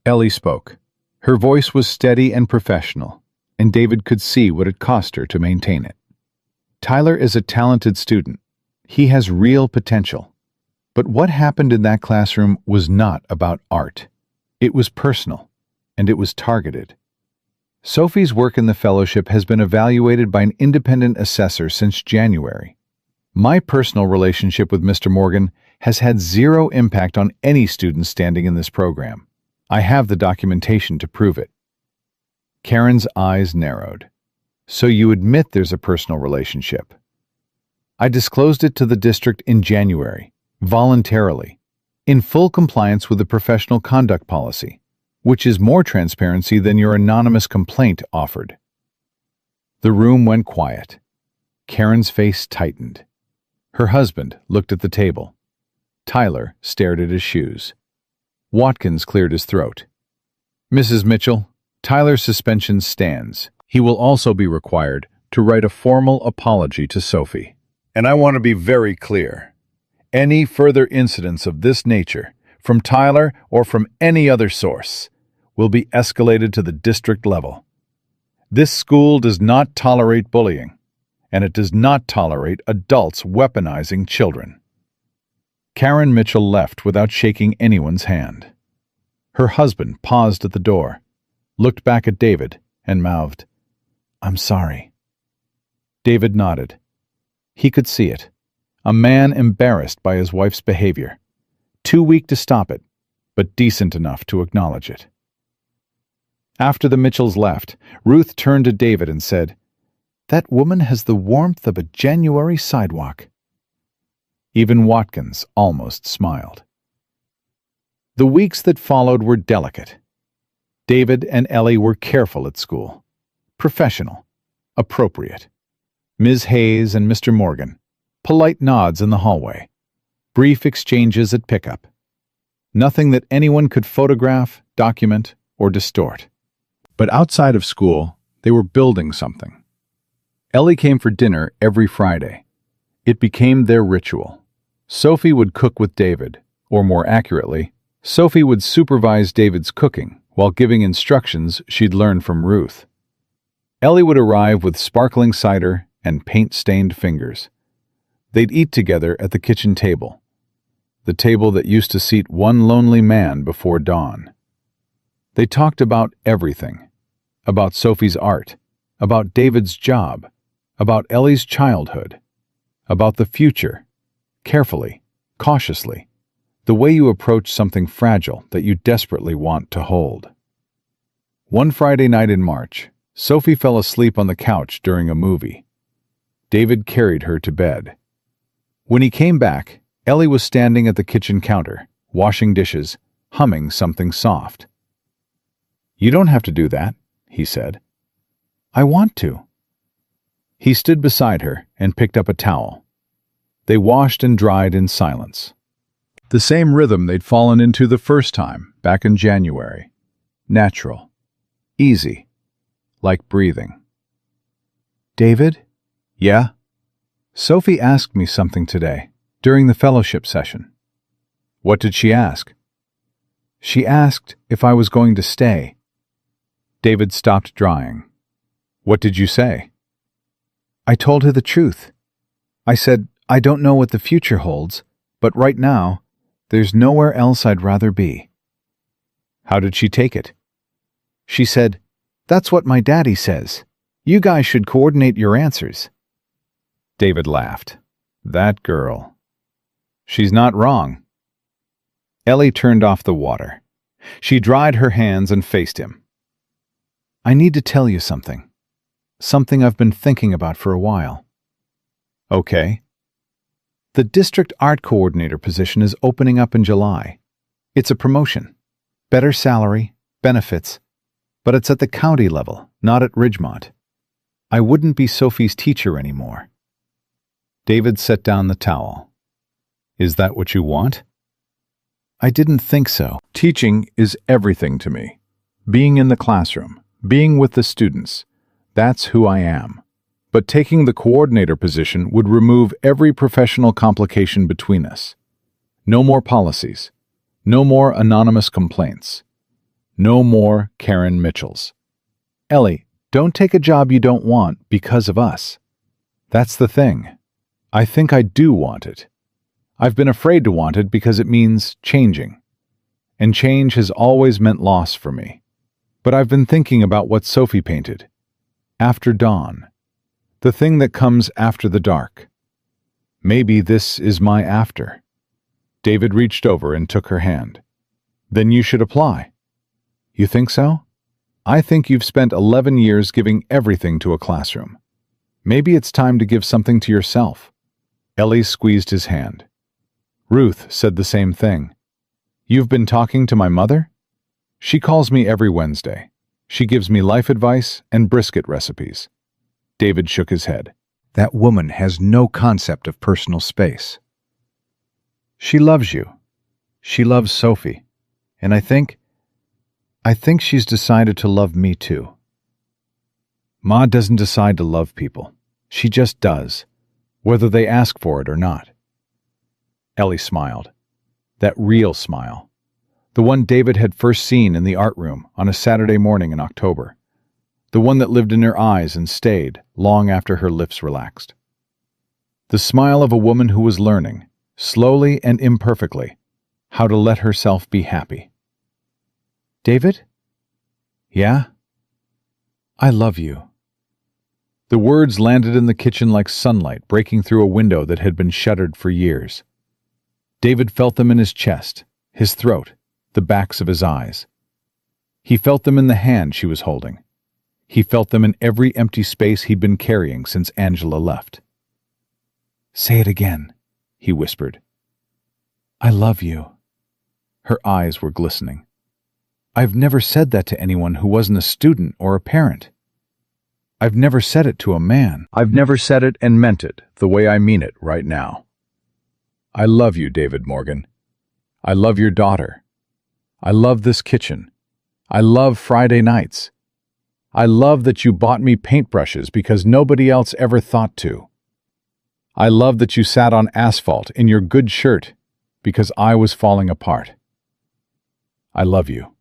Speaker 2: Ellie spoke. Her voice was steady and professional, and David could see what it cost her to maintain it. Tyler is a talented student. He has real potential. But what happened in that classroom was not about art. It was personal, and it was targeted. Sophie's work in the fellowship has been evaluated by an independent assessor since January. My personal relationship with Mr. Morgan has had zero impact on any student standing in this program. I have the documentation to prove it. Karen's eyes narrowed. So you admit there's a personal relationship? I disclosed it to the district in January, voluntarily, in full compliance with the professional conduct policy, which is more transparency than your anonymous complaint offered. The room went quiet. Karen's face tightened. Her husband looked at the table. Tyler stared at his shoes. Watkins cleared his throat. Mrs. Mitchell, Tyler's suspension stands. He will also be required to write a formal apology to Sophie. And I want to be very clear. Any further incidents of this nature, from Tyler or from any other source, will be escalated to the district level. This school does not tolerate bullying, and it does not tolerate adults weaponizing children. Karen Mitchell left without shaking anyone's hand. Her husband paused at the door, looked back at David, and mouthed, "I'm sorry." David nodded. He could see it. A man embarrassed by his wife's behavior, too weak to stop it, but decent enough to acknowledge it. After the Mitchells left, Ruth turned to David and said, "That woman has the warmth of a January sidewalk." Even Watkins almost smiled. The weeks that followed were delicate. David and Ellie were careful at school, professional, appropriate. Ms. Hayes and Mr. Morgan, polite nods in the hallway, brief exchanges at pickup. Nothing that anyone could photograph, document, or distort. But outside of school, they were building something. Ellie came for dinner every Friday. It became their ritual. Sophie would cook with David, or more accurately, Sophie would supervise David's cooking while giving instructions she'd learned from Ruth. Ellie would arrive with sparkling cider and paint-stained fingers. They'd eat together at the kitchen table, the table that used to seat one lonely man before dawn. They talked about everything, about Sophie's art, about David's job, about Ellie's childhood, about the future, carefully, cautiously, the way you approach something fragile that you desperately want to hold. One Friday night in March, Sophie fell asleep on the couch during a movie. David carried her to bed. When he came back, Ellie was standing at the kitchen counter, washing dishes, humming something soft. "You don't have to do that," he said. "I want to." He stood beside her and picked up a towel. They washed and dried in silence. The same rhythm they'd fallen into the first time, back in January. Natural. Easy. Like breathing. "David?" "Yeah?" "Sophie asked me something today, during the fellowship session." "What did she ask?" "She asked if I was going to stay." David stopped drying. "What did you say?" "I told her the truth. I said, I don't know what the future holds, but right now, there's nowhere else I'd rather be." "How did she take it?" "She said, 'That's what my daddy says. You guys should coordinate your answers.'" David laughed. "That girl. She's not wrong." Ellie turned off the water. She dried her hands and faced him. "I need to tell you something. Something I've been thinking about for a while." "Okay." "The district art coordinator position is opening up in July. It's a promotion. Better salary, benefits, but it's at the county level, not at Ridgemont. I wouldn't be Sophie's teacher anymore." David set down the towel. "Is that what you want?" "I didn't think so. Teaching is everything to me. Being in the classroom, being with the students, that's who I am.
Speaker 1: But taking the coordinator position would remove every professional complication between us. No more policies. No more anonymous complaints. No more Karen Mitchells. Ellie, don't take a job you don't want because of us. That's the thing. I think I do want it. I've been afraid to want it because it means changing. And change has always meant loss for me. But I've been thinking about what Sophie painted. After dawn. The thing that comes after the dark. Maybe this is my after. David reached over and took her hand. Then you should apply. You think so? I think you've spent 11 years giving everything to a classroom. Maybe it's time to give something to yourself. Ellie squeezed his hand. Ruth said the same thing. You've been talking to my mother? She calls me every Wednesday. She gives me life advice and brisket recipes. David shook his head.
Speaker 2: That woman has no concept of personal space. She loves you. She loves Sophie. And I think she's decided to love me too. Ma doesn't decide to love people. She just does, whether they ask for it or not. Ellie smiled. That real smile. The one David had first seen in the art room on a Saturday morning in October. The one that lived in her eyes and stayed long after her lips relaxed. The smile of a woman who was learning, slowly and imperfectly, how to let herself be happy. David? Yeah? I love you. The words landed in the kitchen like sunlight breaking through a window that had been shuttered for years. David felt them in his chest, his throat, the backs of his eyes. He felt them in the hand she was holding. He felt them in every empty space he'd been carrying since Angela left. Say it again, he whispered. I love you. Her eyes were glistening. I've never said that to anyone who wasn't a student or a parent. I've never said it to a man. I've never said it and meant it the way I mean it right now. I love you, David Morgan. I love your daughter. I love this kitchen. I love Friday nights. I love that you bought me paintbrushes because nobody else ever thought to. I love that you sat on asphalt in your good shirt because I was falling apart. I love you.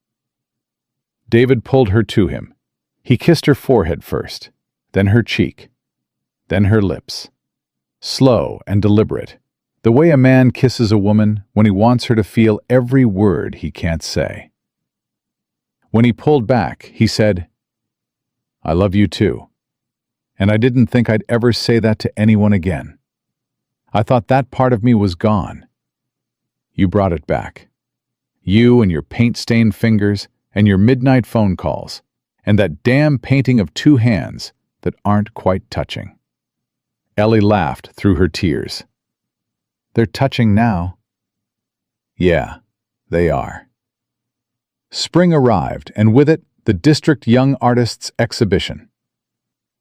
Speaker 2: David pulled her to him. He kissed her forehead first, then her cheek, then her lips. Slow and deliberate, the way a man kisses a woman when he wants her to feel every word he can't say. When he pulled back, he said, I love you too. And I didn't think I'd ever say that to anyone again. I thought that part of me was gone. You brought it back. You and your paint-stained fingers and your midnight phone calls and that damn painting of two hands that aren't quite touching. Ellie laughed through her tears. They're touching now. Yeah, they are. Spring arrived, and with it, the District Young Artists Exhibition.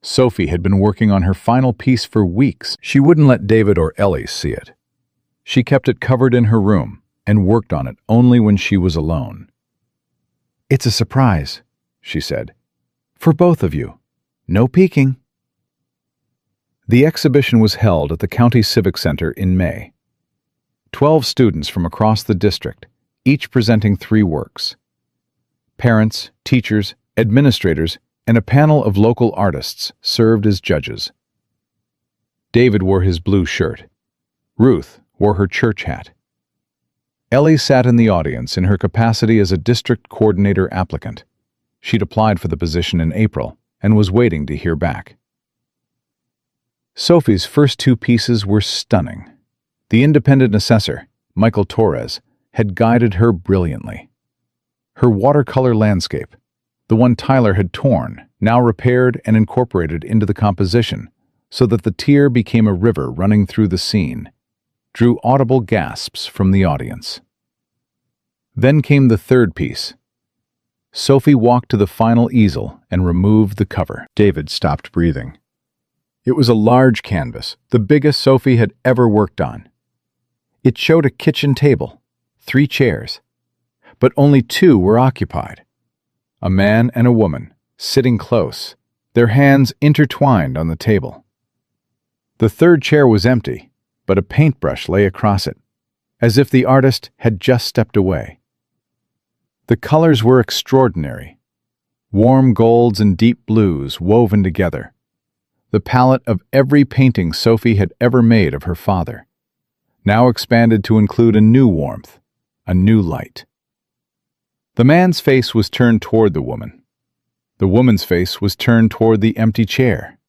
Speaker 2: Sophie had been working on her final piece for weeks. She wouldn't let David or Ellie see it. She kept it covered in her room and worked on it only when she was alone. It's a surprise, she said. For both of you. No peeking. The exhibition was held at the County Civic Center in May. 12 students from across the district, each presenting 3 works. Parents, teachers, administrators, and a panel of local artists served as judges. David wore his blue shirt. Ruth wore her church hat. Ellie sat in the audience in her capacity as a district coordinator applicant. She'd applied for the position in April and was waiting to hear back. Sophie's first 2 pieces were stunning. The independent assessor, Michael Torres, had guided her brilliantly. Her watercolor landscape, the one Tyler had torn, now repaired and incorporated into the composition so that the tear became a river running through the scene, drew audible gasps from the audience. Then came the 3rd piece. Sophie walked to the final easel and removed the cover. David stopped breathing. It was a large canvas, the biggest Sophie had ever worked on. It showed a kitchen table, 3 chairs, but only 2 were occupied. A man and a woman, sitting close,
Speaker 1: their hands intertwined on the table. The third chair was empty, but a paintbrush lay across it, as if the artist had just stepped away. The colors were extraordinary. Warm golds and deep blues woven together. The palette of every painting Sophie had ever made of her father, now expanded to include a new warmth, a new light. The man's face was turned toward the woman. The woman's face was turned toward the empty chair.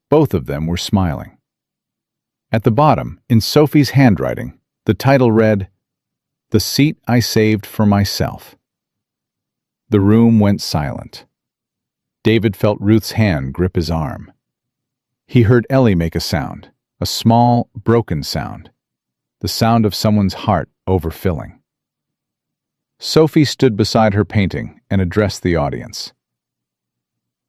Speaker 1: Both of them were smiling. At the bottom, in Sophie's handwriting, the title read, "The Seat I Saved for Myself." The room went silent. David felt Ruth's hand grip his arm. He heard Ellie make a sound, a small, broken sound, the sound of someone's heart overfilling. Sophie stood beside her painting and addressed the audience.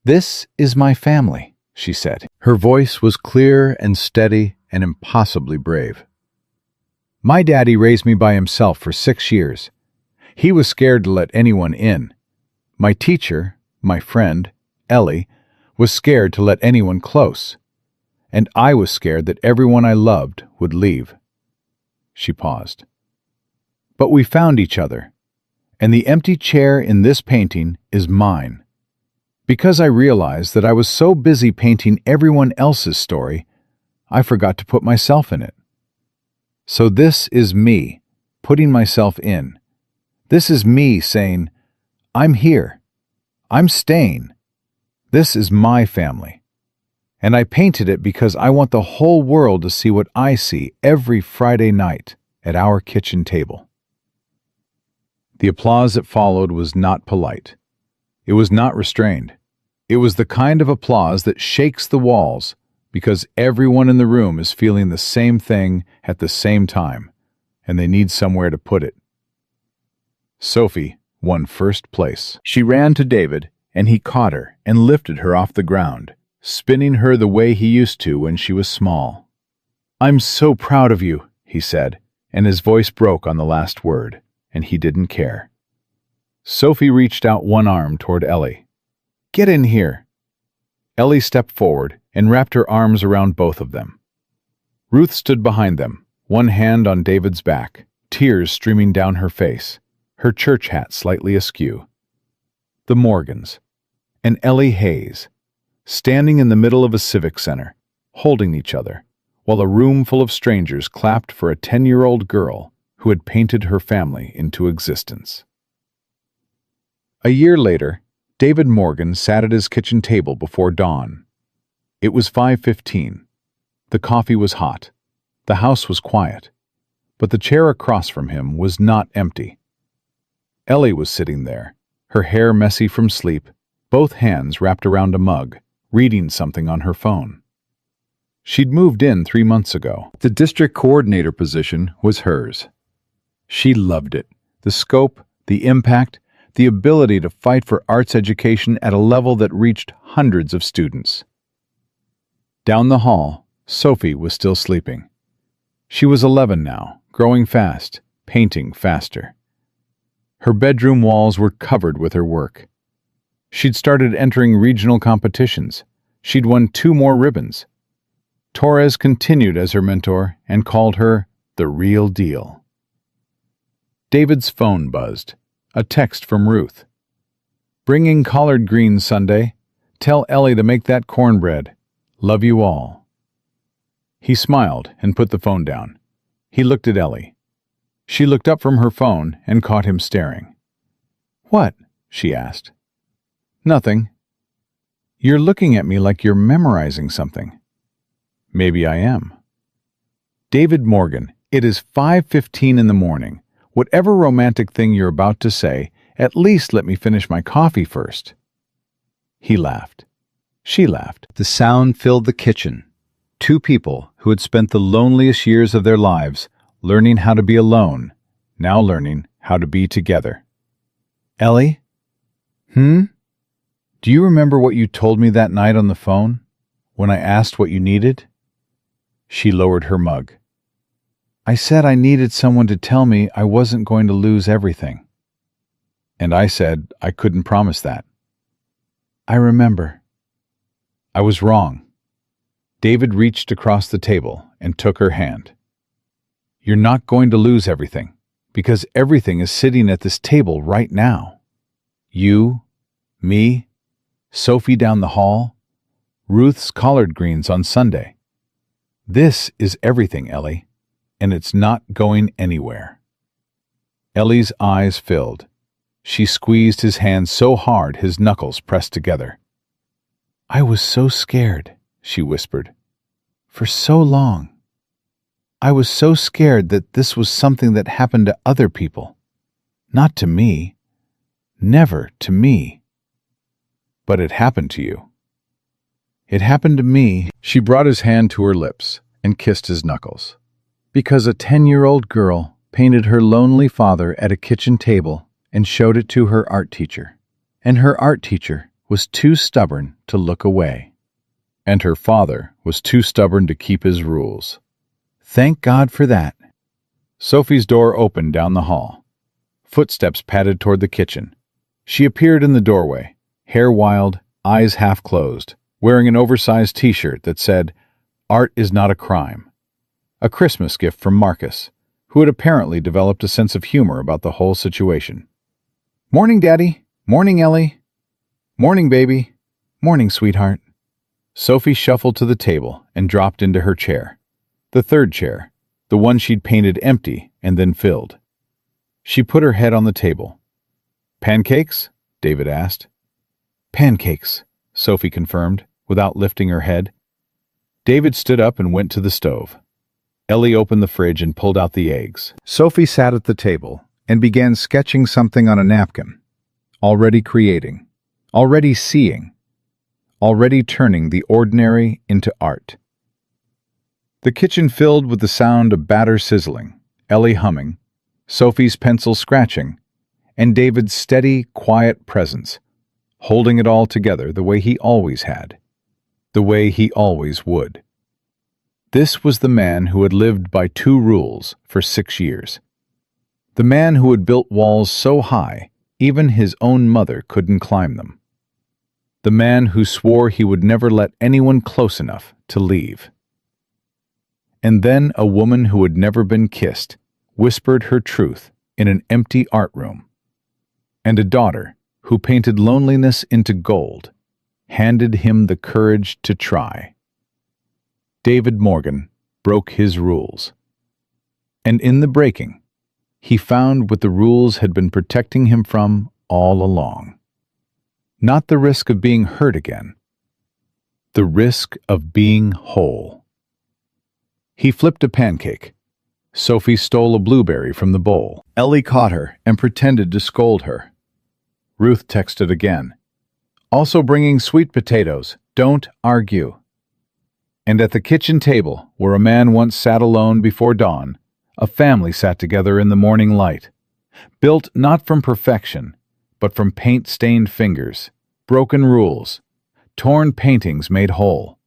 Speaker 1: "This is my family," she said. Her voice was clear and steady and impossibly brave. "My daddy raised me by himself for 6 years. He was scared to let anyone in. My teacher, my friend, Ellie, was scared to let anyone close. And I was scared that everyone I loved would leave." She paused. "But we found each other, and the empty chair in this painting is mine. Because I realized that I was so busy painting everyone else's story, I forgot to put myself in it. So this is me, putting myself in. This is me saying, I'm here. I'm staying. This is my family. And I painted it because I want the whole world to see what I see every Friday night at our kitchen table." The applause that followed was not polite. It was not restrained. It was the kind of applause that shakes the walls because everyone in the room is feeling the same thing at the same time, and they need somewhere to put it. Sophie won first place. She ran to David, and he caught her and lifted her off the ground, spinning her the way he used to when she was small. "I'm so proud of you," he said, and his voice broke on the last word, and he didn't care. Sophie reached out one arm toward Ellie. "Get in here." Ellie stepped forward and wrapped her arms around both of them. Ruth stood behind them, one hand on David's back, tears streaming down her face, her church hat slightly askew. The Morgans, and Ellie Hayes, standing in the middle of a civic center, holding each other, while a room full of strangers clapped for a 10-year-old girl who had painted her family into existence. A year later, David Morgan sat at his kitchen table before dawn. It was 5:15. The coffee was hot. The house was quiet. But the chair across from him was not empty. Ellie was sitting there, her hair messy from sleep, both hands wrapped around a mug, reading something on her phone. She'd moved in 3 months ago. The district coordinator position was hers. She loved it. The scope, the impact, the ability to fight for arts education at a level that reached hundreds of students. Down the hall, Sophie was still sleeping. She was 11 now, growing fast, painting faster. Her bedroom walls were covered with her work. She'd started entering regional competitions. She'd won 2 more ribbons. Torres continued as her mentor and called her the real deal. David's phone buzzed. A text from Ruth. "Bringing collard greens Sunday. Tell Ellie to make that cornbread. Love you all." He smiled and put the phone down. He looked at Ellie. She looked up from her phone and caught him staring. "What?" she asked. "Nothing." "You're looking at me like you're memorizing something." "Maybe I am." "David Morgan, it is 5:15 in the morning. Whatever romantic thing you're about to say, at least let me finish my coffee first." He laughed. She laughed. The sound filled the kitchen. 2 people who had spent the loneliest years of their lives learning how to be alone, now learning how to be together. "Ellie? Do you remember what you told me that night on the phone, when I asked what you needed?" She lowered her mug. "I said I needed someone to tell me I wasn't going to lose everything. And I said I couldn't promise that." "I remember." I was wrong. David reached across the table and took her hand. You're not going to lose everything, because everything is sitting at this table right now. You, me, Sophie down the hall, Ruth's collard greens on Sunday. This is everything, Ellie, and it's not going anywhere. Ellie's eyes filled. She squeezed his hand so hard his knuckles pressed together. I was so scared, she whispered. For so long. I was so scared that this was something that happened to other people. Not to me. Never to me. But it happened to you. It happened to me.
Speaker 2: She brought his hand to her lips and kissed his knuckles. Because a 10-year-old girl painted her lonely father at a kitchen table and showed it to her art teacher. And her art teacher was too stubborn to look away.
Speaker 1: And her father was too stubborn to keep his rules.
Speaker 2: Thank God for that.
Speaker 1: Sophie's door opened down the hall. Footsteps padded toward the kitchen. She appeared in the doorway, hair wild, eyes half closed, wearing an oversized t-shirt that said, Art is not a crime. A Christmas gift from Marcus, who had apparently developed a sense of humor about the whole situation. Morning, Daddy. Morning, Ellie. Morning, baby. Morning, sweetheart. Sophie shuffled to the table and dropped into her chair. The third chair, the one she'd painted empty and then filled. She put her head on the table. Pancakes? David asked. Pancakes, Sophie confirmed, without lifting her head. David stood up and went to the stove. Ellie opened the fridge and pulled out the eggs.
Speaker 2: Sophie sat at the table and began sketching something on a napkin. Already creating. Already seeing. Already turning the ordinary into art. The kitchen filled with the sound of batter sizzling, Ellie humming, Sophie's pencil scratching, and David's steady, quiet presence, holding it all together the way he always had, the way he always would. This was the man who had lived by 2 rules for 6 years. The man who had built walls so high, even his own mother couldn't climb them. The man who swore he would never let anyone close enough to leave. And then a woman who had never been kissed whispered her truth in an empty art room. And a daughter who painted loneliness into gold handed him the courage to try. David Morgan broke his rules. And in the breaking, he found what the rules had been protecting him from all along. Not the risk of being hurt again. The risk of being whole. He flipped a pancake. Sophie stole a blueberry from the bowl. Ellie caught her and pretended to scold her.
Speaker 1: Ruth texted again. Also bringing sweet potatoes. Don't argue. And at the kitchen table, where a man once sat alone before dawn, a family sat together in the morning light. Built not from perfection, but from paint-stained fingers, broken rules, torn paintings made whole,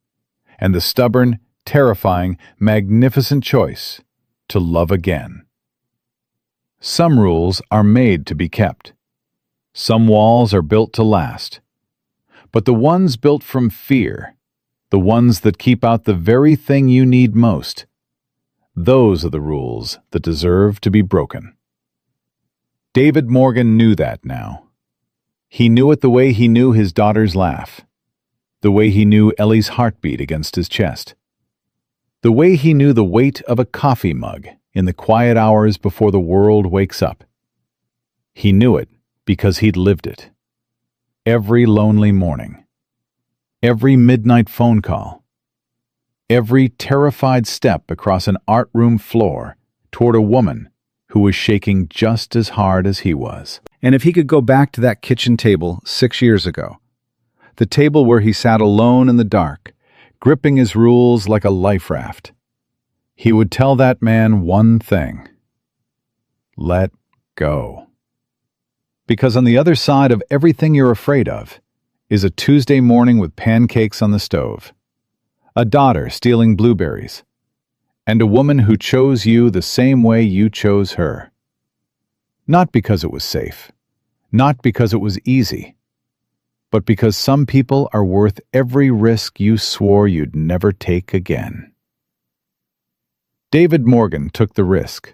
Speaker 1: and the stubborn, terrifying, magnificent choice to love again. Some rules are made to be kept. Some walls are built to last. But the ones built from fear, the ones that keep out the very thing you need most, those are the rules that deserve to be broken. David Morgan knew that now. He knew it the way he knew his daughter's laugh, the way he knew Ellie's heartbeat against his chest, the way he knew the weight of a coffee mug in the quiet hours before the world wakes up. He knew it because he'd lived it. Every lonely morning, every midnight phone call, every terrified step across an art room floor toward a woman who was shaking just as hard as he was.
Speaker 2: And if he could go back to that kitchen table 6 years ago, the table where he sat alone in the dark, gripping his rules like a life raft, he would tell that man one thing: let go. Because on the other side of everything you're afraid of is a Tuesday morning with pancakes on the stove, a daughter stealing blueberries, and a woman who chose you the same way you chose her. Not because it was safe, not because it was easy,
Speaker 1: but because some people are worth every risk you swore you'd never take again. David Morgan took the risk.